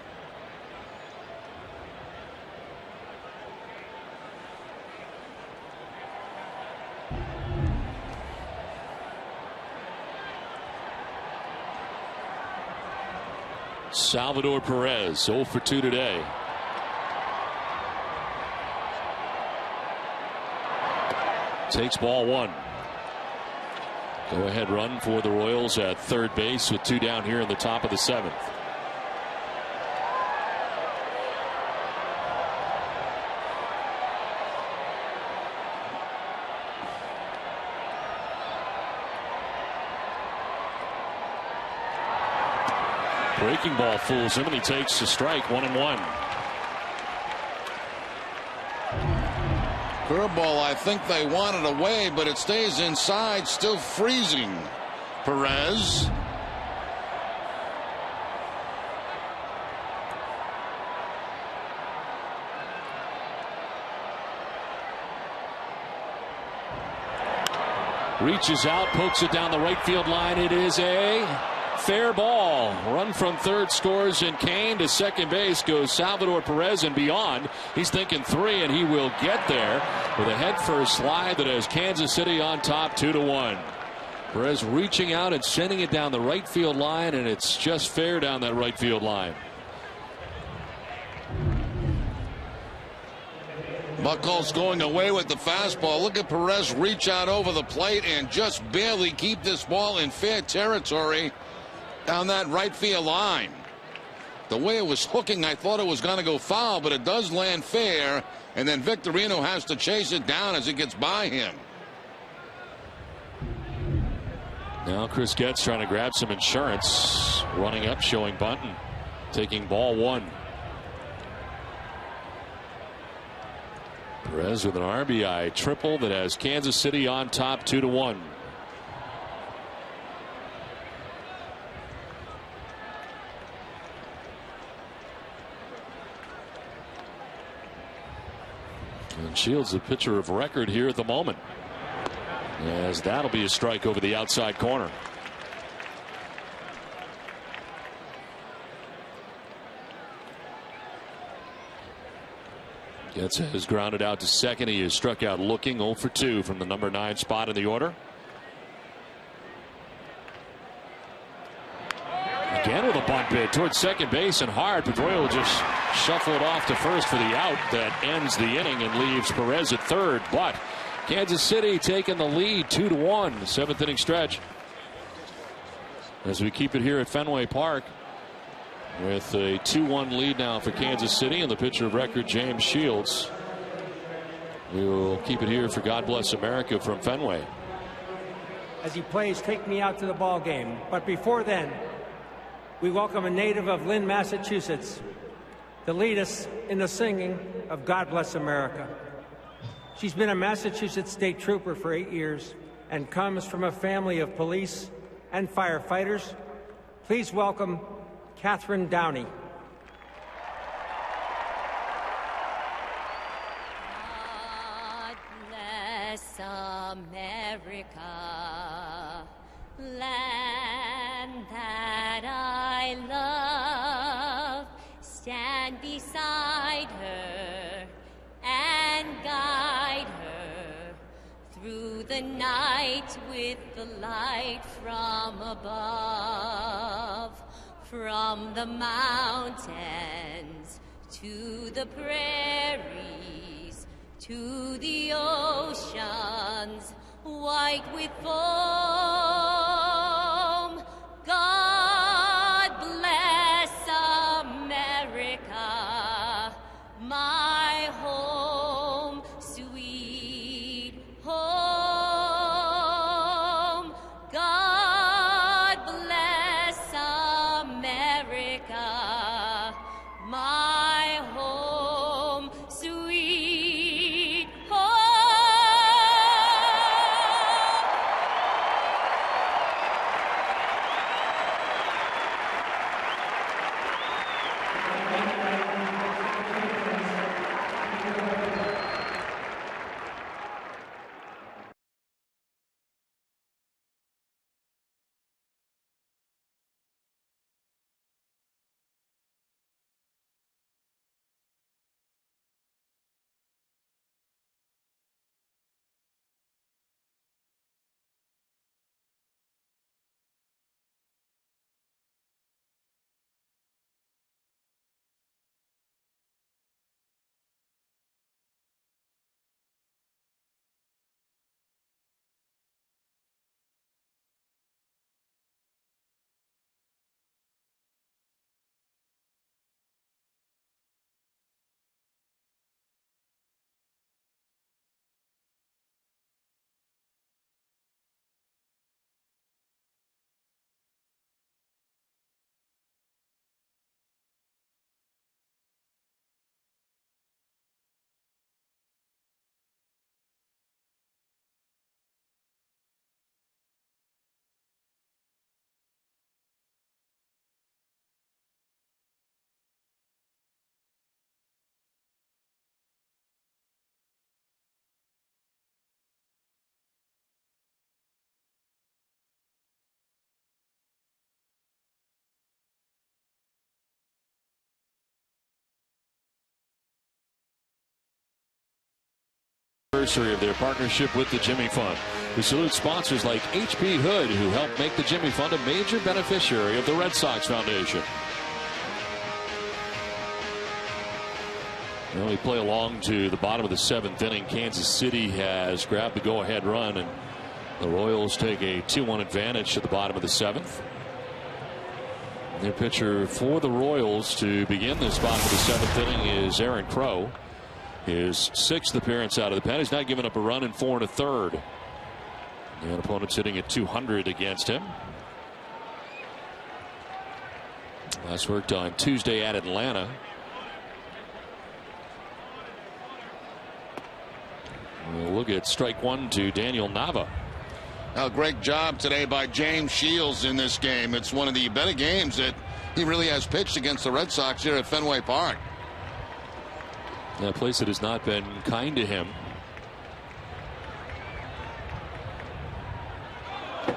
Salvador Perez, 0 for 2 today. Takes ball one. Go ahead run for the Royals at third base with 2 down here in the top of the 7th. Breaking ball fools him, and he takes a strike. 1-1.
Curveball, I think they want it away, but it stays inside, still freezing. Perez.
Reaches out, pokes it down the right field line. It is a fair ball. Run from third scores, and Cain to second base goes Salvador Perez and beyond. He's thinking 3, and he will get there with a head-first slide that has Kansas City on top 2-1. Perez reaching out and sending it down the right field line, and it's just fair down that right field line.
Buchholz going away with the fastball. Look at Perez reach out over the plate and just barely keep this ball in fair territory down that right field line. The way it was hooking, I thought it was going to go foul, but it does land fair, and then Victorino has to chase it down as it gets by him.
Now Chris Getz trying to grab some insurance. Running up, showing bunting, taking ball one. Perez with an RBI triple that has Kansas City on top 2-1. And Shields, the pitcher of record here at the moment, as that'll be a strike over the outside corner. Getz has grounded out to second. He is struck out looking, 0 for 2 from the number 9 spot in the order. Again with a bunt bid towards second base and hard. Pedroia will just shuffle it off to first for the out that ends the inning and leaves Perez at third. But Kansas City taking the lead 2-1, 7th inning stretch. As we keep it here at Fenway Park with a 2-1 lead now for Kansas City and the pitcher of record James Shields. We will keep it here for God Bless America from Fenway.
as he plays Take Me Out to the Ball Game. But before then, we welcome a native of Lynn, Massachusetts, to lead us in the singing of God Bless America. She's been a Massachusetts State Trooper for 8 years and comes from a family of police and firefighters. Please welcome Catherine Downey.
God bless America, land that I love. Stand beside her and guide her through the night with the light from above. From the mountains to the prairies to the oceans white with foam. God bless America, my home, sweet home. God bless America, my home, sweet home.
Anniversary of their partnership with the Jimmy Fund. We salute sponsors like H.B. Hood, who helped make the Jimmy Fund a major beneficiary of the Red Sox Foundation. Well, we play along to the bottom of the 7th inning. Kansas City has grabbed the go-ahead run, and the Royals take a 2-1 advantage at the bottom of the 7th. Their pitcher for the Royals to begin this bottom of the 7th inning is Aaron Crow. His 6th appearance out of the pen. He's not given up a run in 4 1/3. And opponent's hitting at 200 against him. Last worked on Tuesday at Atlanta. We'll look at strike 1 to Daniel Nava.
Now, great job today by James Shields in this game. It's one of the better games that he really has pitched against the Red Sox here at Fenway Park.
A place that has not been kind to him.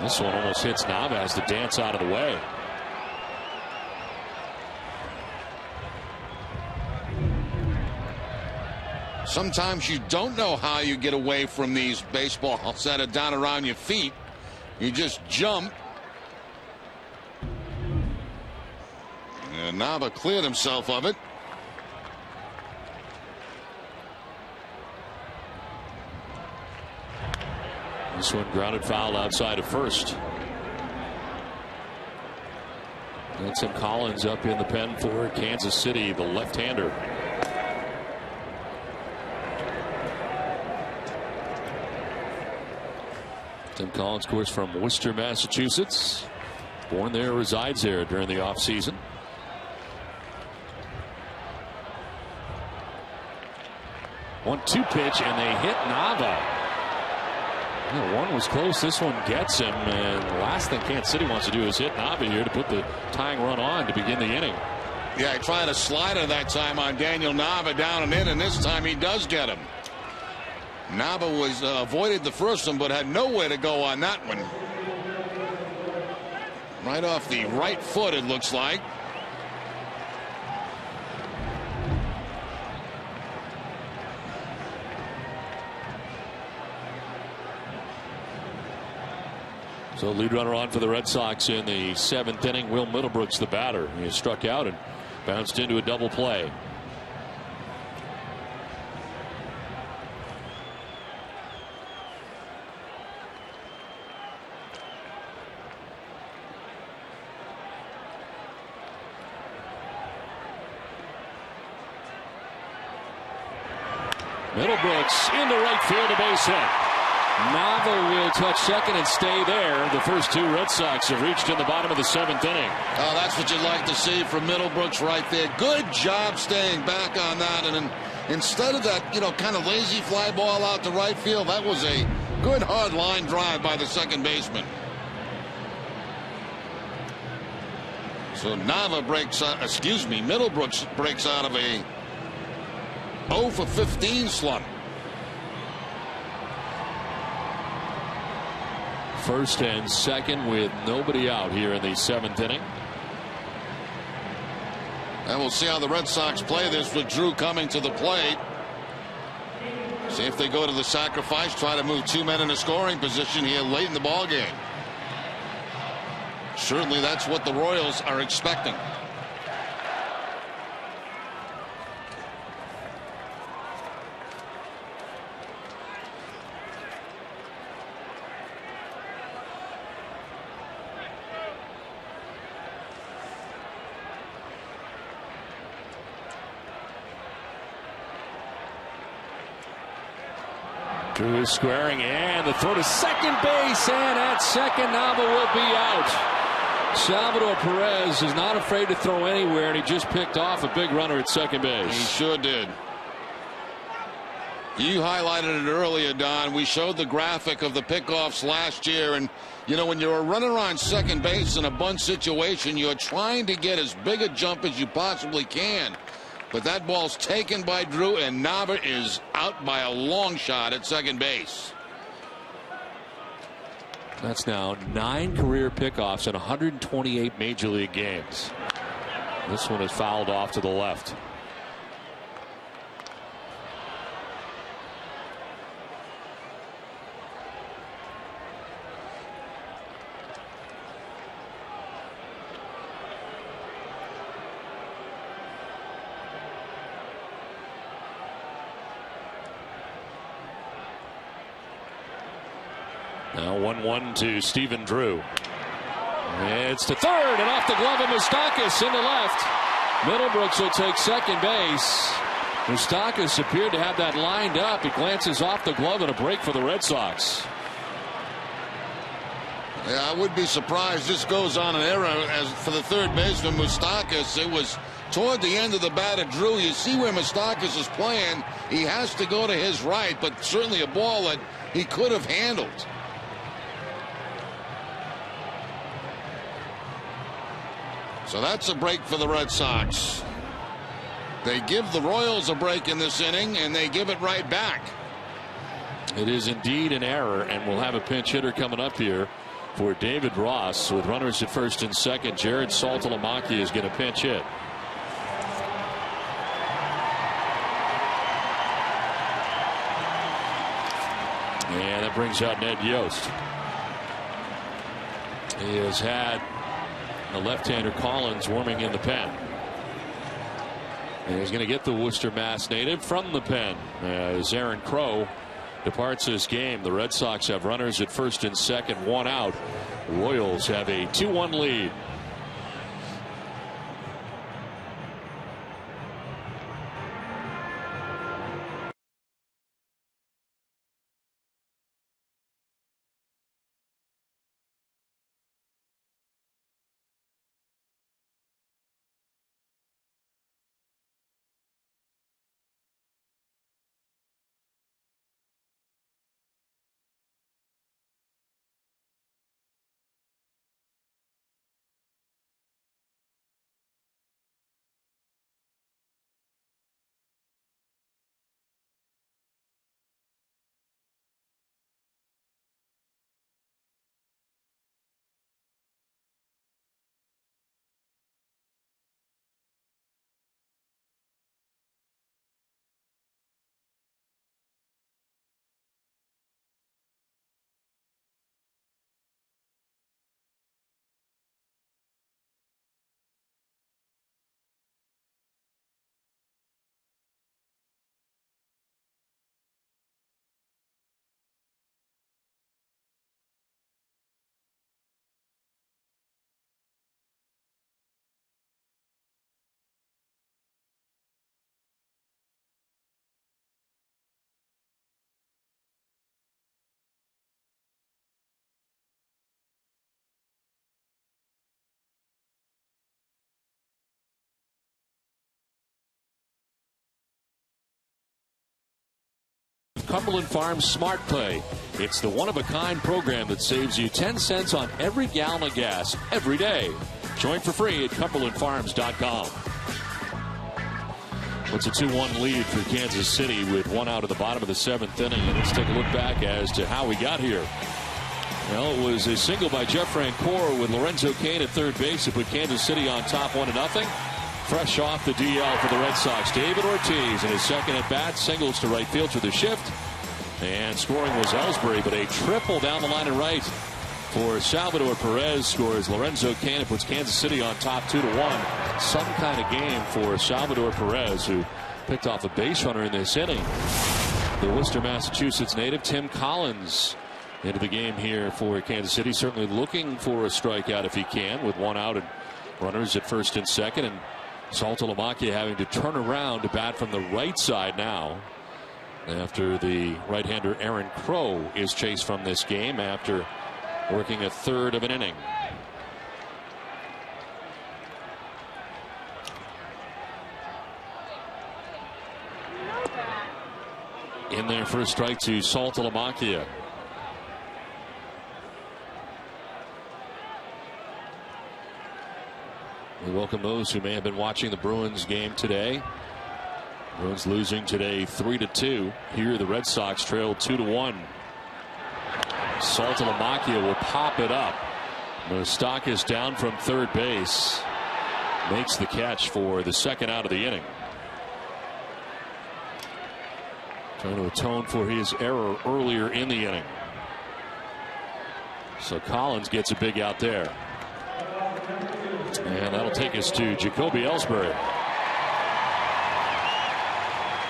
This one almost hits Nava, has to dance out of the way.
Sometimes you don't know how you get away from these baseballs that are down around your feet. You just jump. And Nava cleared himself of it.
This one grounded foul outside of first. Tim Collins up in the pen for Kansas City, the left-hander. Tim Collins, of course, from Worcester, Massachusetts. Born there, resides there during the offseason. One-two pitch, and they hit Nava. One was close. This one gets him. And the last thing Kansas City wants to do is hit Nava here to put the tying run on to begin the inning.
Yeah, he tried a slider that time on Daniel Nava down and in, and this time he does get him. Nava was avoided the first one, but had nowhere to go on that one. Right off the right foot, it looks like.
So lead runner on for the Red Sox in the 7th inning. Will Middlebrooks the batter. He struck out and bounced into a double play. Middlebrooks into right field, a base hit. Nava will touch second and stay there. The first two Red Sox have reached in the bottom of the 7th inning.
Oh, that's what you'd like to see from Middlebrooks right there. Good job staying back on that. And then instead of that, kind of lazy fly ball out to right field, that was a good hard line drive by the second baseman. So Nava breaks out, Middlebrooks breaks out of a 0 for 15 slump.
First and second with nobody out here in the 7th inning.
And we'll see how the Red Sox play this with Drew coming to the plate. See if they go to the sacrifice, try to move 2 men in a scoring position here late in the ball game. Certainly that's what the Royals are expecting.
Drew is squaring, and the throw to second base, and at second Nava will be out. Salvador Perez is not afraid to throw anywhere, and he just picked off a big runner at second base.
He sure did. You highlighted it earlier, Don. We showed the graphic of the pickoffs last year, and when you're a runner on second base in a bunt situation, you're trying to get as big a jump as you possibly can. But that ball's taken by Drew, and Nava is out by a long shot at second base.
That's now 9 career pickoffs in 128 major league games. This one is fouled off to the left. Now 1-1 to Stephen Drew. It's to third and off the glove of Moustakas into left. Middlebrooks will take second base. Moustakas appeared to have that lined up. It glances off the glove and a break for the Red Sox.
Yeah, I would be surprised this goes on an error as for the third baseman Moustakas. It was toward the end of the bat of Drew. You see where Moustakas is playing. He has to go to his right, but certainly a ball that he could have handled. So that's a break for the Red Sox. They give the Royals a break in this inning, and they give it right back.
It is indeed an error, and we'll have a pinch hitter coming up here for David Ross. With runners at first and second, Jared Saltalamacchia is going to pinch hit. And that brings out Ned Yost. He has had the left-hander Collins warming in the pen. And he's going to get the Worcester, Mass native from the pen as Aaron Crow departs this game. The Red Sox have runners at first and second, 1 out. The Royals have a 2-1 lead. Cumberland Farms Smart Pay. It's the one-of-a-kind program that saves you 10 cents on every gallon of gas every day. Join for free at cumberlandfarms.com. It's a 2-1 lead for Kansas City with one out at the bottom of the 7th inning. And let's take a look back as to how we got here. Well, it was a single by Jeff Francoeur with Lorenzo Cain at third base to put Kansas City on top 1-0. Fresh off the DL for the Red Sox, David Ortiz in his second at bat, singles to right field through the shift. And scoring was Ellsbury, but a triple down the line and right for Salvador Perez. Scores Lorenzo Cain and puts Kansas City on top 2-1. Some kind of game for Salvador Perez, who picked off a base runner in this inning. The Worcester, Massachusetts native Tim Collins into the game here for Kansas City, certainly looking for a strikeout if he can, with one out and runners at first and second. And Saltalamacchia having to turn around to bat from the right side now, after the right-hander Aaron Crow is chased from this game after working a third of an inning. In there for a strike to Saltalamacchia. We welcome those who may have been watching the Bruins game today. Bruins losing today 3-2. Here the Red Sox trailed 2-1. Saltalamacchia will pop it up. Moustakas down from third base. Makes the catch for the second out of the inning. Trying to atone for his error earlier in the inning. So Collins gets a big out there. And that'll take us to Jacoby Ellsbury.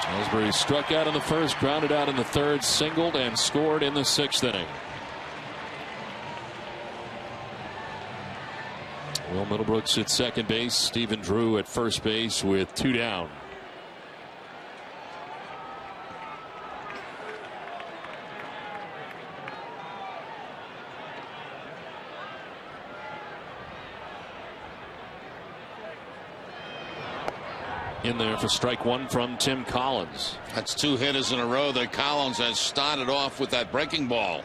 Ellsbury struck out in the first, grounded out in the third, singled and scored in the 6th inning. Will Middlebrooks at second base, Stephen Drew at first base with 2 down. In there for strike one from Tim Collins.
That's 2 hitters in a row that Collins has started off with that breaking ball.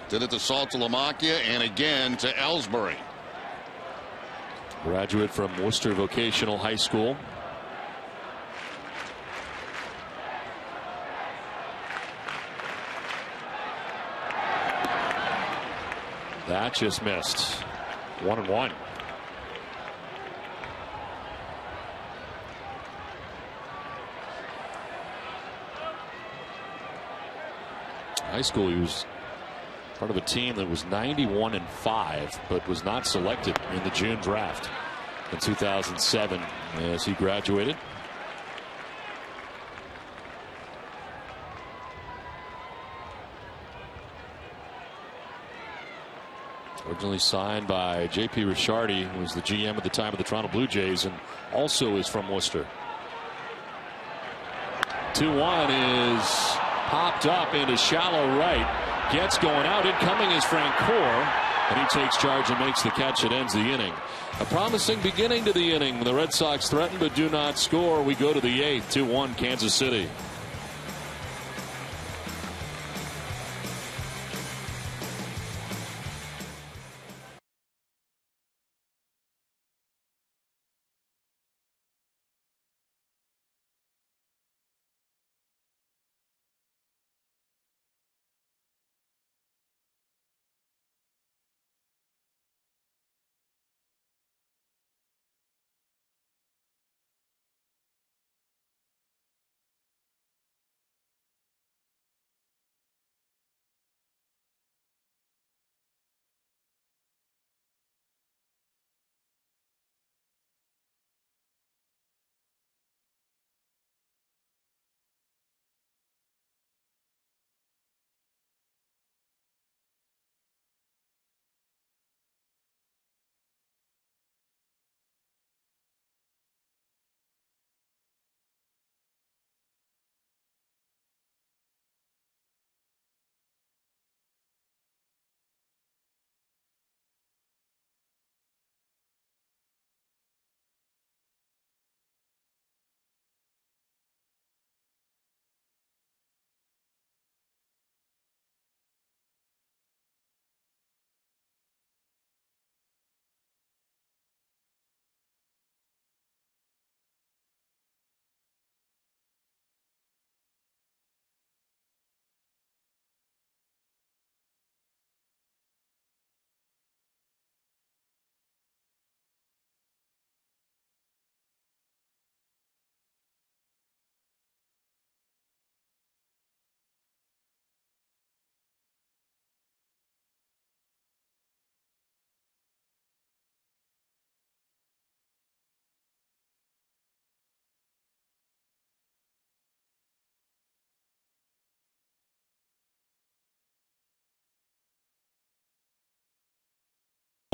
Did it to Saltalamacchia and again to Ellsbury.
Graduate from Worcester Vocational High School. That just missed. 1-1. High school, he was part of a team that was 91-5, but was not selected in the June draft in 2007 as he graduated. Originally signed by J.P. Ricciardi, who was the GM at the time of the Toronto Blue Jays and also is from Worcester. 2-1 is popped up into shallow right. Gets going out. Incoming is Francoeur. And he takes charge and makes the catch that ends the inning. A promising beginning to the inning. The Red Sox threaten but do not score. We go to the 8th. 2-1 Kansas City.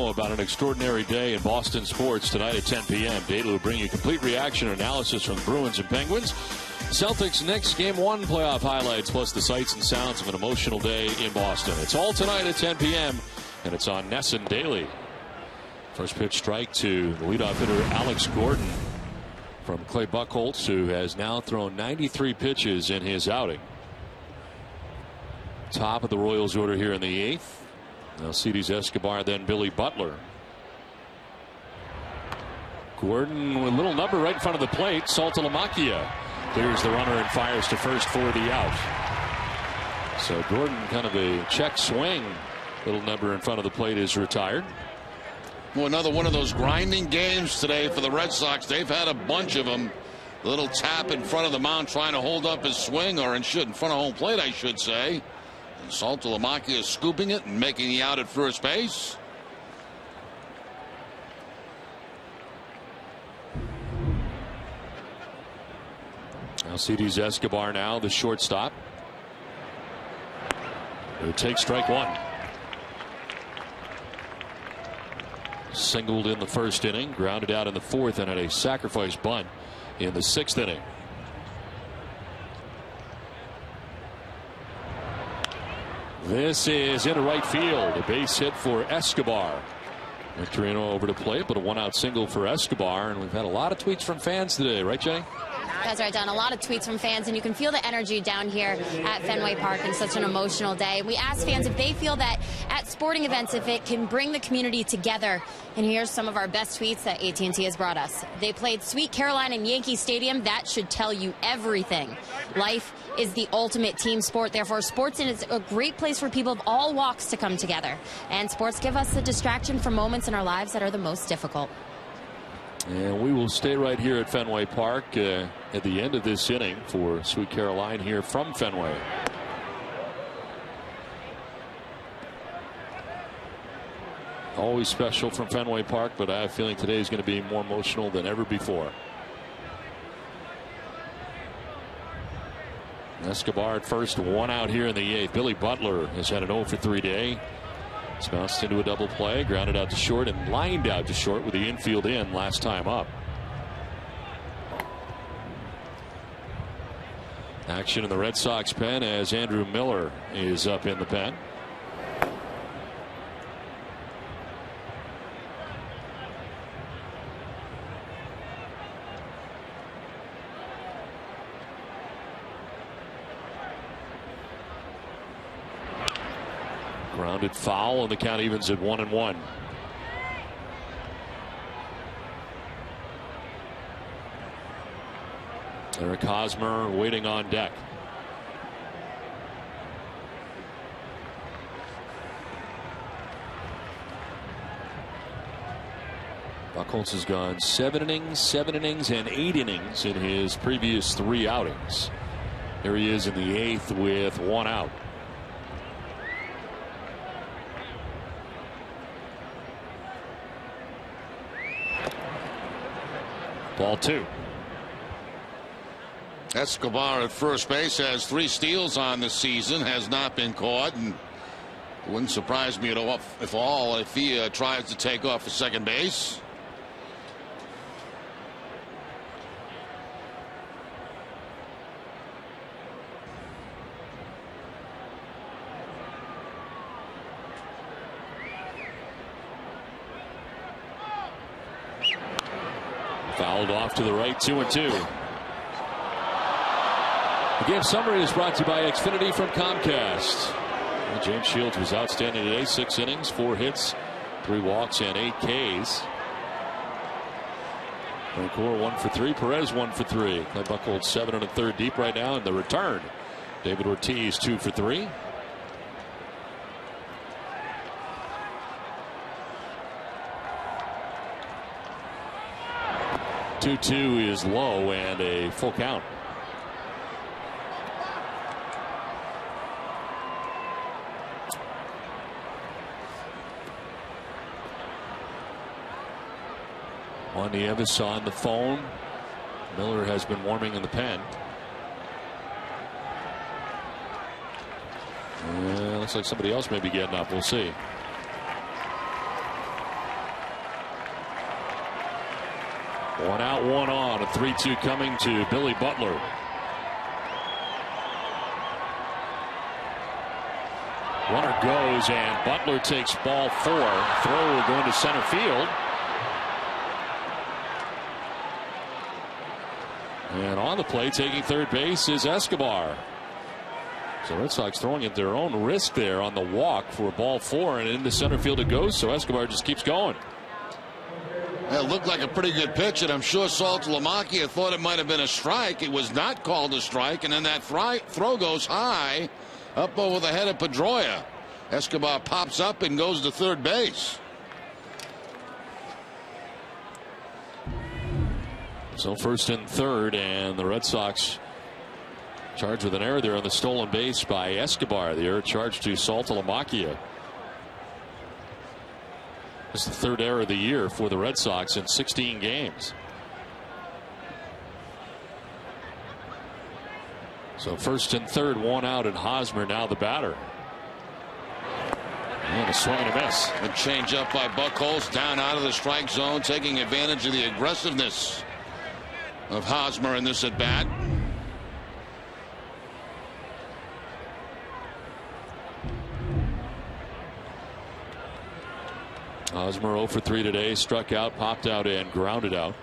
About an extraordinary day in Boston sports tonight at 10 p.m. Data will bring you complete reaction and analysis from the Bruins and Penguins. Celtics Knicks Game 1 playoff highlights, plus the sights and sounds of an emotional day in Boston. It's all tonight at 10 p.m. and it's on NESN Daily. First pitch strike to the leadoff hitter Alex Gordon from Clay Buchholz, who has now thrown 93 pitches in his outing. Top of the Royals order here in the 8th. Alcides Escobar, then Billy Butler. Gordon with a little number right in front of the plate. Saltalamacchia clears the runner and fires to first for the out. So Gordon, kind of a check swing. Little number in front of the plate is retired.
Well, another one of those grinding games today for the Red Sox. They've had a bunch of them. A little tap in front of the mound trying to hold up his swing, or in front of home plate, I should say. Saltalamacchia is scooping it and making the out at first base.
Alcides Escobar now the shortstop. It takes strike one. Singled in the first inning, grounded out in the 4th, and had a sacrifice bunt in the 6th inning. This is into right field. A base hit for Escobar. Victorino over to plate, but a 1-out single for Escobar. And we've had a lot of tweets from fans today, right, Jenny?
That's right, Don. A lot of tweets from fans, and you can feel the energy down here at Fenway Park in such an emotional day. We asked fans if they feel that at sporting events, if it can bring the community together. And here's some of our best tweets that AT&T has brought us. They played Sweet Caroline in Yankee Stadium. That should tell you everything. Life is the ultimate team sport. Therefore, sports is a great place for people of all walks to come together. And sports give us a distraction from moments in our lives that are the most difficult.
And we will stay right here at Fenway Park at the end of this inning for Sweet Caroline here from Fenway. Always special from Fenway Park, but I have a feeling today is going to be more emotional than ever before. Escobar at first, 1 out here in the 8th. Billy Butler has had an 0 for 3 day. It's bounced into a double play, grounded out to short, and lined out to short with the infield in last time up. Action in the Red Sox pen as Andrew Miller is up in the pen. Grounded foul, and the count evens at 1-1. Eric Hosmer waiting on deck. Buchholz has gone 7 innings, and 8 innings in his previous 3 outings. Here he is in the 8th with 1 out. Ball 2.
Escobar at first base has 3 steals on the season, has not been caught, and it wouldn't surprise me at all if he tries to take off for second base.
Fouled off to the right, 2-2. The game summary is brought to you by Xfinity from Comcast. Well, James Shields was outstanding today. 6 innings, 4 hits, 3 walks, and 8 Ks. Francoeur 1 for 3. Perez 1 for 3. Clay Buchholz 7 1/3 deep right now in the return. David Ortiz 2 for 3. Two is low and a full count. Juan Nieves on the phone. Miller has been warming in the pen. Looks like somebody else may be getting up. We'll see. One out, one on. A 3-2 coming to Billy Butler. Runner goes, and Butler takes ball 4. Throw going to center field. And on the play, taking third base, is Escobar. So Red Sox throwing at their own risk there on the walk for ball 4, and into center field it goes. So Escobar just keeps going.
It looked like a pretty good pitch, and I'm sure Saltalamacchia thought it might have been a strike. It was not called a strike, and then that throw goes high up over the head of Pedroia. Escobar pops up and goes to third base.
So first and third, and the Red Sox charged with an error there on the stolen base by Escobar. The error charged to Saltalamacchia. It's the third error of the year for the Red Sox in 16 games. So first and third, one out, and Hosmer now the batter. And a swing and a miss.
A change up by Buchholz, down out of the strike zone, taking advantage of the aggressiveness of Hosmer in this at bat.
Hosmer 0 for 3 today, struck out, popped out, and grounded out.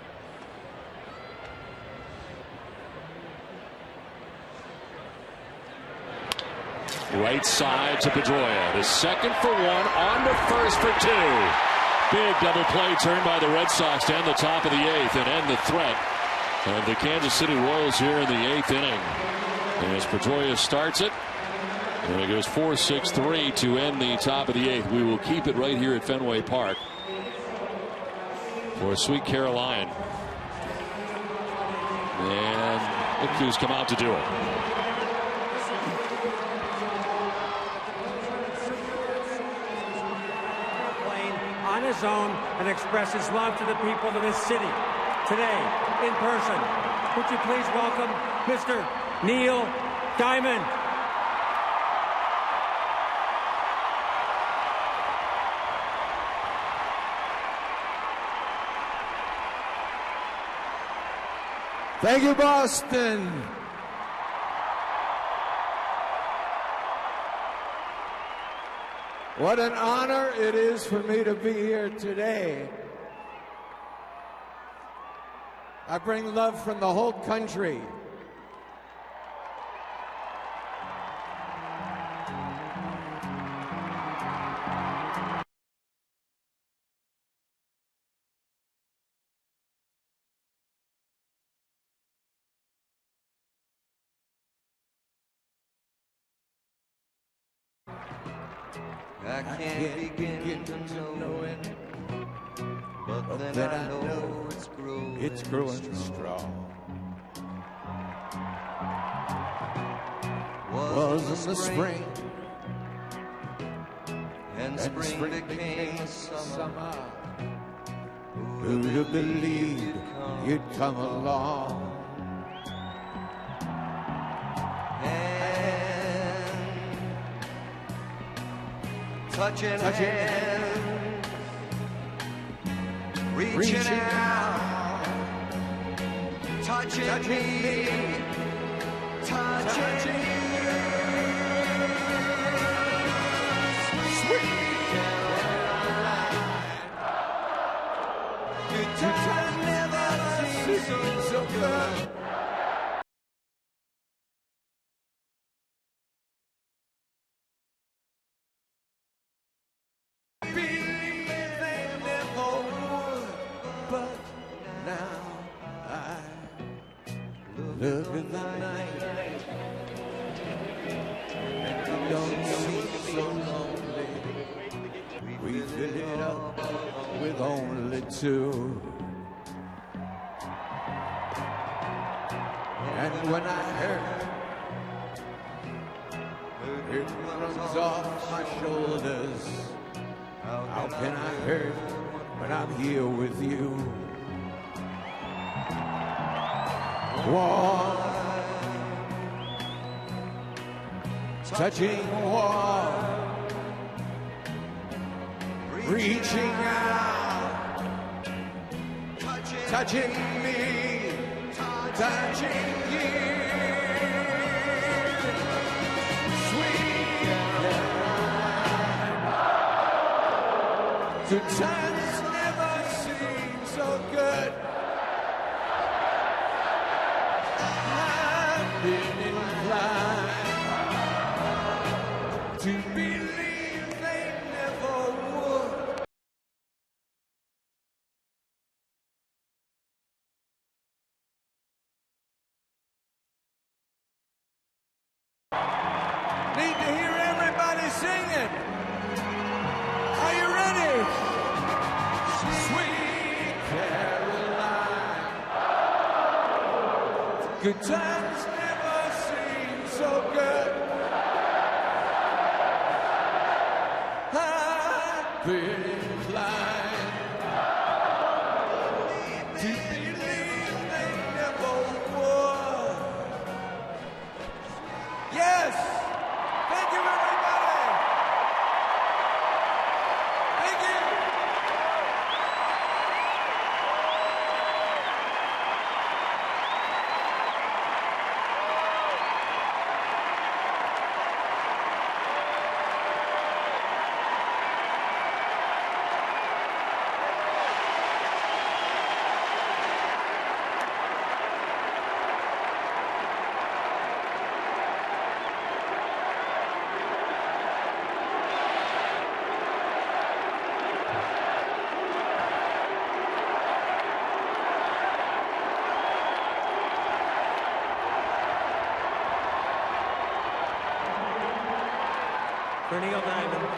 Right side to Pedroia. The second for 1, on to first for 2. Big double play turned by the Red Sox to end the top of the 8th and end the threat of the Kansas City Royals here in the 8th inning. And as Pedroia starts it, and it goes 4-6-3 to end the top of the 8th. We will keep it right here at Fenway Park for Sweet Caroline. And look who's come out to do it.
On his own and express his love to the people of this city. Today, in person, would you please welcome Mr. Neil Diamond.
Thank you, Boston. What an honor it is for me to be here today. I bring love from the whole country.
I can't begin to know it, but then I know it's growing strong. Was in the spring, and spring became the summer.
Who'd have believed you'd come along?
Touching hand, reaching out, touching me, touching you. Sweet Caroline, good times never seem so good.
Look at the night, and we don't seem so lonely. We fill it up with only 2. And when I hurt, it runs off my shoulders. How can I hurt when I'm here with you? Warm, touching warm, reaching out, touching touching me, touching you. Sweet Caroline. Good times never seem so good. I've been inclined to believe they never would. Need to hear everybody singing. Are you ready? Sweet Caroline. Good times never seem so good. I've been inclined to believe they never would. Yes! Thank you, everybody! Thank you!
For Neil Diamond.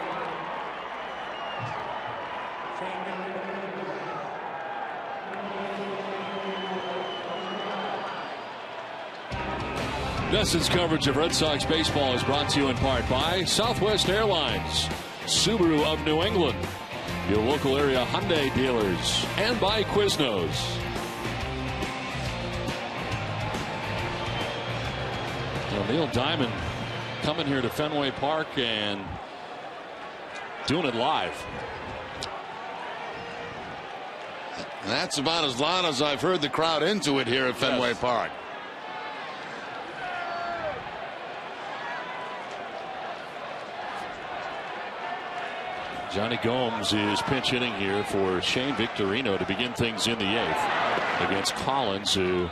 Dustin's coverage of Red Sox baseball is brought to you in part by Southwest Airlines, Subaru of New England, your local area Hyundai dealers, and by Quiznos. Well, Neil Diamond coming here to Fenway Park and doing it live.
That's about as loud as I've heard the crowd into it here at Fenway Park.
Johnny Gomes is pinch hitting here for Shane Victorino to begin things in the 8th against Collins, who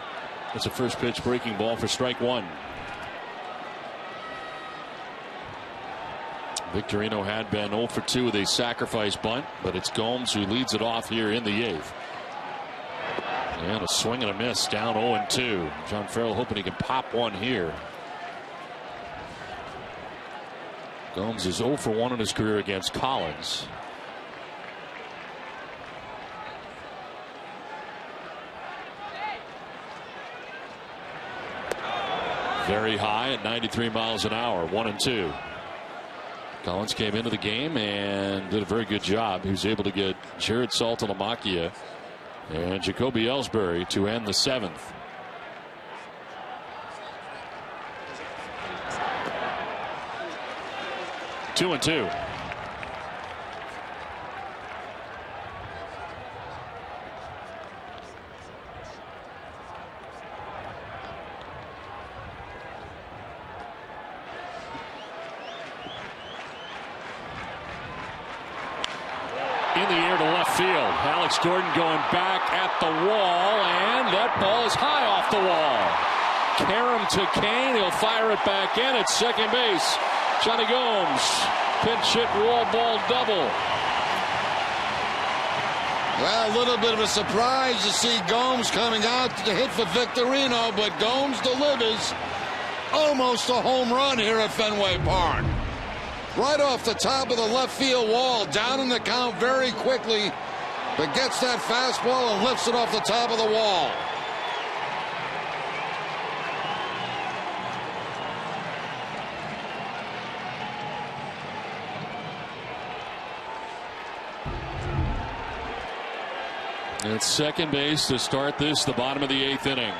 it's a first pitch breaking ball for strike one. Victorino had been 0 for 2 with a sacrifice bunt, but it's Gomes who leads it off here in the 8th. And a swing and a miss down 0-2. John Farrell hoping he can pop one here. Gomes is 0 for 1 in his career against Collins. Very high at 93 miles an hour, 1-2. Collins came into the game and did a very good job. He was able to get Jared Saltalamacchia and Jacoby Ellsbury to end the 7th. Two and two. In the air to left field. Alex Gordon going back at the wall, and that ball is high off the wall. Karam to Kane. He'll fire it back in at second base. Johnny Gomes, pinch hit wall ball double.
Well, a little bit of a surprise to see Gomes coming out to hit for Victorino, but Gomes delivers almost a home run here at Fenway Park. Right off the top of the left field wall, down in the count very quickly, but gets that fastball and lifts it off the top of the wall.
It's second base to start this, the bottom of the 8th inning.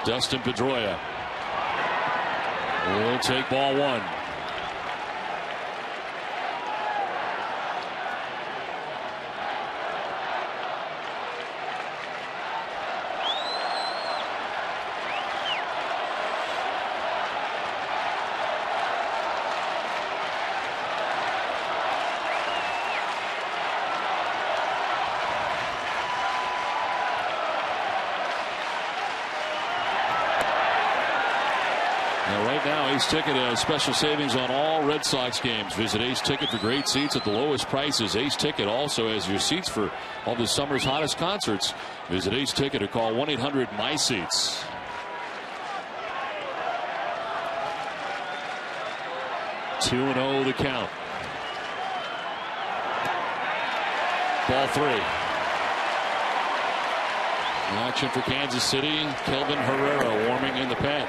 Dustin Pedroia will take ball one. right now, Ace Ticket has special savings on all Red Sox games. Visit Ace Ticket for great seats at the lowest prices. Ace Ticket also has your seats for all the summer's hottest concerts. Visit Ace Ticket or call 1-800-MY-SEATS. 2-0 the count. Ball 3. Action for Kansas City. Kelvin Herrera warming in the pen.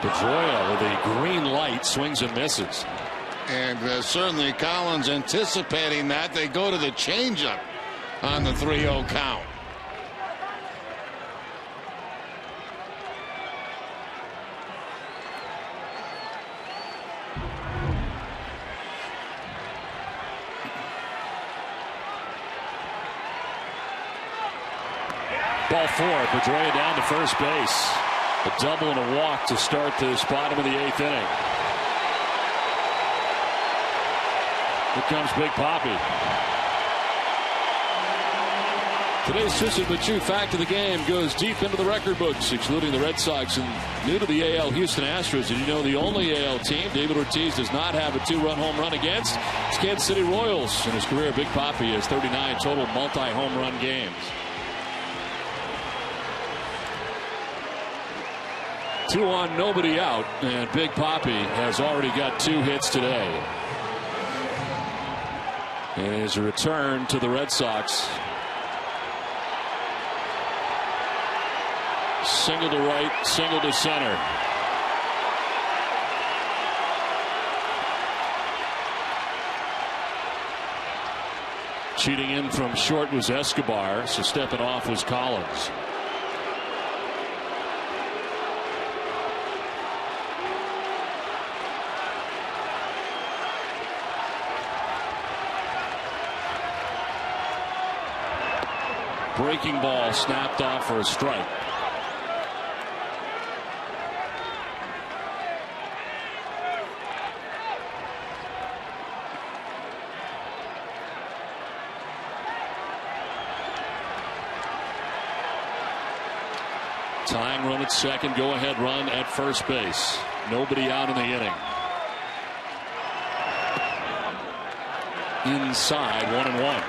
Pedroia with a green light, swings and misses.
And certainly Collins anticipating that. They go to the changeup on the 3-0 count.
Ball 4. Pedroia down to first base. A double and a walk to start this bottom of the 8th inning. Here comes Big Papi. Today's twisted but true fact of the game goes deep into the record books, excluding the Red Sox and new to the AL Houston Astros. Did you know the only AL team David Ortiz does not have a 2-run home run against? It's Kansas City Royals. In his career, Big Papi has 39 total multi-home run games. 2 on, nobody out, and Big Papi has already got 2 hits today. And his return to the Red Sox. Single to right, single to center. Cheating in from short was Escobar, so stepping off was Collins. Breaking ball snapped off for a strike. Tying run at second, go ahead run at first base. Nobody out in the inning. Inside, 1-1.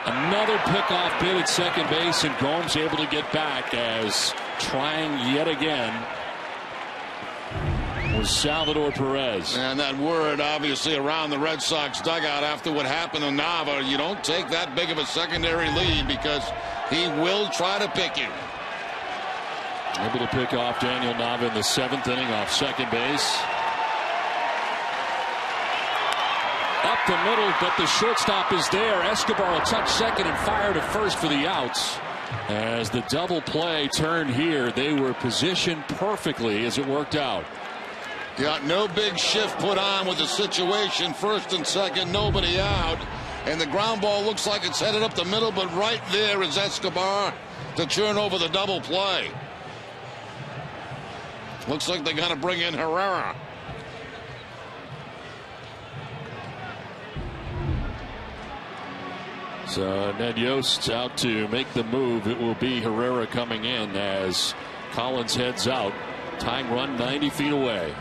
Another pickoff bid at second base, and Gomes able to get back as trying yet again was Salvador Perez.
And that word obviously around the Red Sox dugout after what happened to Nava. You don't take that big of a secondary lead because he will try to pick you.
Able to pick off Daniel Nava in the 7th inning off second base. Up the middle, but the shortstop is there. Escobar will touch second and fire to first for the outs. As the double play turned here, they were positioned perfectly as it worked out.
Yeah, no big shift put on with the situation. First and second, nobody out. And the ground ball looks like it's headed up the middle, but right there is Escobar to turn over the double play. Looks like they're going to bring in Herrera.
So Ned Yost out to make the move. It will be Herrera coming in as Collins heads out. Tying run 90 feet away.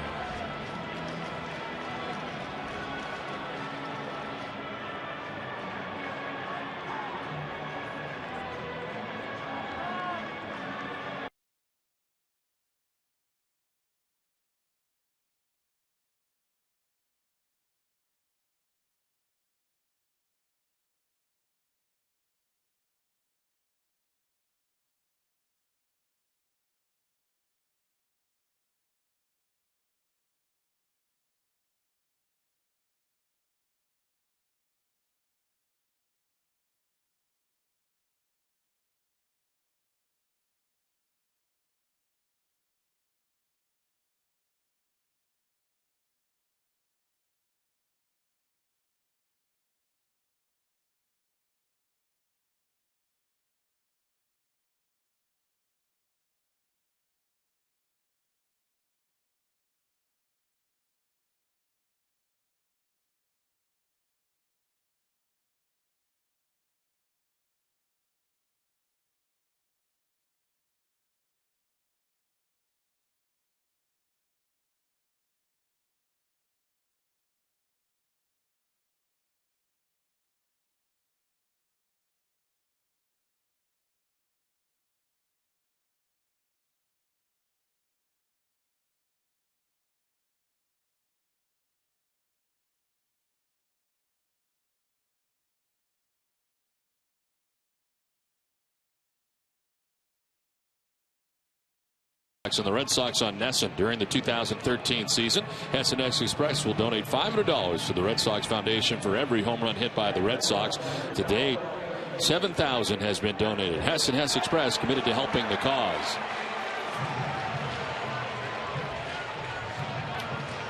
and the Red Sox on NESN during the 2013 season. S&S Express will donate $500 to the Red Sox Foundation for every home run hit by the Red Sox. To date, $7,000 has been donated. Hess and Hess Express committed to helping the cause.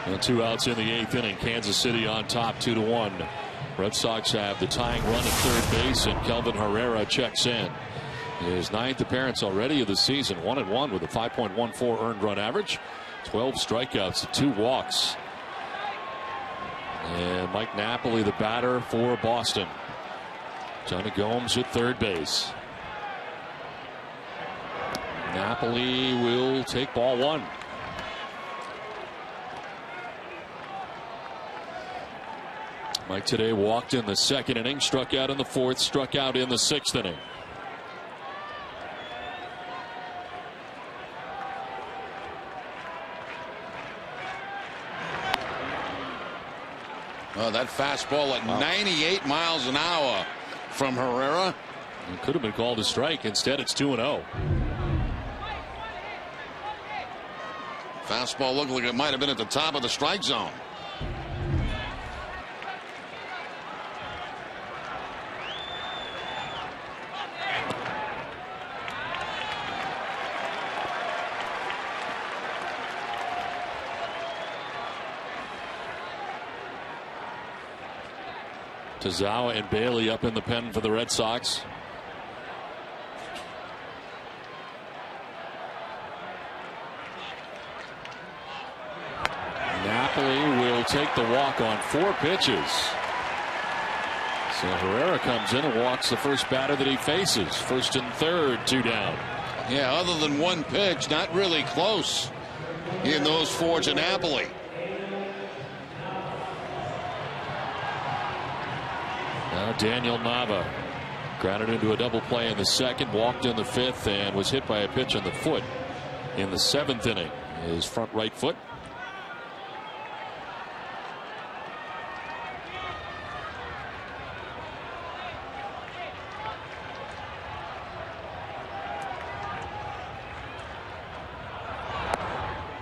And 2 outs in the 8th inning. Kansas City on top 2-1. Red Sox have the tying run at third base, and Kelvin Herrera checks in. His 9th appearance already of the season. 1-1 with a 5.14 earned run average. 12 strikeouts, 2 walks. And Mike Napoli, the batter for Boston. Johnny Gomes at third base. Napoli will take ball 1. Mike today walked in the 2nd inning, struck out in the 4th, struck out in the 6th inning.
Oh, that fastball at 98 miles an hour from Herrera.
It could have been called a strike. Instead, it's 2-0.
Fastball looked like it might have been at the top of the strike zone.
Tazawa and Bailey up in the pen for the Red Sox. Napoli will take the walk on 4 pitches. So Herrera comes in and walks the first batter that he faces. 1st and 3rd, 2 down.
Yeah, other than 1 pitch, not really close in those 4 to Napoli.
Now Daniel Nava grounded into a double play in the 2nd, walked in the 5th, and was hit by a pitch on the foot in the 7th inning. His front right foot.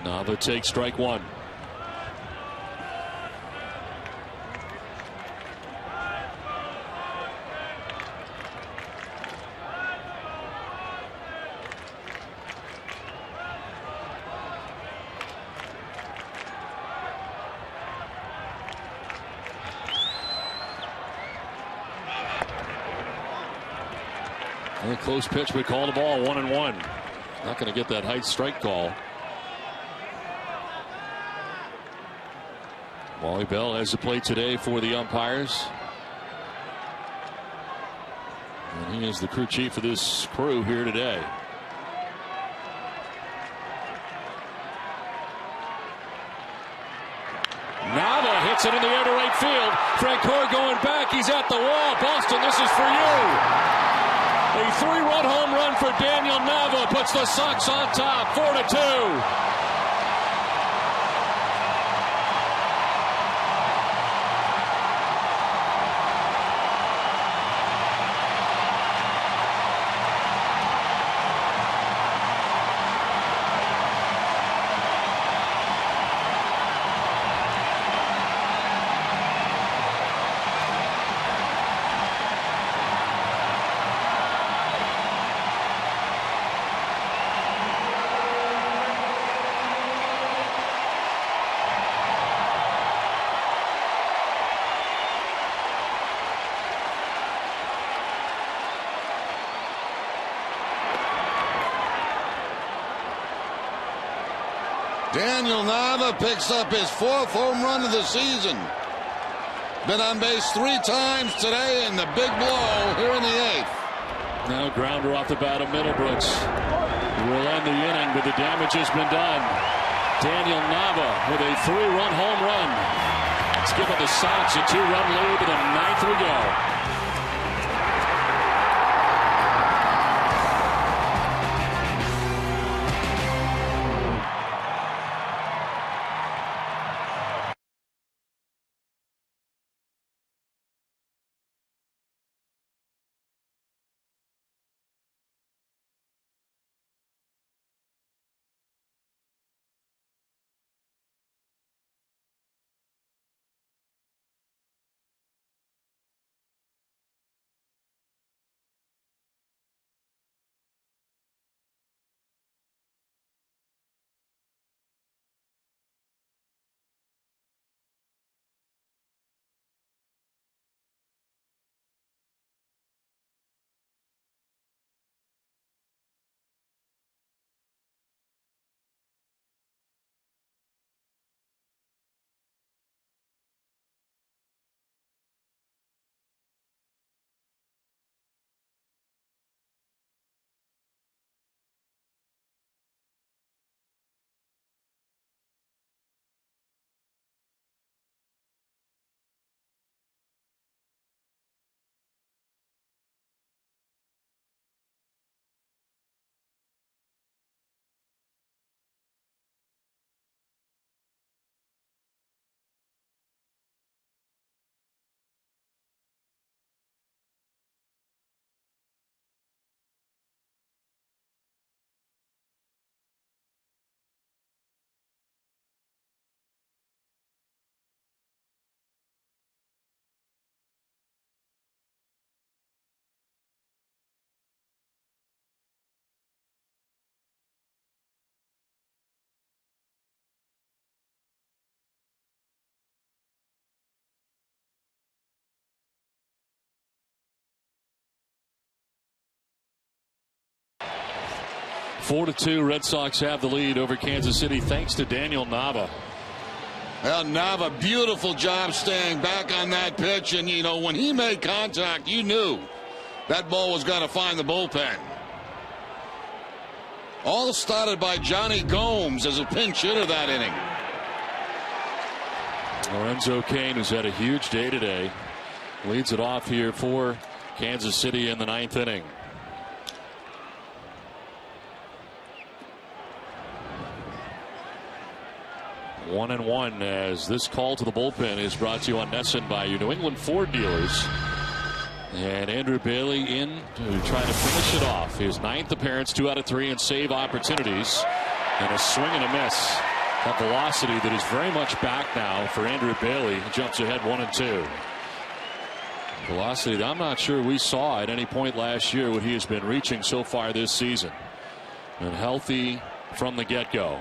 Nava takes strike 1. A close pitch, we call the ball 1-1. Not going to get that height strike call. Wally Bell has the play today for the umpires. And he is the crew chief of this crew here today. Nava hits it in the air to right field. Francoeur going back. He's at the wall. Boston, this is for you. A 3-run home run for Daniel Nava puts the Sox on top, 4-2.
Daniel Nava picks up his 4th home run of the season. Been on base 3 times today, and the big blow here in the 8th.
Now grounder off the bat of Middlebrooks. Will end the inning, but the damage has been done. Daniel Nava with a 3-run home run. It's given the Sox a 2-run lead to the 9th we go. 4-2, Red Sox have the lead over Kansas City thanks to Daniel Nava.
Well, Nava, beautiful job staying back on that pitch. And, you know, when he made contact, you knew that ball was going to find the bullpen. All started by Johnny Gomes as a pinch hitter that inning.
Lorenzo Cain, who's had a huge day today, leads it off here for Kansas City in the 9th inning. One and one as this call to the bullpen is brought to you on NESN by your New England Ford dealers. And Andrew Bailey in to try to finish it off. His 9th appearance, 2 out of 3 in save opportunities. And a swing and a miss. A velocity that is very much back now for Andrew Bailey. He jumps ahead 1-2. Velocity that I'm not sure we saw at any point last year what he has been reaching so far this season. And healthy from the get-go.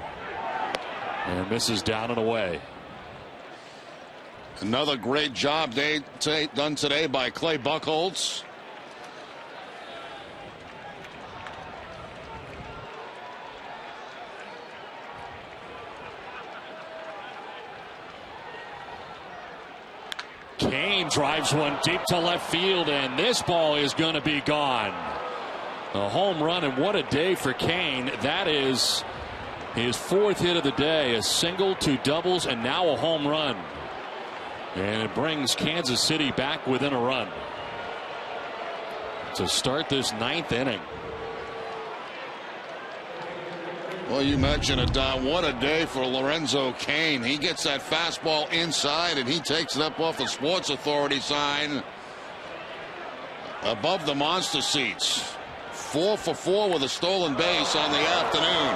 And misses down and away.
Another great job done today by Clay Buchholz.
Cain drives one deep to left field, and this ball is going to be gone. A home run, and what a day for Cain. That is his 4th hit of the day, a single, 2 doubles, and now a home run. And it brings Kansas City back within a run to start this 9th inning.
Well, you mentioned it, Don. What a day for Lorenzo Cain. He gets that fastball inside, and he takes it up off the Sports Authority sign above the monster seats. 4 for 4 with a stolen base on the afternoon.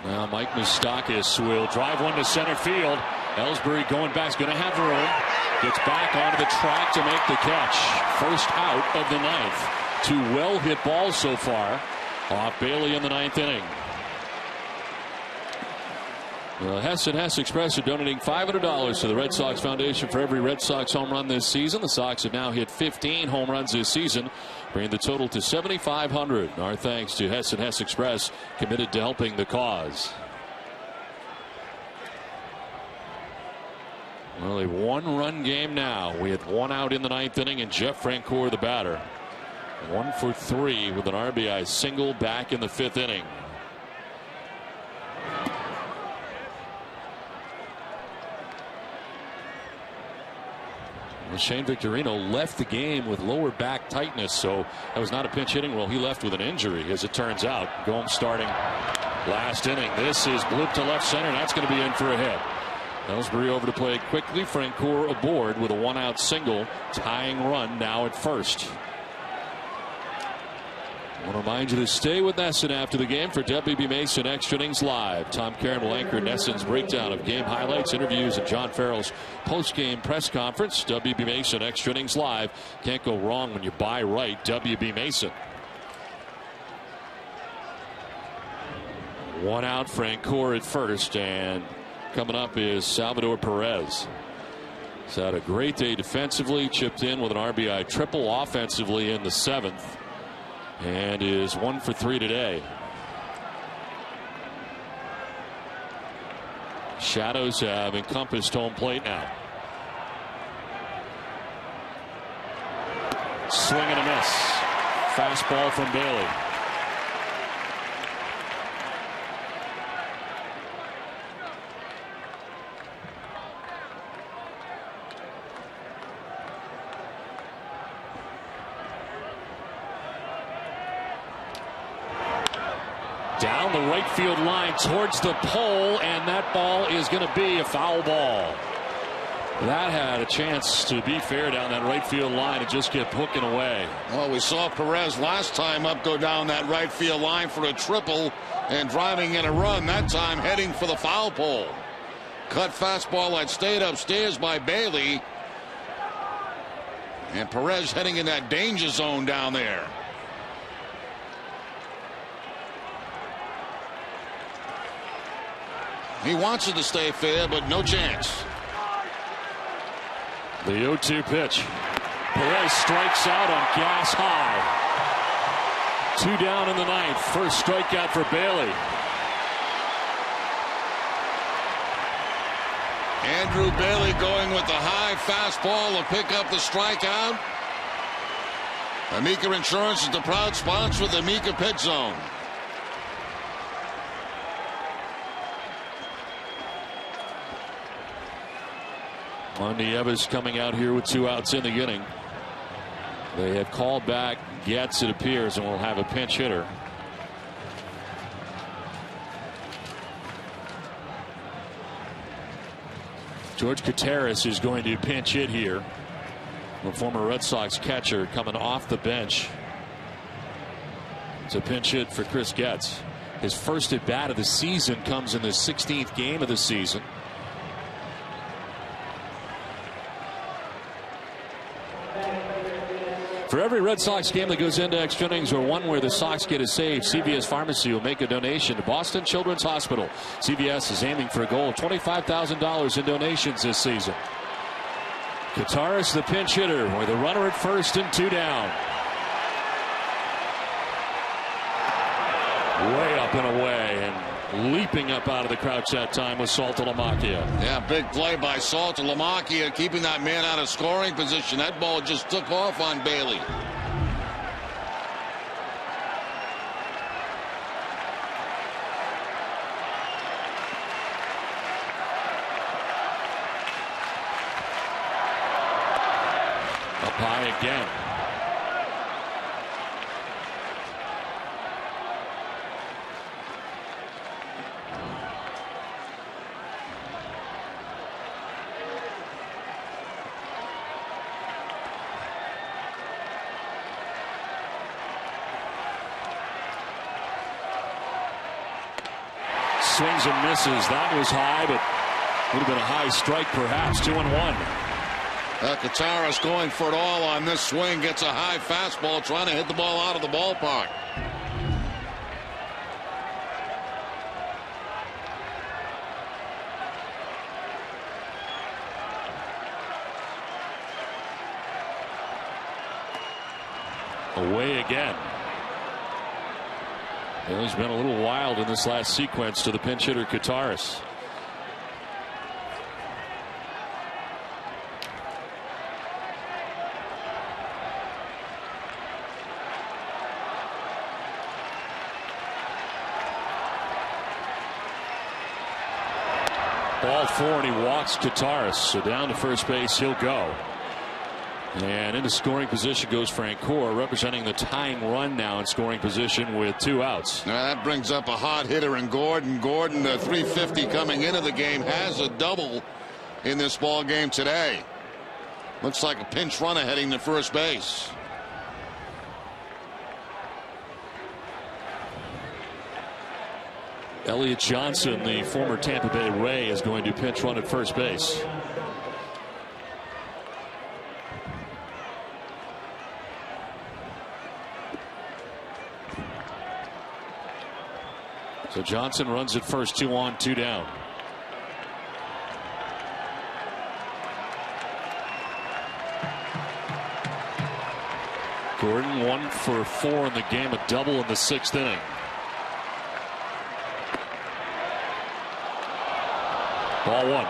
Now Mike Moustakas will drive one to center field. Ellsbury going back, is going to have room. Gets back onto the track to make the catch. First out of the 9th. 2 well hit balls so far off Bailey in the 9th inning. Hess and Hess Express are donating $500 to the Red Sox Foundation for every Red Sox home run this season. The Sox have now hit 15 home runs this season, bringing the total to 7,500. Our thanks to Hess and Hess Express, committed to helping the cause. Well, a 1-run game now. We had 1 out in the 9th inning, and Jeff Francoeur, the batter, 1 for 3 with an RBI single back in the 5th inning. Shane Victorino left the game with lower back tightness, so that was not a pinch hitting role. He left with an injury, as it turns out. Gomes starting last inning. This is blooped to left center, and that's going to be in for a hit. Ellsbury over to play quickly. Francoeur aboard with a 1-out single. Tying run now at first. I want to remind you to stay with NESN after the game for WB Mason Extra Innings Live. Tom Caron will anchor NESN's breakdown of game highlights, interviews, and John Farrell's post-game press conference. WB Mason Extra Innings Live. Can't go wrong when you buy right. WB Mason. 1 out, Francoeur at first, and coming up is Salvador Perez. He's had a great day defensively, chipped in with an RBI triple offensively in the 7th. And is 1 for 3 today. Shadows have encompassed home plate now. Swing and a miss. Fastball from Bailey. Down the right field line towards the pole, and that ball is going to be a foul ball. That had a chance to be fair down that right field line and just get hooking away.
Well, we saw Perez last time up go down that right field line for a triple and driving in a run, that time heading for the foul pole. Cut fastball that stayed upstairs by Bailey. And Perez heading in that danger zone down there. He wants it to stay fair, but no chance.
The 0-2 pitch. Perez strikes out on gas high. 2 down in the ninth. First strikeout for Bailey.
Andrew Bailey going with the high fastball to pick up the strikeout. Amica Insurance is the proud sponsor of the Amica Pit Zone.
Nieves coming out here with 2 outs in the inning. They have called back Getz, it appears, and will have a pinch hitter. George Gutierrez is going to pinch hit here. The former Red Sox catcher coming off the bench. It's a pinch hit for Chris Getz. His first at bat of the season comes in the 16th game of the season. For every Red Sox game that goes into extra innings or one where the Sox get a save, CVS Pharmacy will make a donation to Boston Children's Hospital. CVS is aiming for a goal of $25,000 in donations this season. Gutierrez, the pinch hitter, with a runner at first and 2 down. Way up and away, and leaping up out of the crouch that time was Saltalamacchia.
Yeah, big play by Saltalamacchia, keeping that man out of scoring position. That ball just took off on Bailey.
Up high again. Swings and misses. That was high, but would have been a high strike perhaps. 2-1.
Gutierrez going for it all on this swing. Gets a high fastball, trying to hit the ball out of the ballpark.
Away again. Well, he's been a little wild in this last sequence to the pinch hitter Gutierrez. Ball 4, and he walks Gutierrez. So down to first base he'll go. And into scoring position goes Francoeur, representing the tying run now in scoring position with 2 outs.
Now that brings up a hot hitter in Gordon. Gordon, 350 coming into the game, has a double in this ball game today. Looks like a pinch runner heading to first base.
Elliott Johnson, the former Tampa Bay Ray, is going to pinch run at first base. So Johnson runs at first, 2 on, 2 down. Gordon 1 for 4 in the game, a double in the 6th inning. Ball 1.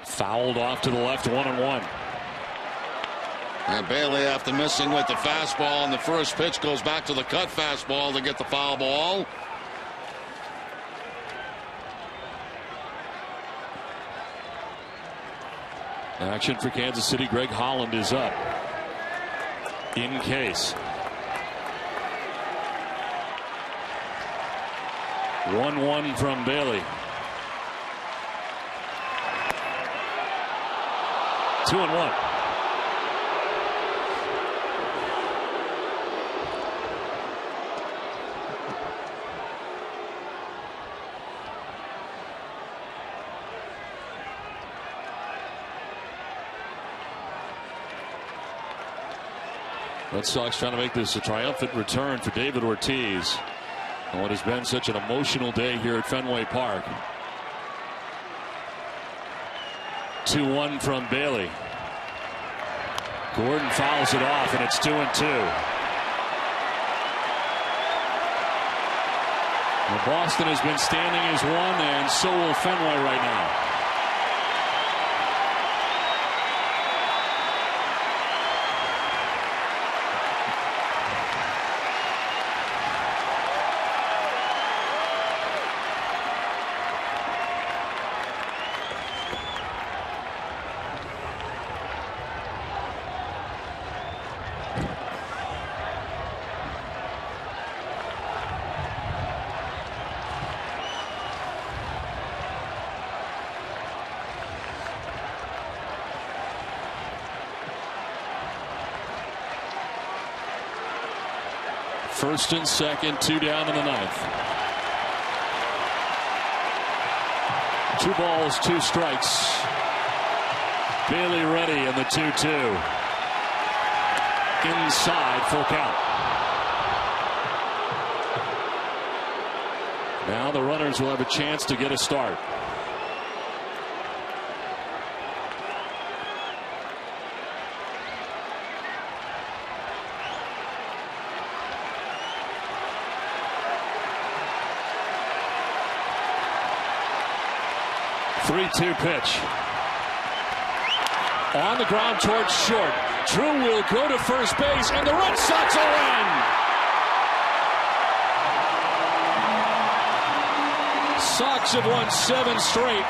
Fouled off to the left, 1-1.
And Bailey, after missing with the fastball on the first pitch, goes back to the cut fastball to get the foul ball.
Action for Kansas City. Greg Holland is up in case. 1-1 from Bailey. 2-1. Red Sox trying to make this a triumphant return for David Ortiz on what has been such an emotional day here at Fenway Park. 2-1 from Bailey. Gordon fouls it off, and it's 2-2. Well, Boston has been standing as one, and so will Fenway right now. First and second, 2 down in the ninth. 2 balls, 2 strikes. Bailey ready in the 2-2. Inside, full count. Now the runners will have a chance to get a start. Three-two pitch. On the ground towards short. Drew will go to first base, and the Red Sox will win. Sox have won 7 straight,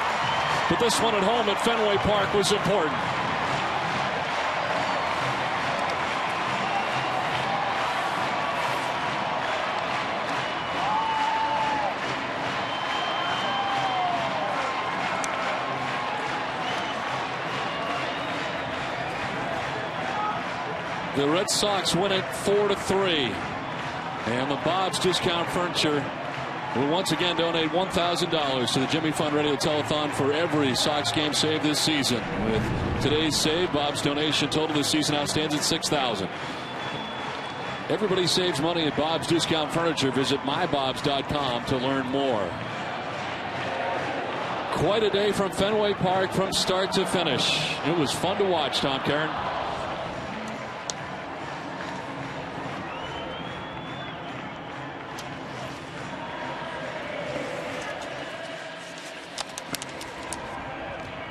but this one at home at Fenway Park was important. The Red Sox win it 4-3. And the Bob's Discount Furniture will once again donate $1,000 to the Jimmy Fund Radio Telethon for every Sox game saved this season. With today's save, Bob's donation total this season now stands at $6,000. Everybody saves money at Bob's Discount Furniture. Visit mybobs.com to learn more. Quite a day from Fenway Park from start to finish. It was fun to watch, Tom Karen.